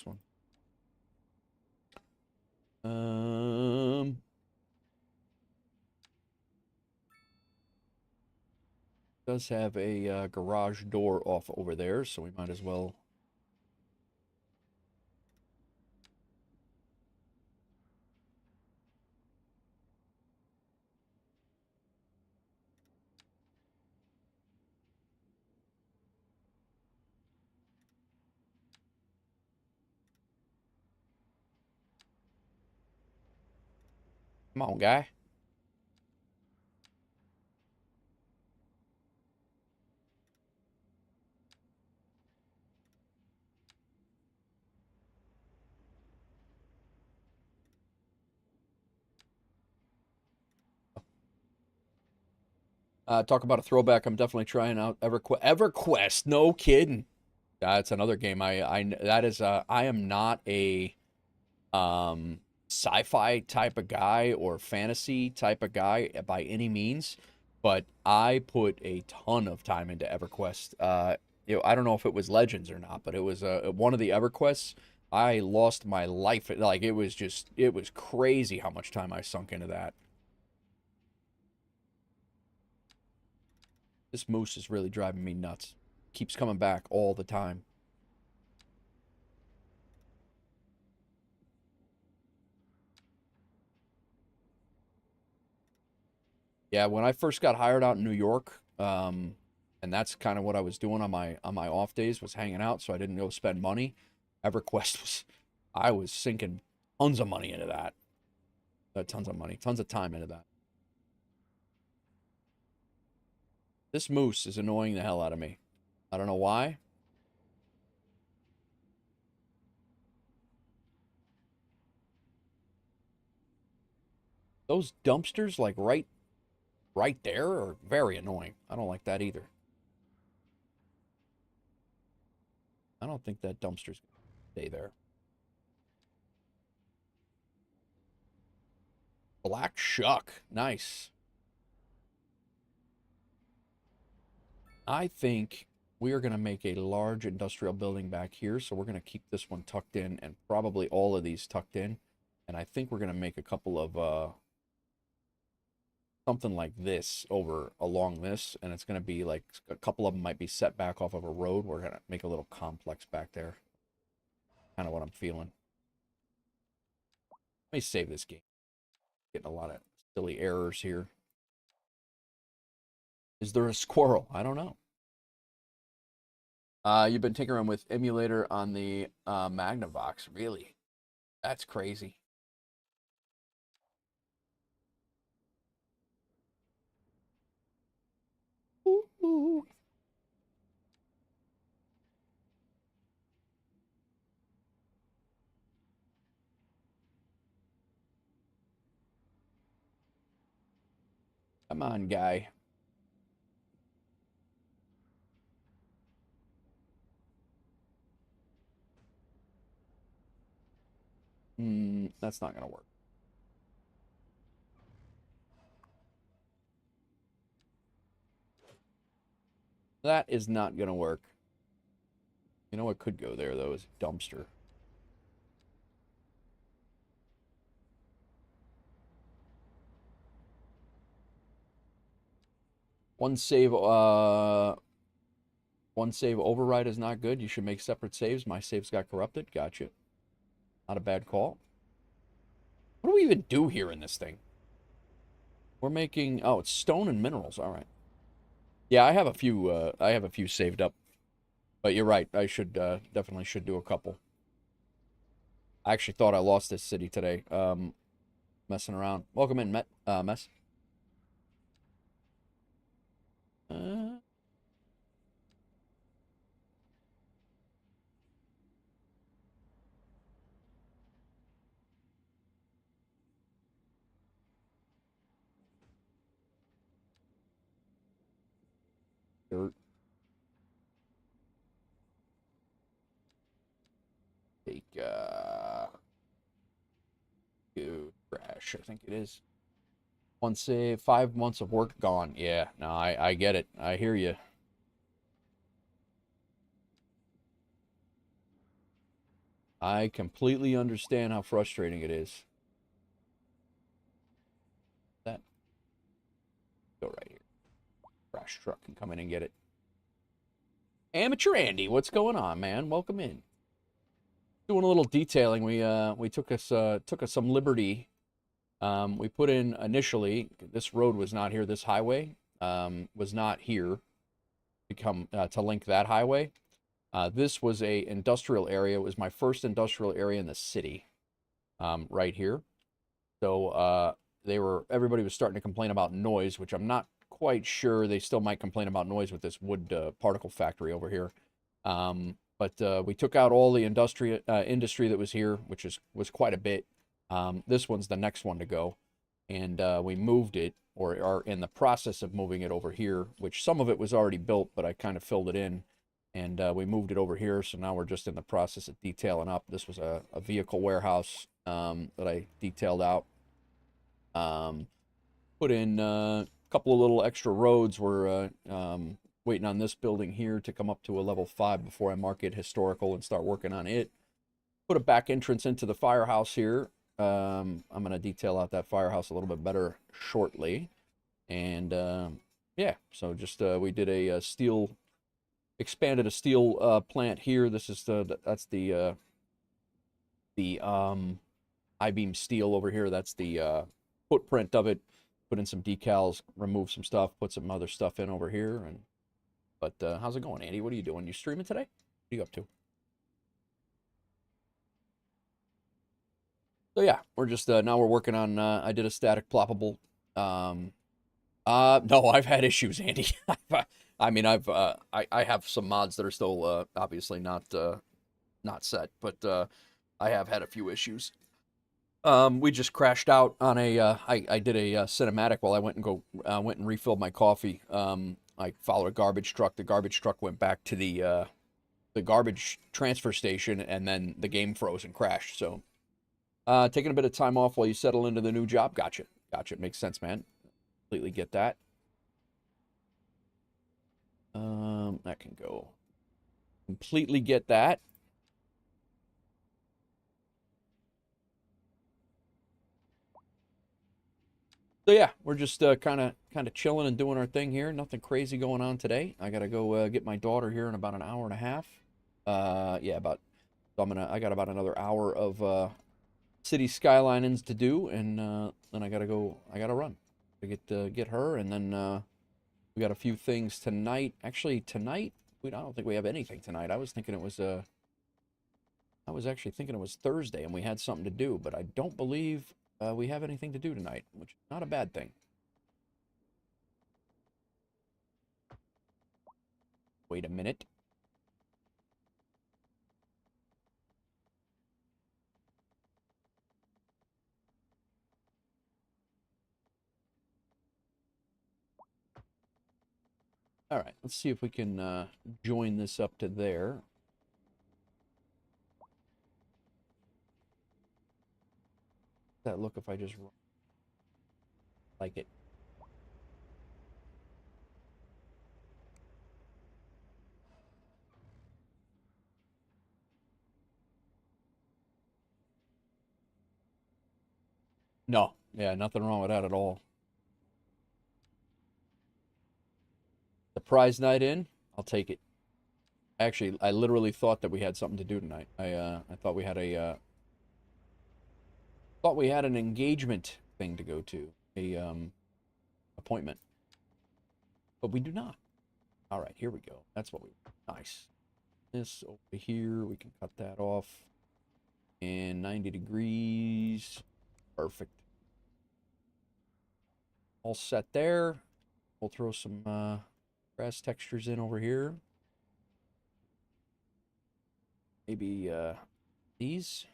one. Does have a garage door off over there, so we might as well. Come on, guy. Talk about a throwback. I'm definitely trying out EverQuest. No kidding. That's another game. I am not a sci-fi type of guy or fantasy type of guy by any means, but I put a ton of time into EverQuest. You know, I don't know if it was Legends or not, but it was one of the EverQuests. I lost my life. Like, it was crazy how much time I sunk into that. This moose is really driving me nuts. Keeps coming back all the time. Yeah, when I first got hired out in New York, and that's kind of what I was doing on my off days, was hanging out, so I didn't go spend money. EverQuest I was sinking tons of money into that. Tons of money, tons of time into that. This moose is annoying the hell out of me. I don't know why. Those dumpsters, like right there, are very annoying. I don't like that either. I don't think that dumpster's gonna stay there. Black shuck. Nice. I think we are going to make a large industrial building back here. So we're going to keep this one tucked in and probably all of these tucked in. And I think we're going to make a couple of something like this over along this. And it's going to be like a couple of them might be set back off of a road. We're going to make a little complex back there. Kind of what I'm feeling. Let me save this game. Getting a lot of silly errors here. Is there a squirrel? I don't know. You've been tinkering with emulator on the Magnavox. Really? That's crazy. Ooh. Come on, guy. That's not going to work. That is not going to work. You know what could go there, though, is a dumpster. One save override is not good. You should make separate saves. My saves got corrupted. Gotcha. Not a bad call. What do we even do here in this thing? We're making, oh, it's stone and minerals. All right. Yeah, I have a few saved up. But you're right. I should definitely should do a couple. I actually thought I lost this city today. Messing around. Welcome in, Mess. Dirt. Take good crash, I think it is. One save, 5 months of work gone. Yeah, no, I get it. I hear you. I completely understand how frustrating it is. That go right here. Crash truck can come in and get it. Amateur Andy, what's going on, man? Welcome in. Doing a little detailing. We took us some liberty. We put in initially, this road was not here. This highway was not here to link that highway. This was a industrial area. It was my first industrial area in the city, right here. So everybody was starting to complain about noise, which I'm not quite sure. They still might complain about noise with this wood particle factory over here. But we took out all the industry that was here, which was quite a bit. This one's the next one to go, and we moved it, or are in the process of moving it over here, which some of it was already built, but I kind of filled it in, and we moved it over here, so now we're just in the process of detailing up. This was a vehicle warehouse that I detailed out. Put in a couple of little extra roads. We're waiting on this building here to come up to a level 5 before I mark it historical and start working on it. Put a back entrance into the firehouse here. I'm going to detail out that firehouse a little bit better shortly. And yeah, so just we did a expanded a steel plant here. This is that's the I-beam steel over here. That's the footprint of it. Put in some decals, remove some stuff, put some other stuff in over here. But how's it going, Andy? What are you doing? You streaming today? What are you up to? So yeah, we're just now we're working on. I did a static ploppable No, I've had issues, Andy. I mean, I have some mods that are still obviously not set, but I have had a few issues. We just crashed out on a. I did a cinematic while I went and refilled my coffee. I followed a garbage truck. The garbage truck went back to the garbage transfer station, and then the game froze and crashed. So, taking a bit of time off while you settle into the new job. Gotcha, gotcha. Makes sense, man. Completely get that. That can go. Completely get that. So yeah, we're just kind of chilling and doing our thing here. Nothing crazy going on today. I gotta go get my daughter here in about an hour and a half. Yeah, about. So I got about another hour of Cities Skylines to do, and then I gotta go. I gotta run to get her, and then we got a few things tonight. Actually, tonight I don't think we have anything tonight. I was actually thinking it was Thursday, and we had something to do, but I don't believe we have anything to do tonight, which is not a bad thing. Wait a minute. All right, let's see if we can join this up to there. That look if I just like it. No, yeah, nothing wrong with that at all. The prize night in, I'll take it. Actually, I literally thought that we had something to do tonight. I thought we had an engagement thing to go to, a appointment, but we do not. All right, here we go. That's what we nice. This over here, we can cut that off. And 90 degrees. Perfect. All set there. We'll throw some grass textures in over here. Maybe these.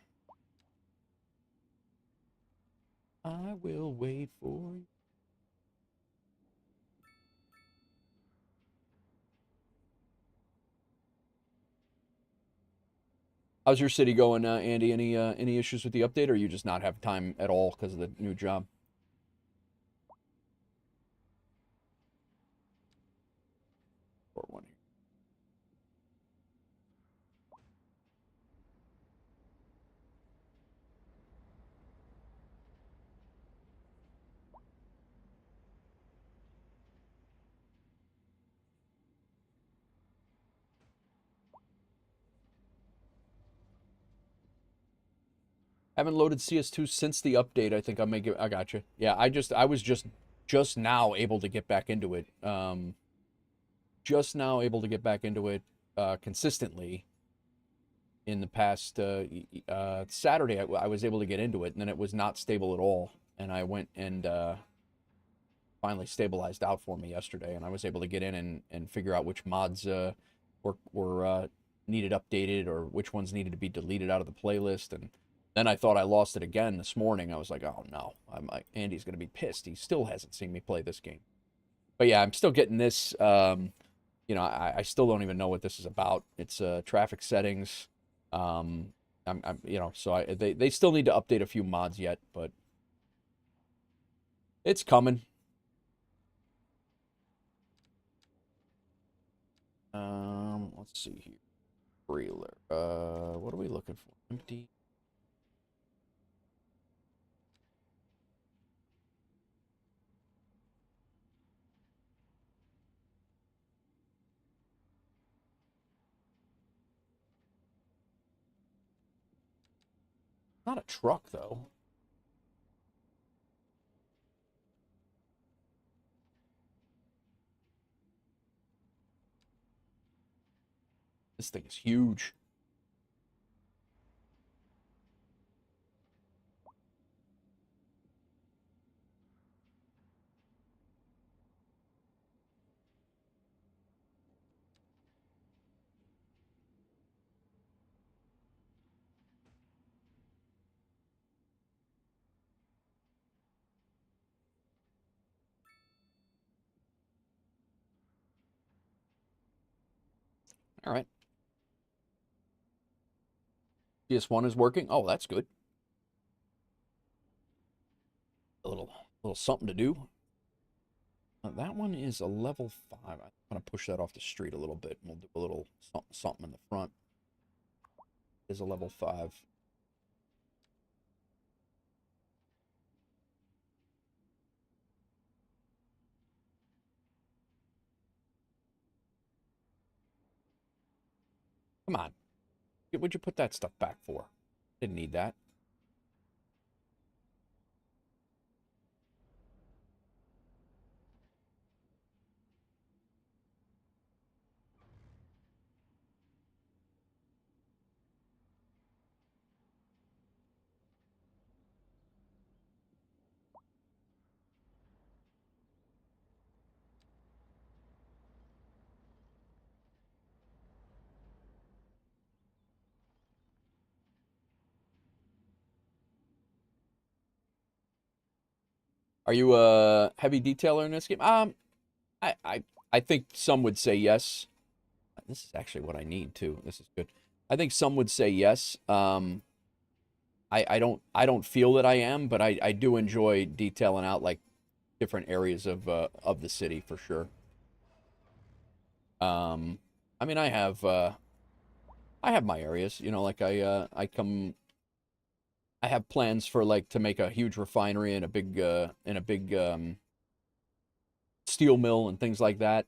I will wait for you. How's your city going, Andy? Any issues with the update, or you just not have time at all because of the new job? Or one here. Haven't loaded CS2 since the update. I think I may get. I got you. Yeah, I was just now able to get back into it. Just now able to get back into it consistently. In the past Saturday, I was able to get into it, and then it was not stable at all. And I went and finally stabilized out for me yesterday, and I was able to get in and figure out which mods were needed updated or which ones needed to be deleted out of the playlist. And then I thought I lost it again this morning. I was like, oh no, I'm like, Andy's gonna be pissed. He still hasn't seen me play this game. But yeah, I'm still getting this. I still don't even know what this is about. It's traffic settings. So they still need to update a few mods yet, but it's coming. Let's see here. Trailer. What are we looking for? Empty. Not a truck though. This thing is huge. All right. PS1 is working. Oh, that's good. A little something to do. That one is a level 5. I'm going to push that off the street a little bit. We'll do a little something in the front. Is a level 5. Come on. What'd you put that stuff back for? Didn't need that. Are you a heavy detailer in this game? I, I, I think some would say yes. This is actually what I need too. This is good. I think some would say yes. I don't feel that I am, but I do enjoy detailing out like different areas of the city for sure. I mean, I have my areas, you know, like I have plans for like to make a huge refinery and a big steel mill and things like that.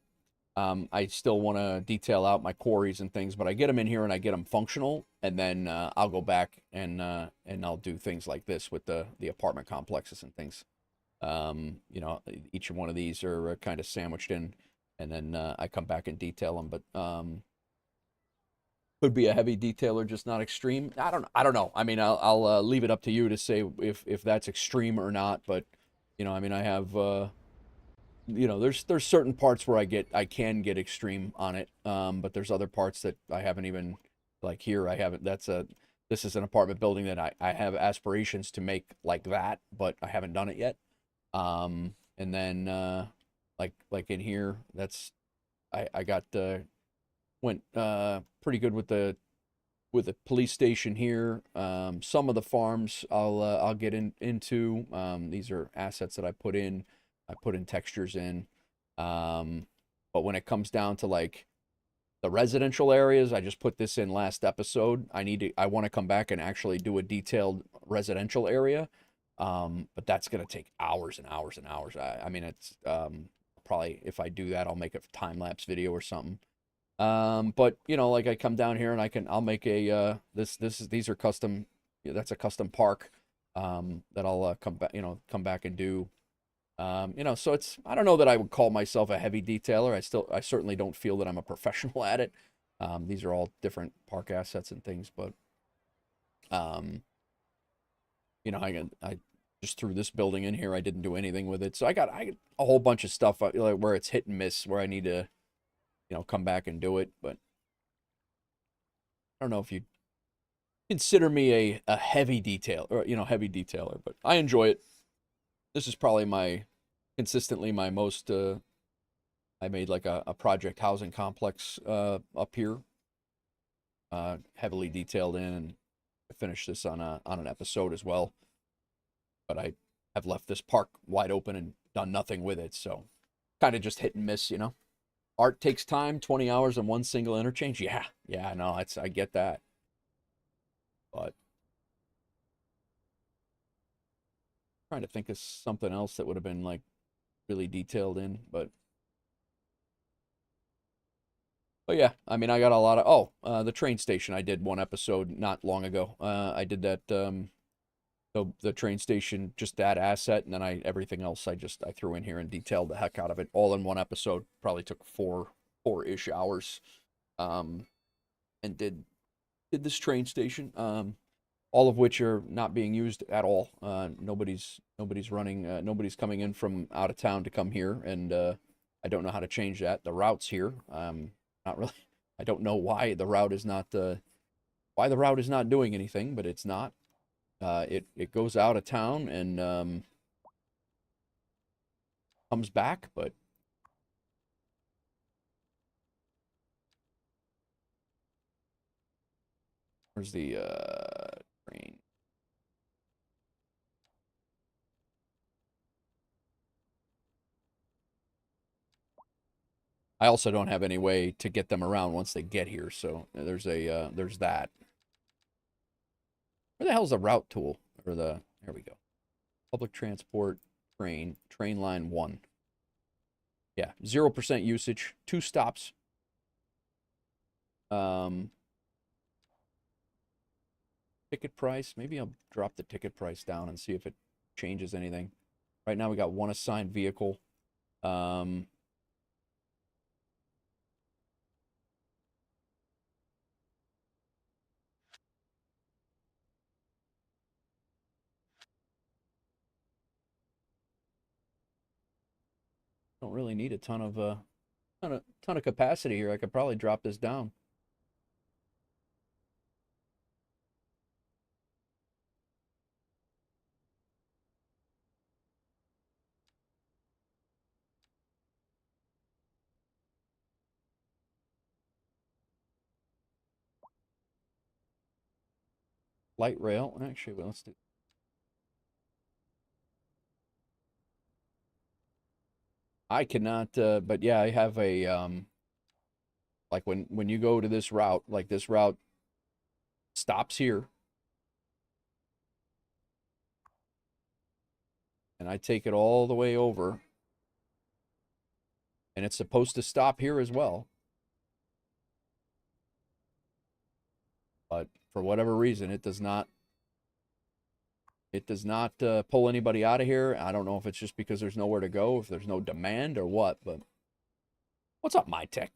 I still want to detail out my quarries and things, but I get them in here and I get them functional, and then I'll go back and I'll do things like this with the apartment complexes and things. You know, each one of these are kind of sandwiched in, and then I come back and detail them. But could be a heavy detailer, just not extreme. I don't know. I mean, I'll leave it up to you to say if that's extreme or not. But you know, I mean, I have you know, there's certain parts where I can get extreme on it. But there's other parts that I haven't even, like here I haven't. This is an apartment building that I have aspirations to make like that, but I haven't done it yet. And then like in here, that's I got went pretty good with the police station here. Some of the farms I'll get into. These are assets that I put in. I put in textures in. But when it comes down to like the residential areas, I just put this in last episode. I want to come back and actually do a detailed residential area. But that's gonna take hours and hours and hours. I mean, it's probably if I do that, I'll make a time lapse video or something. But you know, like I come down here and I'll make a these are custom. That's a custom park. That I'll come back and do. You know, so I don't know that I would call myself a heavy detailer. I certainly don't feel that I'm a professional at it. These are all different park assets and things, but you know, I just threw this building in here. I didn't do anything with it, so I got a whole bunch of stuff like where it's hit and miss, where I need to, you know, come back and do it. But I don't know if you consider me a heavy detail or heavy detailer, but I enjoy it. This is probably consistently my most. I made like a project housing complex up here, heavily detailed in, and I finished this on an episode as well. But I have left this park wide open and done nothing with it, so kind of just hit and miss, you know. Art takes time, 20 hours on one single interchange. Yeah, no, I get that. But trying to think of something else that would have been like really detailed in, but yeah, I mean, I got a lot of the train station. I did one episode not long ago. I did that the train station, just that asset, and then everything else I threw in here and detailed the heck out of it all in one episode. Probably took four-ish hours, and did this train station, all of which are not being used at all. Nobody's running, nobody's coming in from out of town to come here, and I don't know how to change that. The route's here. Not really. I don't know why the route is not doing anything, but it's not. It goes out of town and comes back, but Where's the train? I also don't have any way to get them around once they get here, so there's that. Where the hell's the route tool? Or there we go. Public transport, train line 1. Yeah, 0% usage, 2 stops. Ticket price, maybe I'll drop the ticket price down and see if it changes anything. Right now we got 1 assigned vehicle. Don't really need a ton of capacity here. I could probably drop this down. Light rail. Actually, well, let's do. I cannot, but yeah, I have a like when you go to this route, like this route stops here, and I take it all the way over, and it's supposed to stop here as well. But for whatever reason, it does not. It does not pull anybody out of here. I don't know if it's just because there's nowhere to go, if there's no demand or what. But what's up, my tech?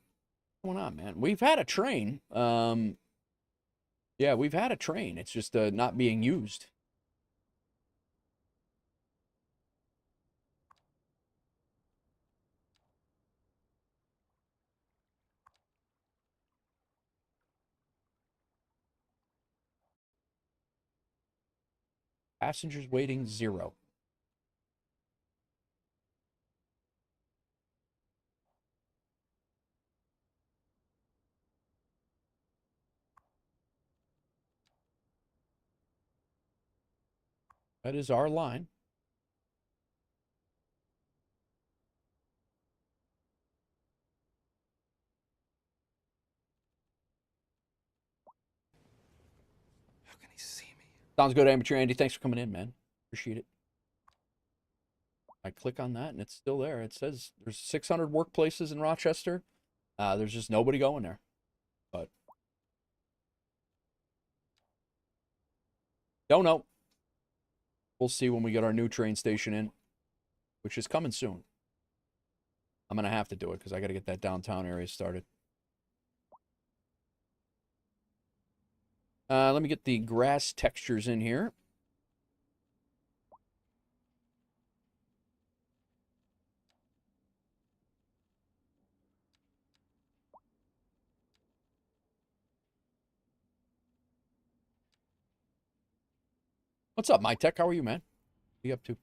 What's going on, man? We've had a train. Yeah, we've had a train. It's just not being used. Passengers waiting 0. That is our line. How can he see me? Sounds good, Amateur Andy. Thanks for coming in, man. Appreciate it. I click on that and it's still there. It says there's 600 workplaces in Rochester. There's just nobody going there. But don't know. We'll see when we get our new train station in, which is coming soon. I'm going to have to do it because I got to get that downtown area started. Let me get the grass textures in here. What's up, my tech? How are you, man? What are you up to?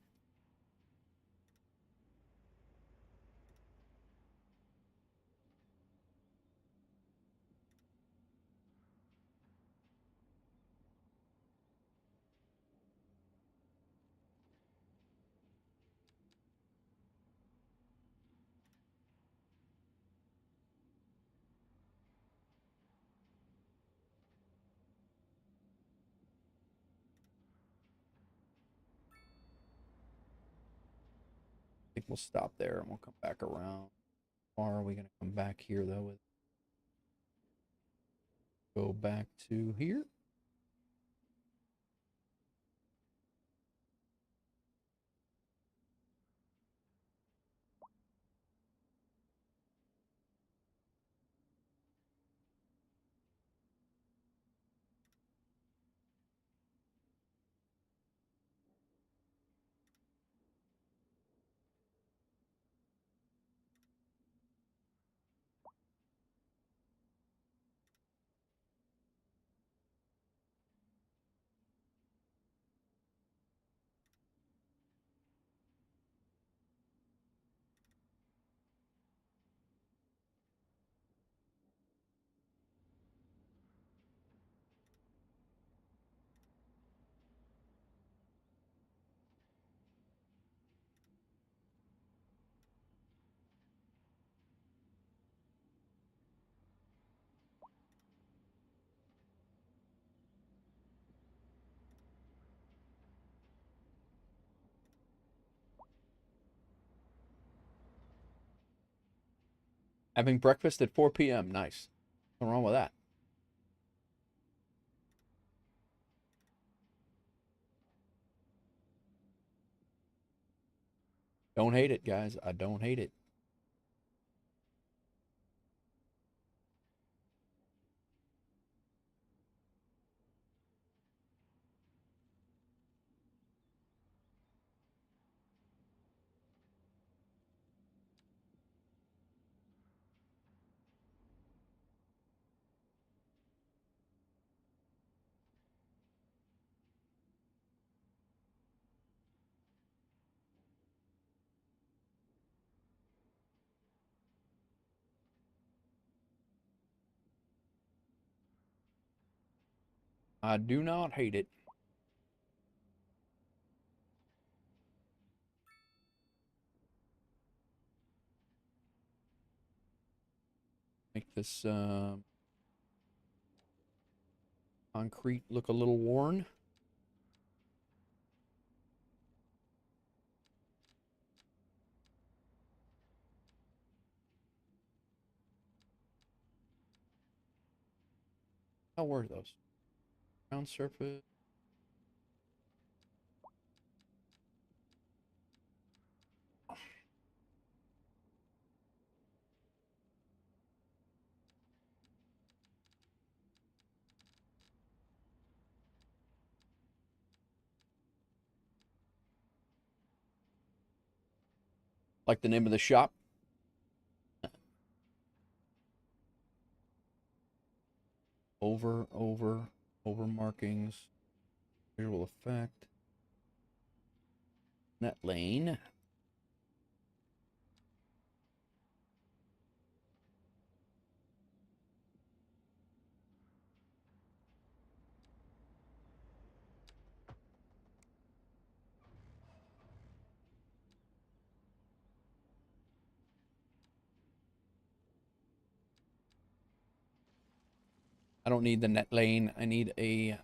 I think we'll stop there and we'll come back around. Or are we going to come back here, though? Go back to here. Having breakfast at 4 p.m. Nice. What's wrong with that? Don't hate it, guys. I don't hate it. I do not hate it. Make this concrete look a little worn. How were those? Ground surface. Like the name of the shop? Over markings. Visual effect. Net lane. I don't need the net lane. I need a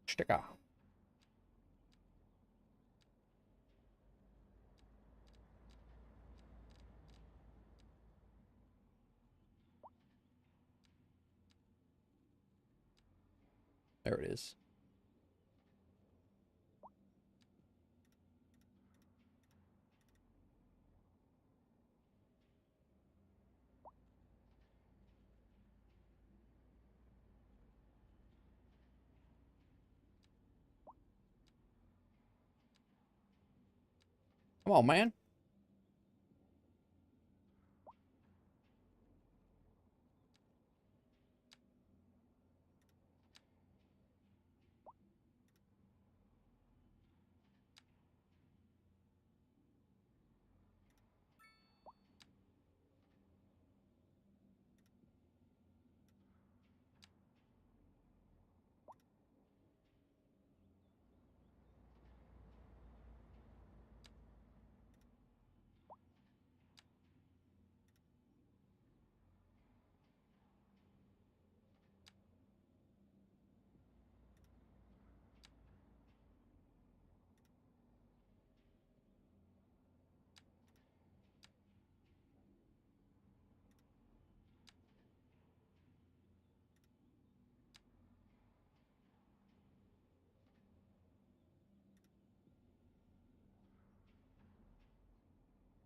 sticker. There it is. Come on, man.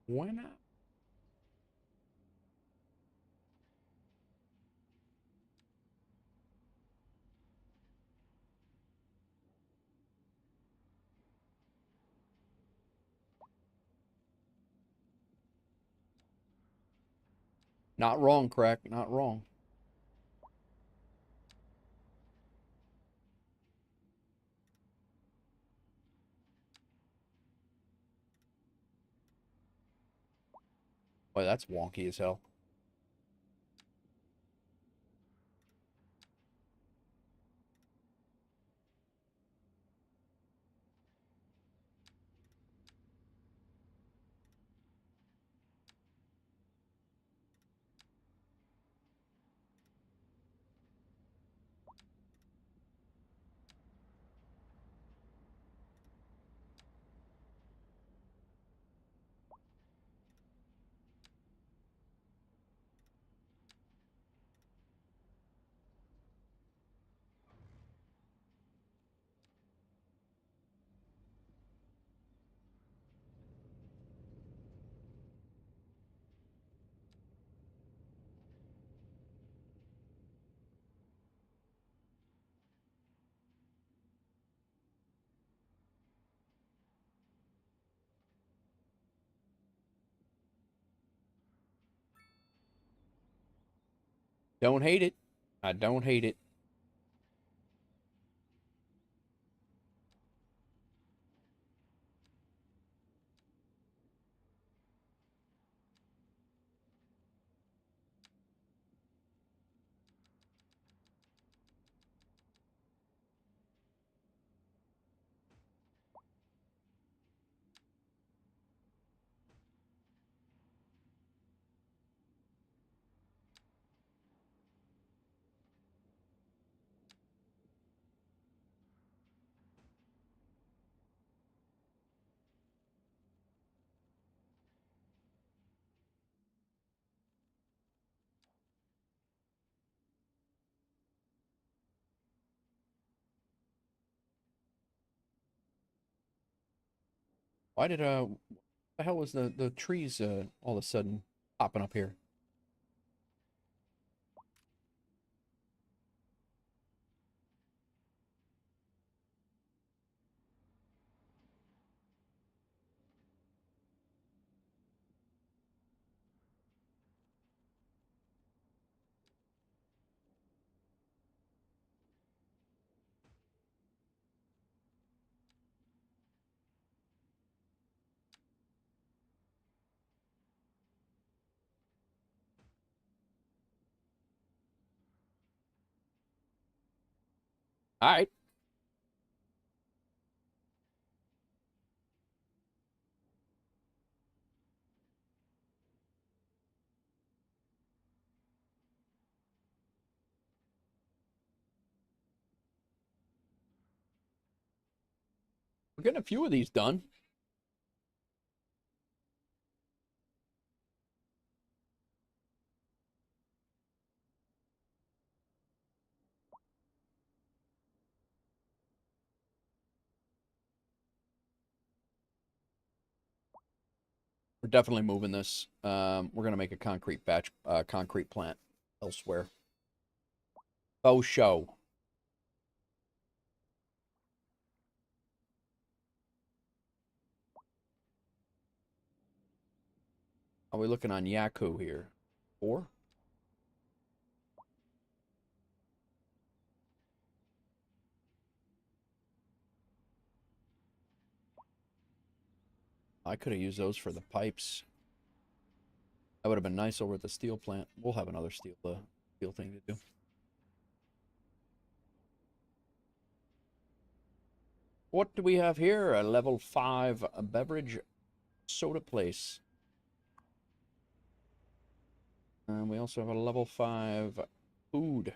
Why not? Not wrong, Crack. Not wrong. Boy, that's wonky as hell. Don't hate it. I don't hate it. Why did what the hell was the trees all of a sudden popping up here? All right. We're getting a few of these done. We're definitely moving this. We're gonna make a concrete plant elsewhere. Faux show. Are we looking on Yaku here? 4? I could have used those for the pipes. That would have been nice over at the steel plant. We'll have another steel thing to do. What do we have here? A level 5 beverage soda place. And we also have a level 5 food.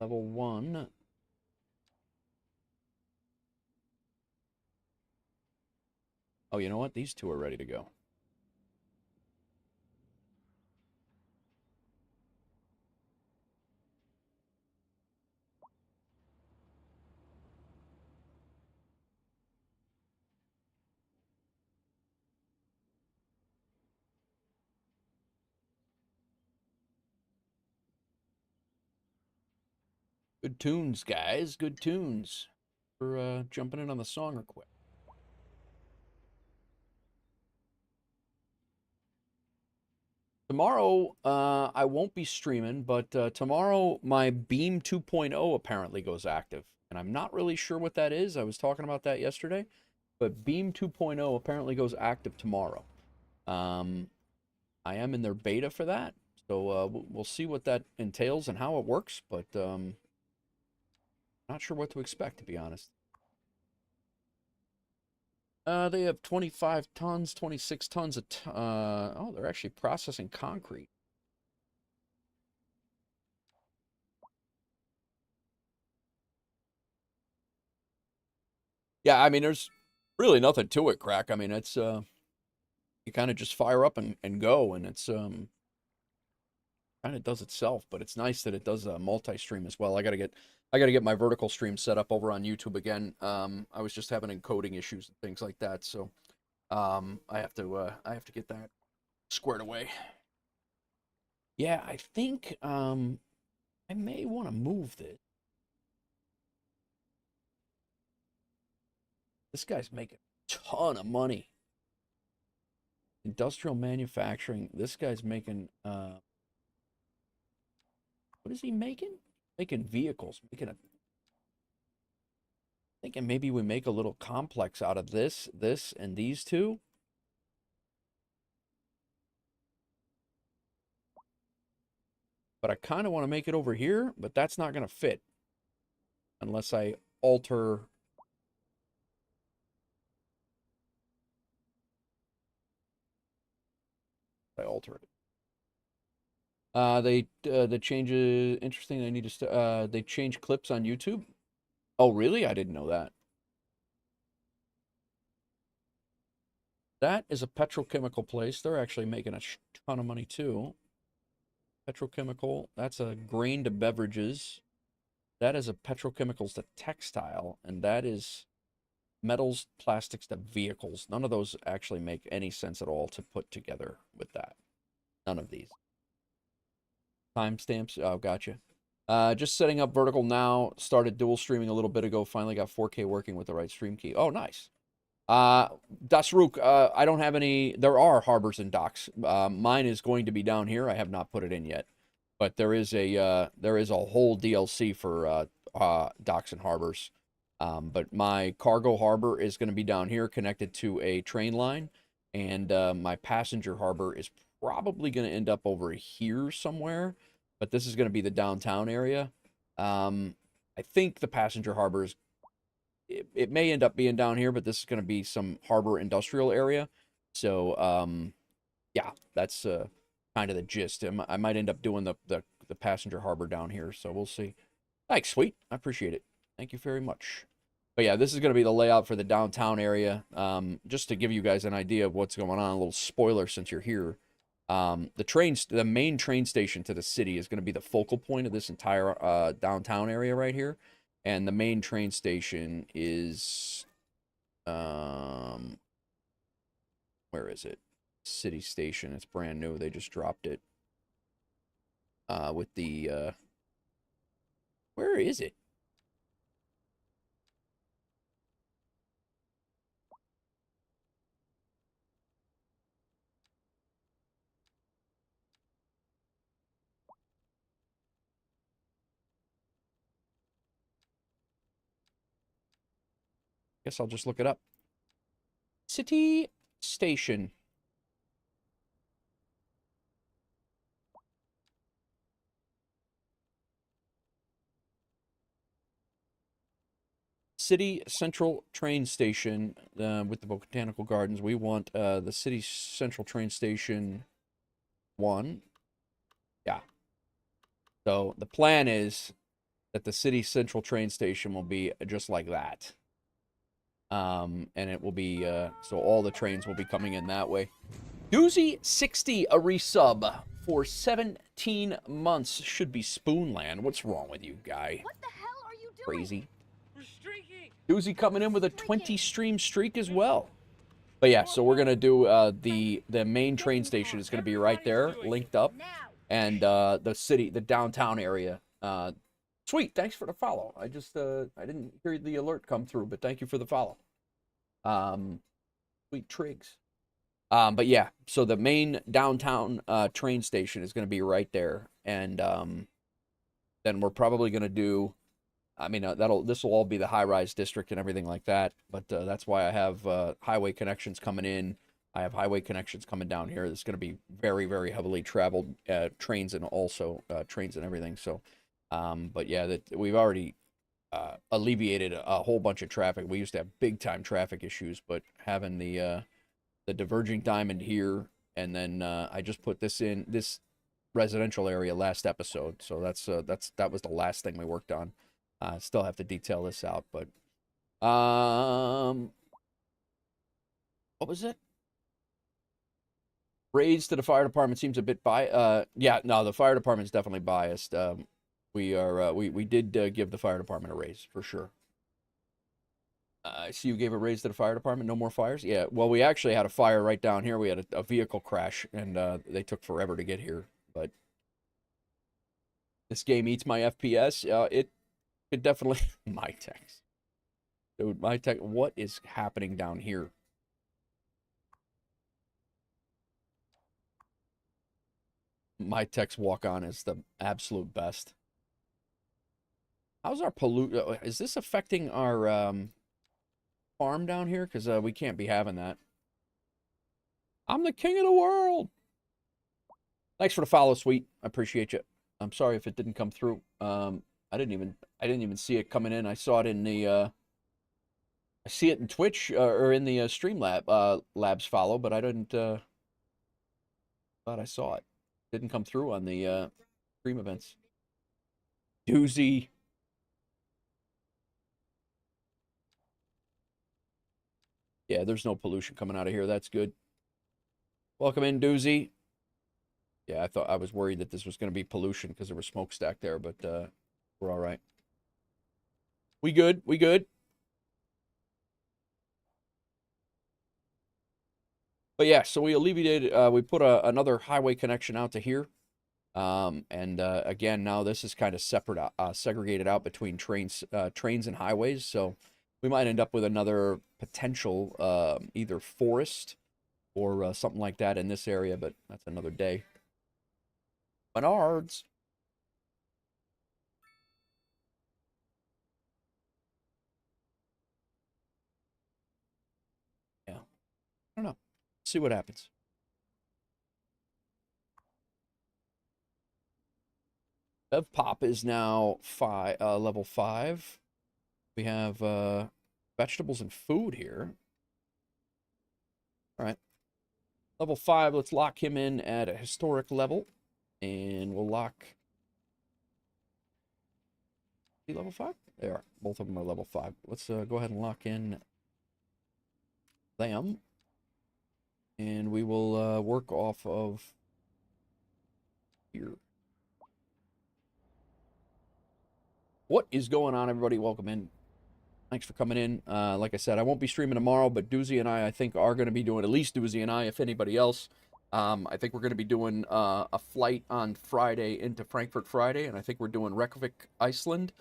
Level 1. Oh, you know what? These two are ready to go. Good tunes, guys. Good tunes. For jumping in on the song request. Tomorrow, I won't be streaming, but tomorrow my Beam 2.0 apparently goes active. And I'm not really sure what that is. I was talking about that yesterday. But Beam 2.0 apparently goes active tomorrow. I am in their beta for that. So we'll see what that entails and how it works. But not sure what to expect, to be honest. They have 25 tons, 26 tons of... oh, they're actually processing concrete. Yeah, I mean, there's really nothing to it, Crack. I mean, it's you kind of just fire up and go, and it's kind of does itself. But it's nice that it does multi-stream as well. I gotta get my vertical stream set up over on YouTube again. I was just having encoding issues and things like that, so I have to get that squared away. Yeah, I think I may want to move this. This guy's making a ton of money. Industrial manufacturing. This guy's making, what is he making? Making vehicles. Thinking maybe we make a little complex out of this, and these two. But I kind of want to make it over here, but that's not going to fit. Unless I alter... it. The changes... Interesting, I need to... they change clips on YouTube? Oh, really? I didn't know that. That is a petrochemical place. They're actually making a ton of money, too. Petrochemical. That's a grain to beverages. That is a petrochemicals to textile. And that is metals, plastics to vehicles. None of those actually make any sense at all to put together with that. None of these. Timestamps. Oh, gotcha. Just setting up vertical now. Started dual streaming a little bit ago. Finally got 4K working with the right stream key. Oh, nice. Dasruk, I don't have any. There are harbors and docks. Mine is going to be down here. I have not put it in yet, but there is a whole DLC for docks and harbors. But my cargo harbor is going to be down here, connected to a train line, and my passenger harbor is probably going to end up over here somewhere. But this is going to be the downtown area. I think the passenger harbor is. It may end up being down here, but this is going to be some harbor industrial area. So, yeah, that's kind of the gist. I might end up doing the passenger harbor down here, so we'll see. Thanks, sweet. I appreciate it. Thank you very much. But yeah, this is going to be the layout for the downtown area. Just to give you guys an idea of what's going on, a little spoiler since you're here. The main train station to the city is going to be the focal point of this entire downtown area right here. And the main train station is, where is it? City Station. It's brand new. They just dropped it. With the, where is it? Guess I'll just look it up. City Station. City Central Train Station with the Botanical Gardens. We want the City Central Train Station 1. Yeah. So the plan is that the City Central Train Station will be just like that. And it will be, so all the trains will be coming in that way. Doozy60, a resub for 17 months. Should be Spoonland. What's wrong with you, guy? What the hell are you doing? Crazy. We're streaking. Doozy coming in with a 20 stream streak as well. But yeah, so we're going to do, the main train station is going to be right there, linked up. And, the downtown area, sweet, thanks for the follow. I just, I didn't hear the alert come through, but thank you for the follow. Sweet trigs. But yeah, so the main downtown train station is going to be right there. And then we're probably going to do, I mean, this will all be the high-rise district and everything like that. But that's why I have highway connections coming in. I have highway connections coming down here. It's going to be very, very heavily traveled trains and also trains and everything. So, but yeah, we've already alleviated a whole bunch of traffic. We used to have big-time traffic issues, but having the diverging diamond here, and then I just put this in this residential area last episode. So that was the last thing we worked on. Still have to detail this out, but what was it? Raise to the fire department seems a bit yeah, no, the fire department's definitely biased. We did give the fire department a raise for sure. I see you gave a raise to the fire department. No more fires? Yeah, well, we actually had a fire right down here. We had a vehicle crash, and they took forever to get here. But this game eats my FPS. It could definitely... my text. Dude, my tech, what is happening down here? My tech's walk on is the absolute best. How's our is this affecting our farm down here? Because we can't be having that. I'm the king of the world. Thanks for the follow, sweet. I appreciate you. I'm sorry if it didn't come through. I didn't even see it coming in. I saw it in the I see it in Twitch or in the Streamlab Labs follow, but I didn't thought I saw it. Didn't come through on the stream events. Doozy. Yeah, there's no pollution coming out of here. That's good. Welcome in, Doozy. Yeah, I was worried that this was going to be pollution because there was smokestack there, but we're all right. We good. We good. But yeah, so we alleviated, we put another highway connection out to here. Again, now this is kind of separate, segregated out between trains and highways. So we might end up with another potential either forest or something like that in this area, but that's another day. Menards. Yeah. I don't know. See what happens. Bev Pop is now level 5. We have vegetables and food here. All right. Level 5, let's lock him in at a historic level. And we'll lock... Is he level 5? They are. Both of them are level 5. Let's go ahead and lock in them. And we will work off of here. What is going on, everybody? Welcome in. Thanks for coming in. Like I said, I won't be streaming tomorrow, but Doozy and I think, are going to be doing, at least Doozy and I, if anybody else, I think we're going to be doing a flight on Friday into Frankfurt Friday, and I think we're doing Reykjavik, Iceland,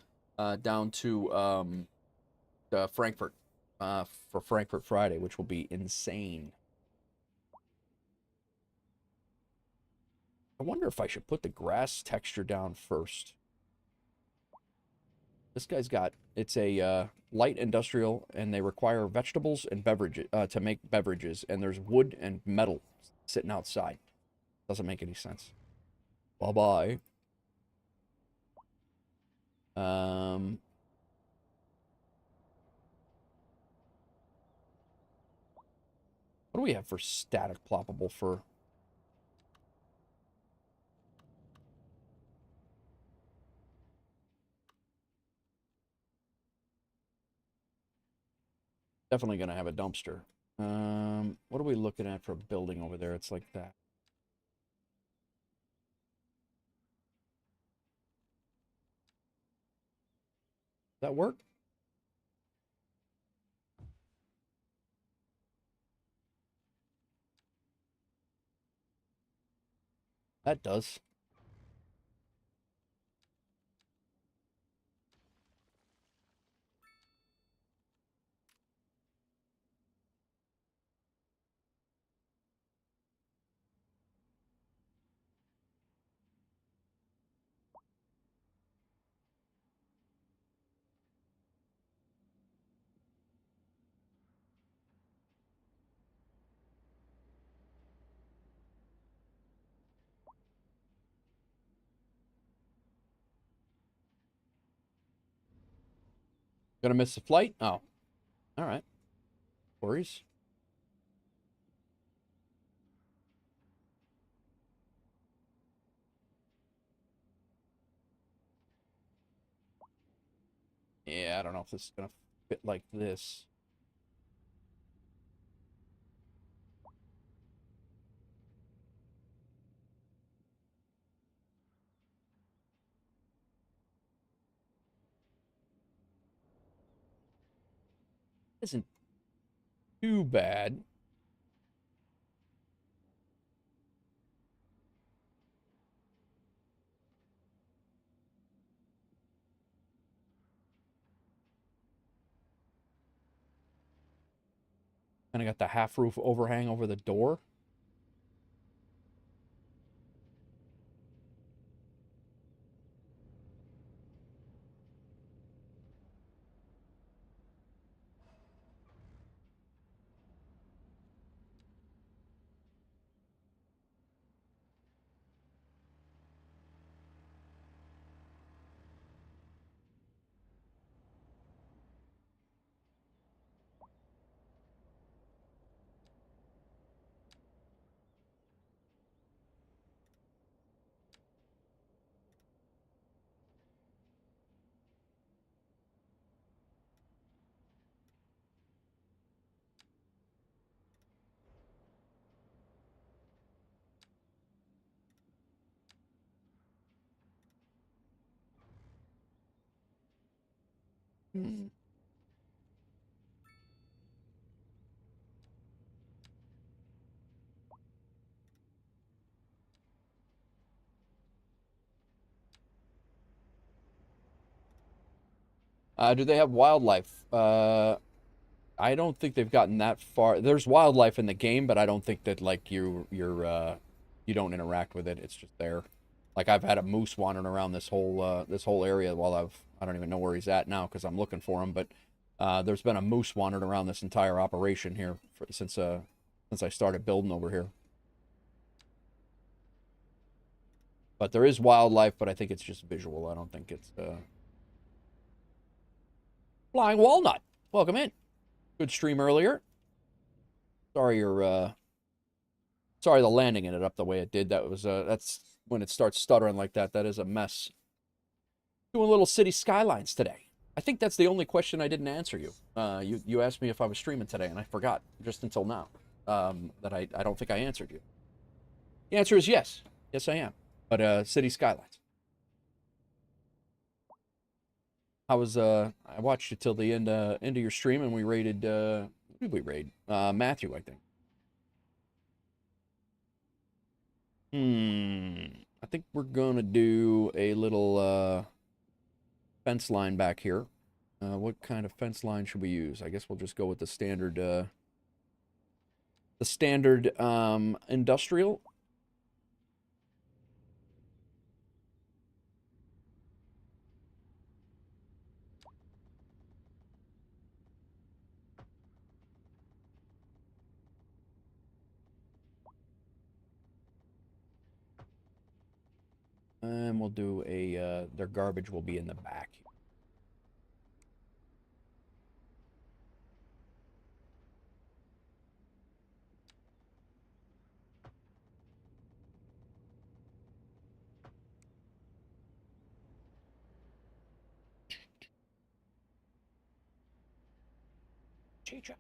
down to Frankfurt for Frankfurt Friday, which will be insane. I wonder if I should put the grass texture down first. This guy's got, it's a light industrial, and they require vegetables and beverages to make beverages, and there's wood and metal sitting outside. Doesn't make any sense. Bye-bye. What do we have for static ploppable for... Definitely going to have a dumpster. What are we looking at for a building over there? It's like that. Does that work? That does. Gonna miss the flight? Oh. All right. Worries. Yeah, I don't know if this is gonna fit like this. Isn't too bad. Kind of got the half roof overhang over the door. Hmm. Do they have wildlife? I don't think they've gotten that far. There's wildlife in the game, but I don't think that like you don't interact with it. It's just there. Like I've had a moose wandering around this whole area while I don't even know where he's at now because I'm looking for him. But there's been a moose wandering around this entire operation here since I started building over here. But there is wildlife, but I think it's just visual. I don't think it's Flying Walnut. Welcome in. Good stream earlier. Sorry sorry the landing ended up the way it did. That's when it starts stuttering like that. That is a mess. Doing a little City Skylines today. I think that's the only question I didn't answer you. You asked me if I was streaming today, and I forgot just until now that I don't think I answered you. The answer is yes. Yes, I am. But City Skylines. I watched it till the end of your stream, and we rated who did we raid? Matthew, I think. I think we're gonna do a little fence line back here. What kind of fence line should we use? I guess we'll just go with the standard industrial. And we'll do their garbage will be in the back. Chicha.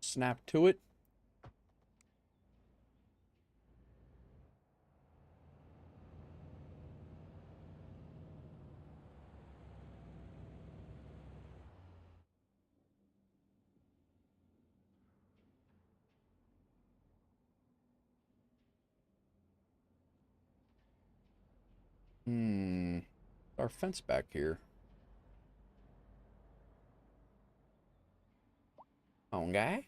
Snap to it. Our fence back here. Okay.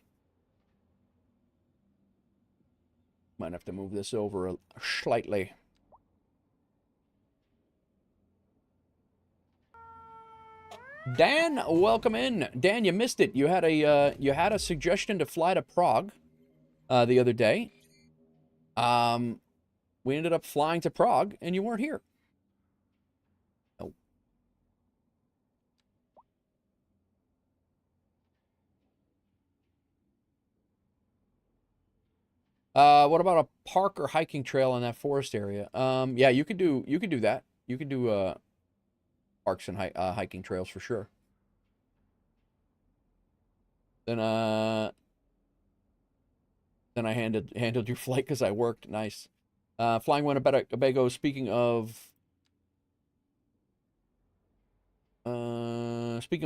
Might have to move this over slightly. Dan, welcome in. Dan, you missed it. You had a suggestion to fly to Prague the other day. We ended up flying to Prague, and you weren't here. Oh. What about a park or hiking trail in that forest area? Yeah, you could do that. You could do parks and hiking trails for sure. Then I handled your flight because I worked. Nice. Flying Winnebago. Speaking of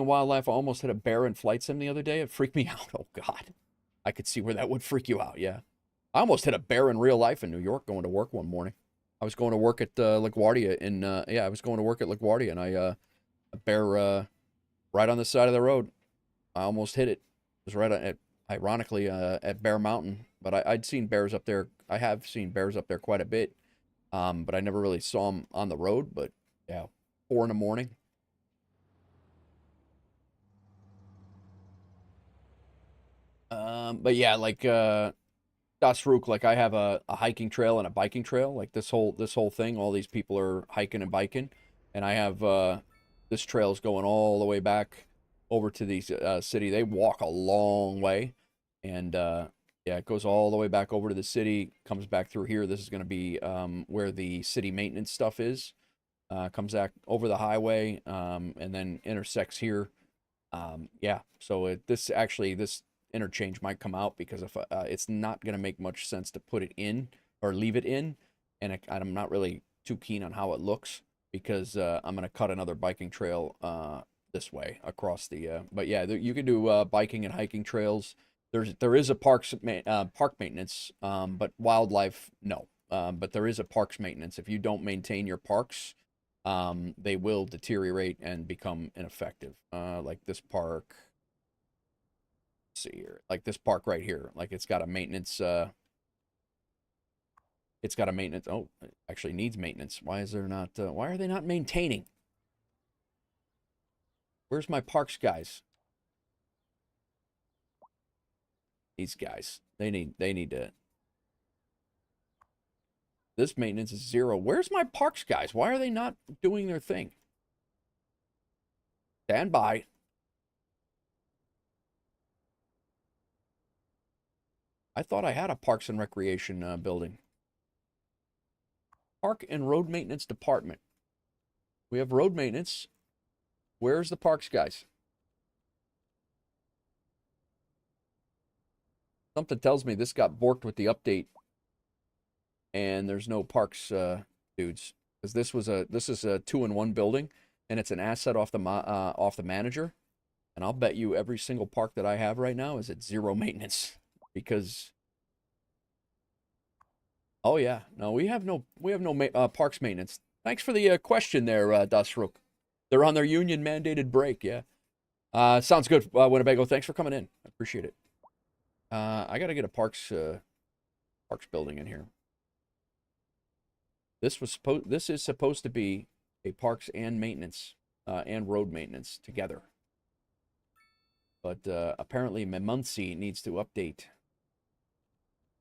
wildlife, I almost hit a bear in flight sim the other day. It freaked me out. Oh God, I could see where that would freak you out. Yeah, I almost hit a bear in real life in New York going to work one morning. I was going to work at LaGuardia in yeah, I was going to work at LaGuardia, and a bear right on the side of the road. I almost hit it. It was right at, ironically, at Bear Mountain. But I'd seen bears up there. I have seen bears up there quite a bit. But I never really saw them on the road. But yeah, 4 in the morning. But yeah, like Das Rook, like I have a hiking trail and a biking trail. Like this whole thing, all these people are hiking and biking, and I have this trail's going all the way back over to the city. They walk a long way, and yeah, it goes all the way back over to the city, comes back through here. This is going to be where the city maintenance stuff is. Comes back over the highway, and then intersects here. Yeah, so this interchange might come out because if it's not going to make much sense to put it in or leave it in, and I'm not really too keen on how it looks because I'm going to cut another biking trail this way across the. But yeah, you can do biking and hiking trails. There is a park maintenance, but wildlife no. But there is a parks maintenance. If you don't maintain your parks, they will deteriorate and become ineffective. Like this park. Let's see here, like this park right here. Like it's got a maintenance. It's got a maintenance. Oh, it actually needs maintenance. Why is there not? Why are they not maintaining? Where's my parks guys? These guys. They need to. This maintenance is 0. Where's my parks guys? Why are they not doing their thing? Stand by. I thought I had a Parks and Recreation building. Park and Road Maintenance Department. We have road maintenance. Where's the parks guys? Something tells me this got borked with the update, and there's no parks dudes, because this is a 2-in-1 building, and it's an asset off the manager, and I'll bet you every single park that I have right now is at 0 maintenance because. Oh yeah, no, we have no parks maintenance. Thanks for the question there, Dasruk. They're on their union mandated break. Yeah, sounds good, Winnebago. Thanks for coming in. I appreciate it. I gotta get a parks building in here. This is supposed to be a parks and maintenance and road maintenance together, but apparently Memuncy needs to update.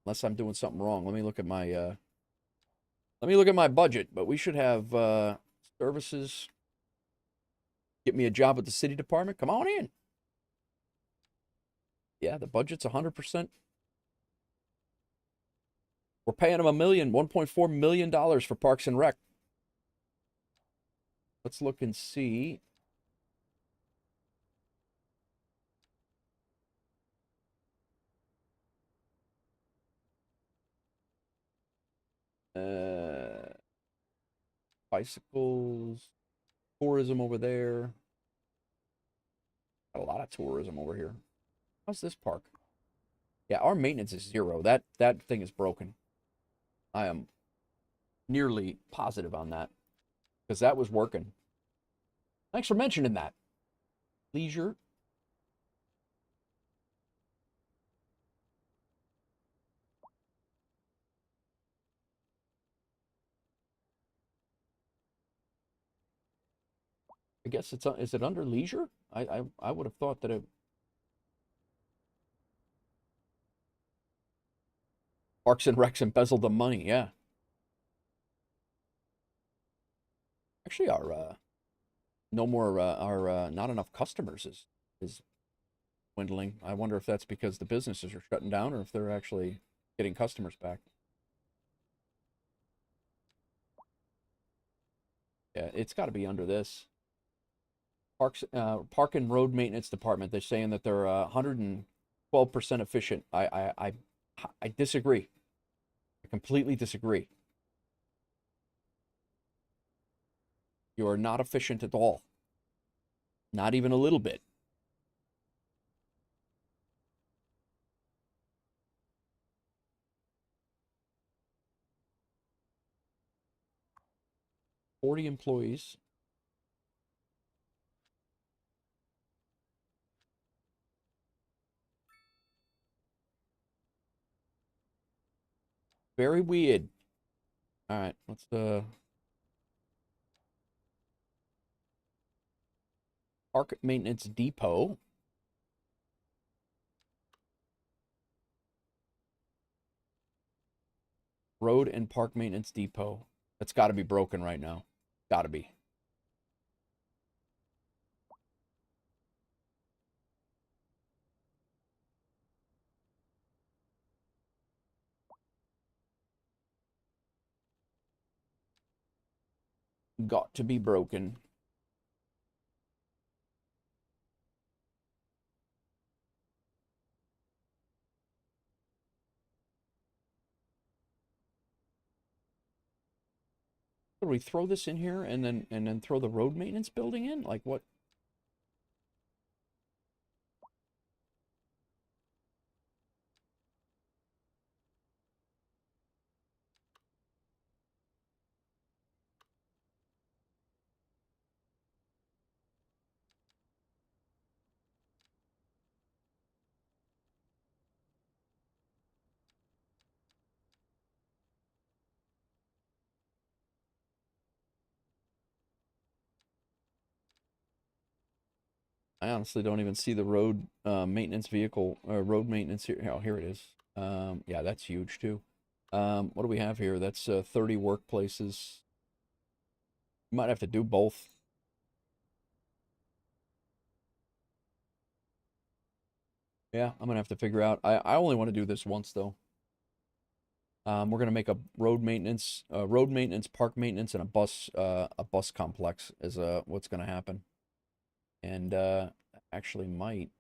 Unless I'm doing something wrong. Let me look at my budget. But we should have services. Get me a job at the city department. Come on in. Yeah, the budget's 100%. We're paying them $1.4 million for Parks and Rec. Let's look and see. Bicycles, tourism over there. Got a lot of tourism over here. How's this park? Yeah, our maintenance is 0. That thing is broken. I am nearly positive on that because that was working. Thanks for mentioning that. Leisure. I guess is it under leisure? I would have thought that it. Parks and Recs embezzled the money. Yeah. Actually, our no more our not enough customers is dwindling. I wonder if that's because the businesses are shutting down or if they're actually getting customers back. Yeah, it's got to be under this. Park and Road Maintenance Department. They're saying that they're 112% efficient. I disagree. I completely disagree. You are not efficient at all. Not even a little bit. 40 employees. Very weird. All right, let's park maintenance depot. Road and park maintenance depot. That's got to be broken right now. Got to be. Got to be broken. Would we throw this in here and then throw the road maintenance building in? Like what? I honestly don't even see the road maintenance vehicle road maintenance here. Oh, here it is. Yeah, that's huge too. What do we have here? That's 30 workplaces. Might have to do both. Yeah, I'm gonna have to figure out. I only want to do this once though. We're gonna make a road maintenance, park maintenance, and a bus complex is what's gonna happen. And actually might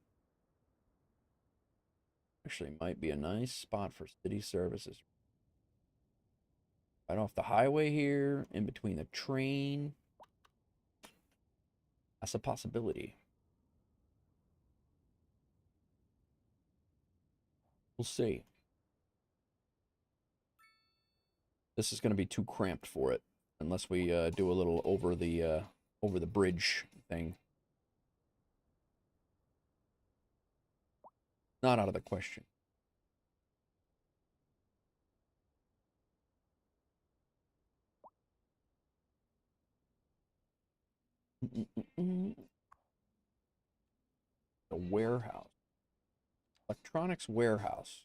be a nice spot for city services. Right off the highway here, in between the train. That's a possibility. We'll see. This is going to be too cramped for it unless we do a little over the bridge thing. Not out of the question. The warehouse. Electronics warehouse.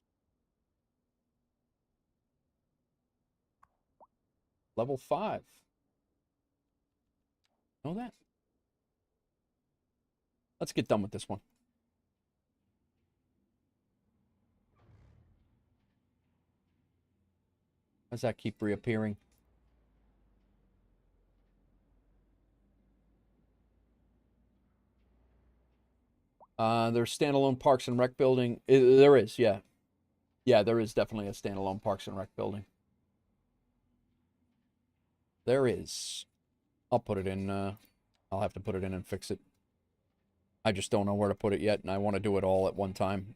Level 5. Know that? Let's get done with this one. Does that keep reappearing? There's standalone Parks and Rec building. There is, yeah. Yeah, there is definitely a standalone Parks and Rec building. There is. I'll put it in, I'll have to put it in and fix it. I just don't know where to put it yet, and I want to do it all at one time.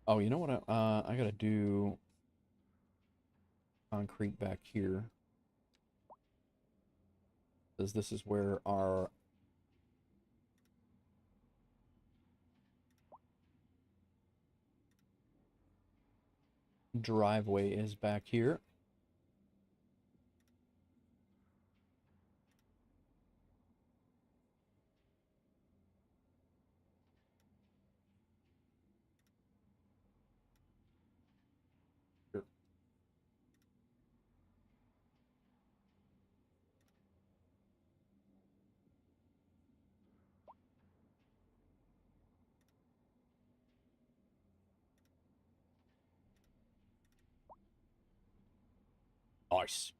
Oh, you know what? I gotta do concrete back here. Because this is where our driveway is back here. Here. Nice.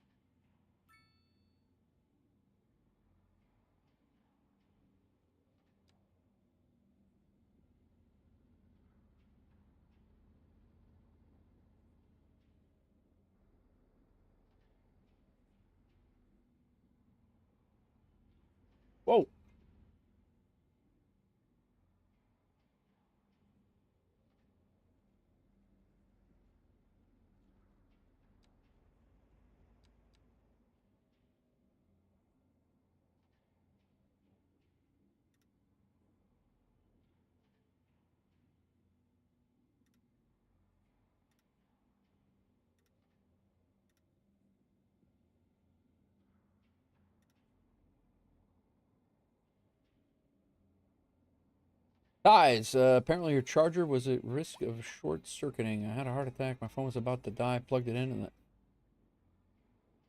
Guys, apparently your charger was at risk of short circuiting. I had a heart attack. My phone was about to die. Plugged it in, and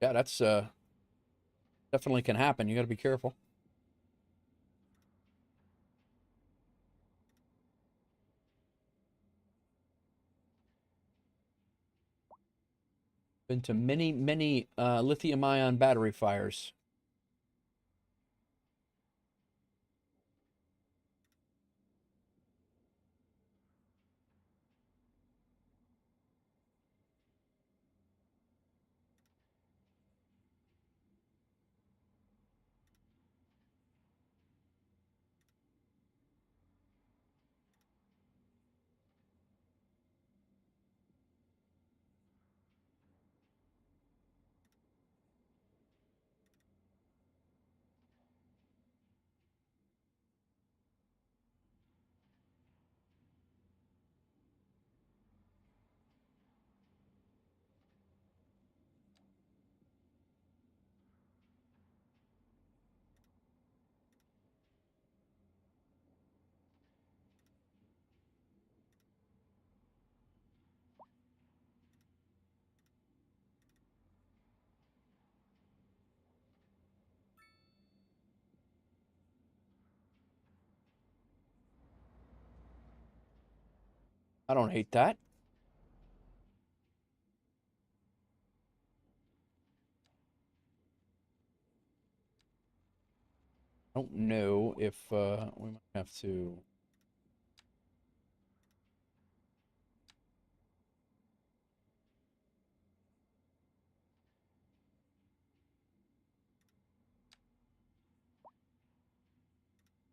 yeah, that's definitely can happen. You got to be careful. Been to many lithium-ion battery fires. I don't hate that. I don't know if we might have to.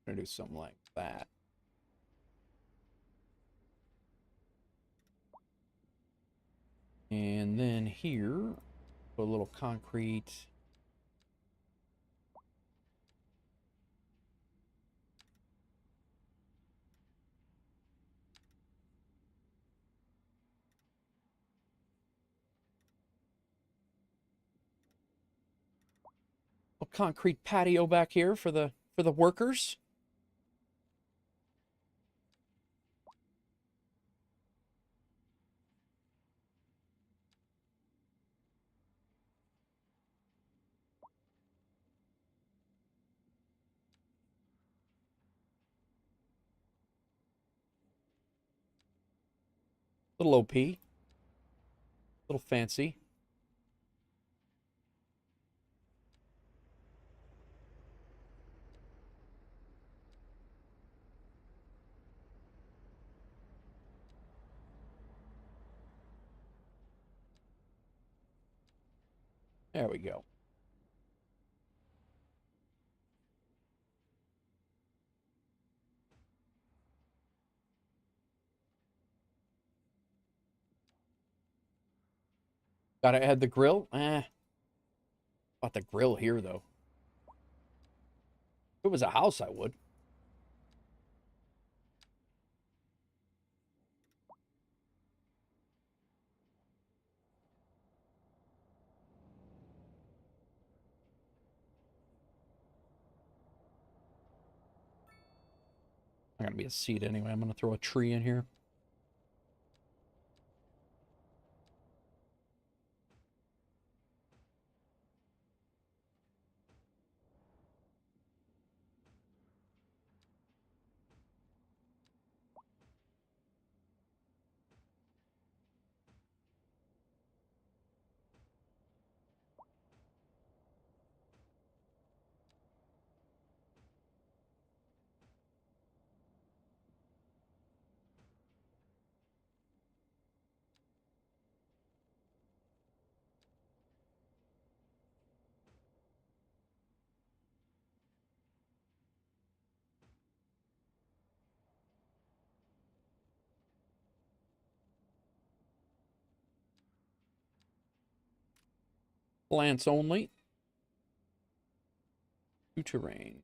Gonna do something like that. And then here, put a little concrete. A concrete patio back here for the workers. Little OP, little fancy. There we go. Gotta add the grill. About the grill here though. If it was a house, I would. Not gonna be a seat anyway. I'm gonna throw a tree in here. Plants only. To terrain.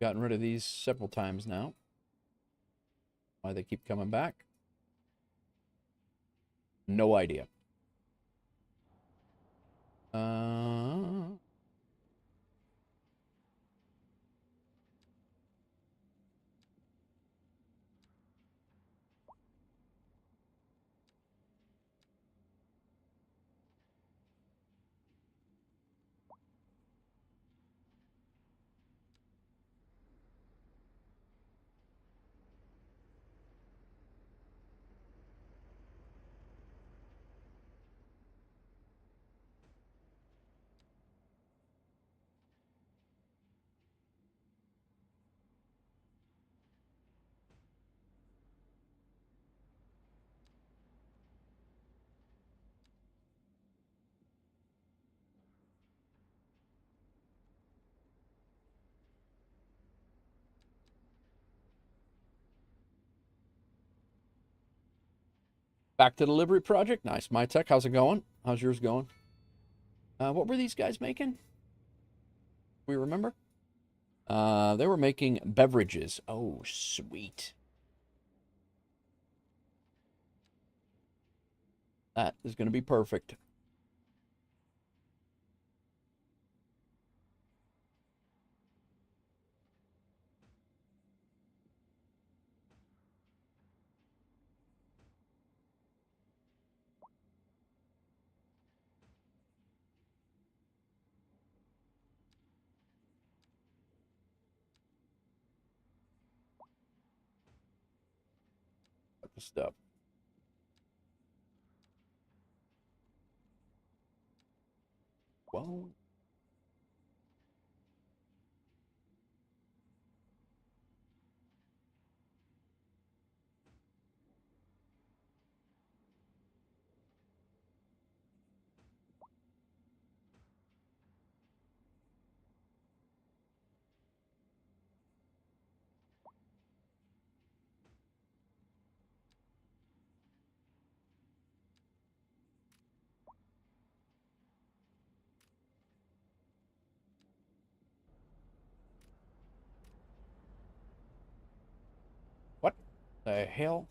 Gotten rid of these several times now. Why they keep coming back. No idea. Uh, Back to delivery project. Nice. My Tech, how's it going? How's yours going? What were these guys making? We remember? They were making beverages. Oh, sweet. That is going to be perfect. Got the stuff. Well, what the hell?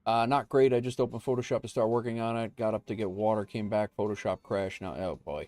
Not great. I just opened Photoshop to start working on it. Got up to get water, came back, Photoshop crashed. Now, oh boy.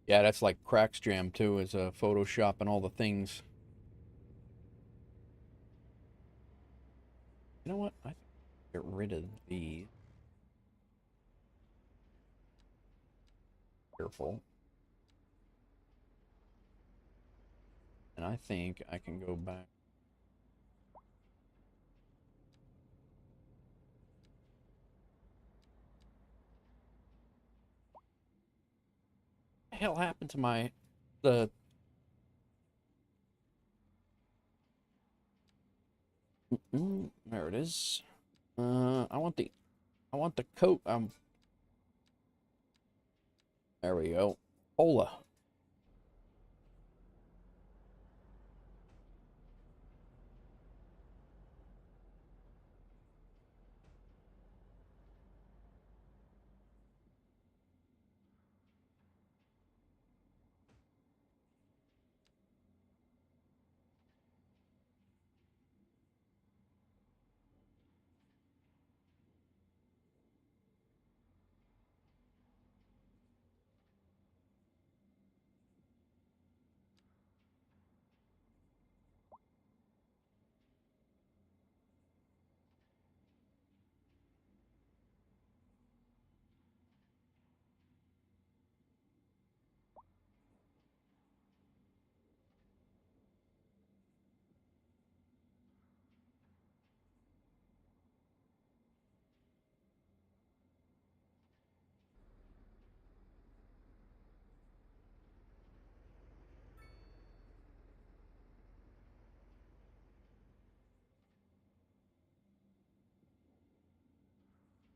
Yeah, that's like Cracks Jam too, is Photoshop and all the things. You know what? I think I'll get rid of the careful. And I think I can go back. What the hell happened to my the there it is. I want the coat. There we go. Hola.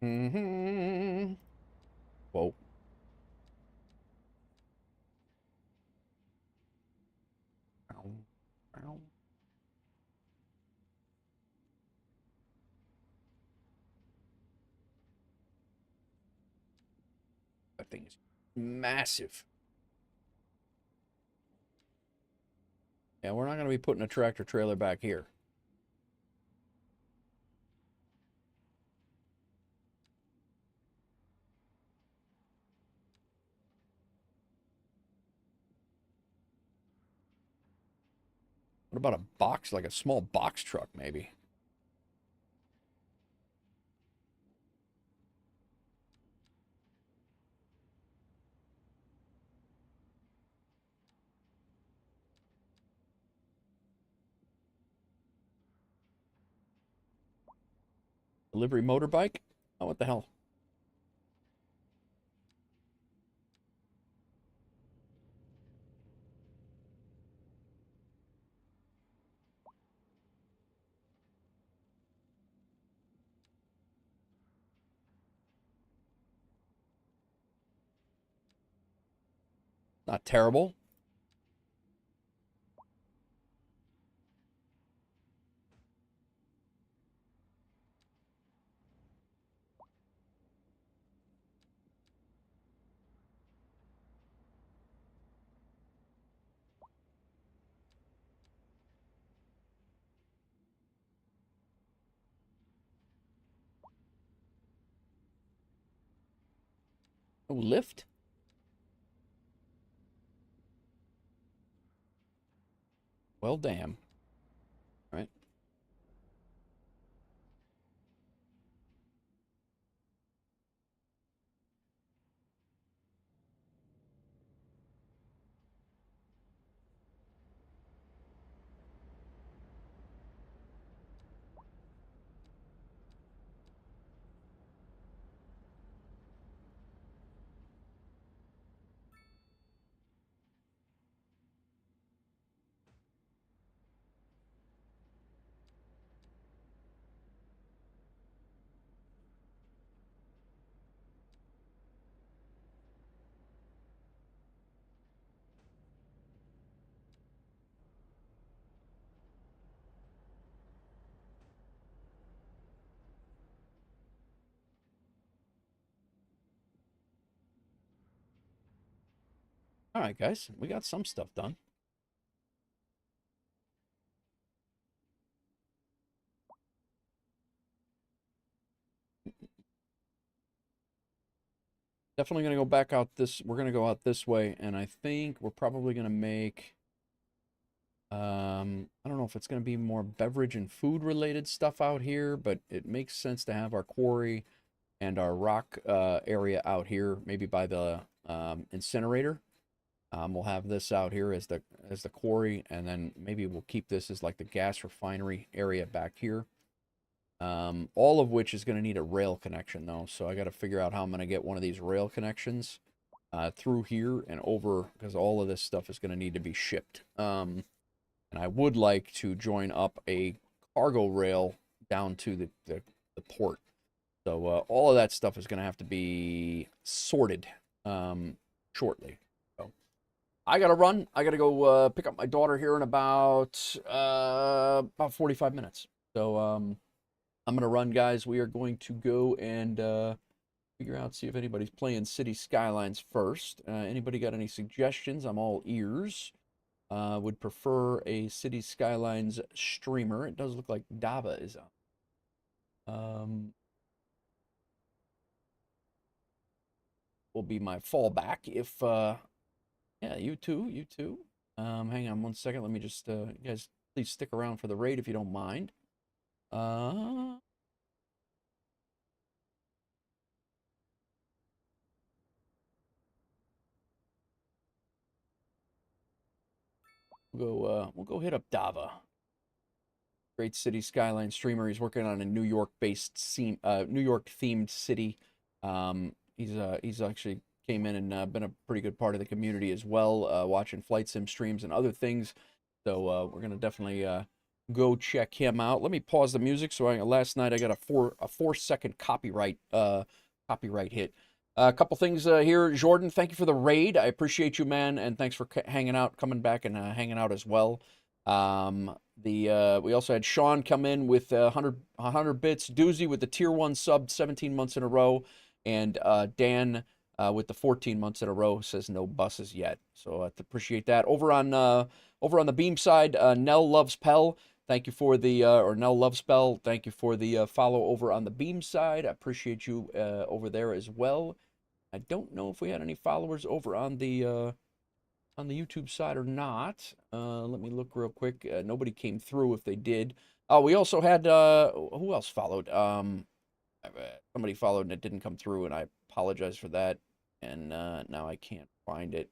Mm-hmm. Whoa. Ow. Ow. That thing is massive. Yeah, we're not going to be putting a tractor trailer back here. What about a box, like a small box truck, maybe? Delivery motorbike? Oh, what the hell? Not terrible. Oh, lift? Well, damn. All right. All right, guys. We got some stuff done. Definitely going to go back out this. We're going to go out this way, and I think we're probably going to make. I don't know if it's going to be more beverage and food related stuff out here, but it makes sense to have our quarry and our rock area out here, maybe by the incinerator. We'll have this out here as the quarry, and then maybe we'll keep this as like the gas refinery area back here. All of which is going to need a rail connection though, so I got to figure out how I'm going to get one of these rail connections through here and over, because all of this stuff is going to need to be shipped. And I would like to join up a cargo rail down to the port. So all of that stuff is going to have to be sorted shortly. So I got to run. I got to go pick up my daughter here in about 45 minutes. So I'm going to run, guys. We are going to go and figure out, see if anybody's playing City Skylines first. Anybody got any suggestions? I'm all ears. Would prefer a Cities Skylines streamer. It does look like Dava is on. Will be my fallback if, yeah, you too, you too. Hang on one second. Let me just, you guys, please stick around for the raid if you don't mind. We'll go hit up Dava. Great City Skyline streamer. He's working on a New York-based scene, New York-themed city. He's actually came in and been a pretty good part of the community as well, watching flight sim streams and other things. So we're gonna definitely go check him out. Let me pause the music. So last night I got a 4 second copyright hit. A couple things here, Jordan. Thank you for the raid. I appreciate you, man, and thanks for hanging out, coming back and hanging out as well. We also had Sean come in with 100 bits. Doozy with the tier 1 sub 17 months in a row, and Dan with the 14 months in a row says no buses yet. So I appreciate that. Over on the Beam side, Nell Loves Pell. Thank you for the or Nell Love Spell. Thank you for the follow over on the Beam side. I appreciate you over there as well. I don't know if we had any followers over on the YouTube side or not. Let me look real quick. Nobody came through. If they did, oh, we also had who else followed? Somebody followed and it didn't come through, and I apologize for that. And now I can't find it.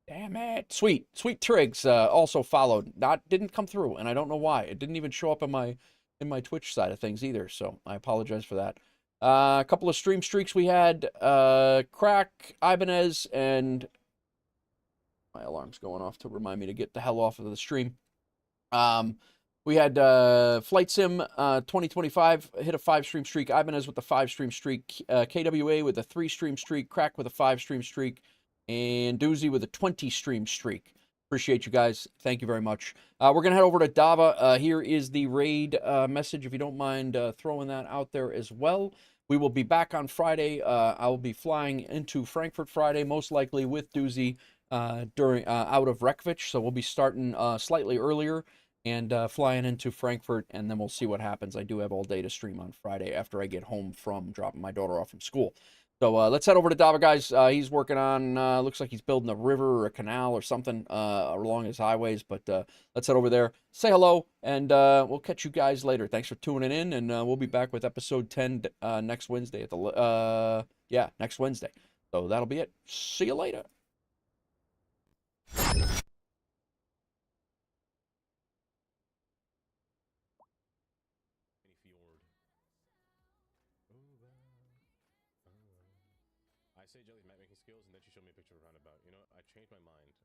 Damn it. Sweet Triggs also followed. Didn't come through, and I don't know why. It didn't even show up in my Twitch side of things either, so I apologize for that. A couple of stream streaks we had. Crack, Ibanez, and my alarm's going off to remind me to get the hell off of the stream. We had Flight Sim 2025 hit a 5-stream streak. Ibanez with the 5-stream streak. KWA with a 3-stream streak. Crack with a 5-stream streak. And Doozy with a 20-stream streak. Appreciate you guys. Thank you very much. We're going to head over to Dava. Here is the raid message, if you don't mind throwing that out there as well. We will be back on Friday. I will be flying into Frankfurt Friday, most likely with Doozy out of Reykjavik. So we'll be starting slightly earlier and flying into Frankfurt, and then we'll see what happens. I do have all day to stream on Friday after I get home from dropping my daughter off from school. So let's head over to Dava, guys. He's working on, looks like he's building a river or a canal or something along his highways. But let's head over there, say hello, and we'll catch you guys later. Thanks for tuning in, and we'll be back with episode 10 next Wednesday. Next Wednesday. So that'll be it. See you later. I say Jelly's map-making skills, and then she showed me a picture of a roundabout. You know what? I changed my mind.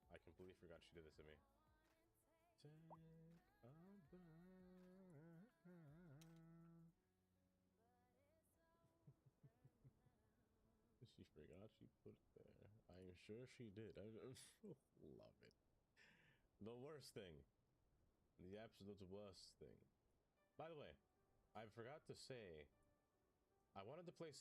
I completely forgot she did this to me. She forgot she put it there. I'm sure she did. I love it. The worst thing. The absolute worst thing. By the way, I forgot to say, I wanted to play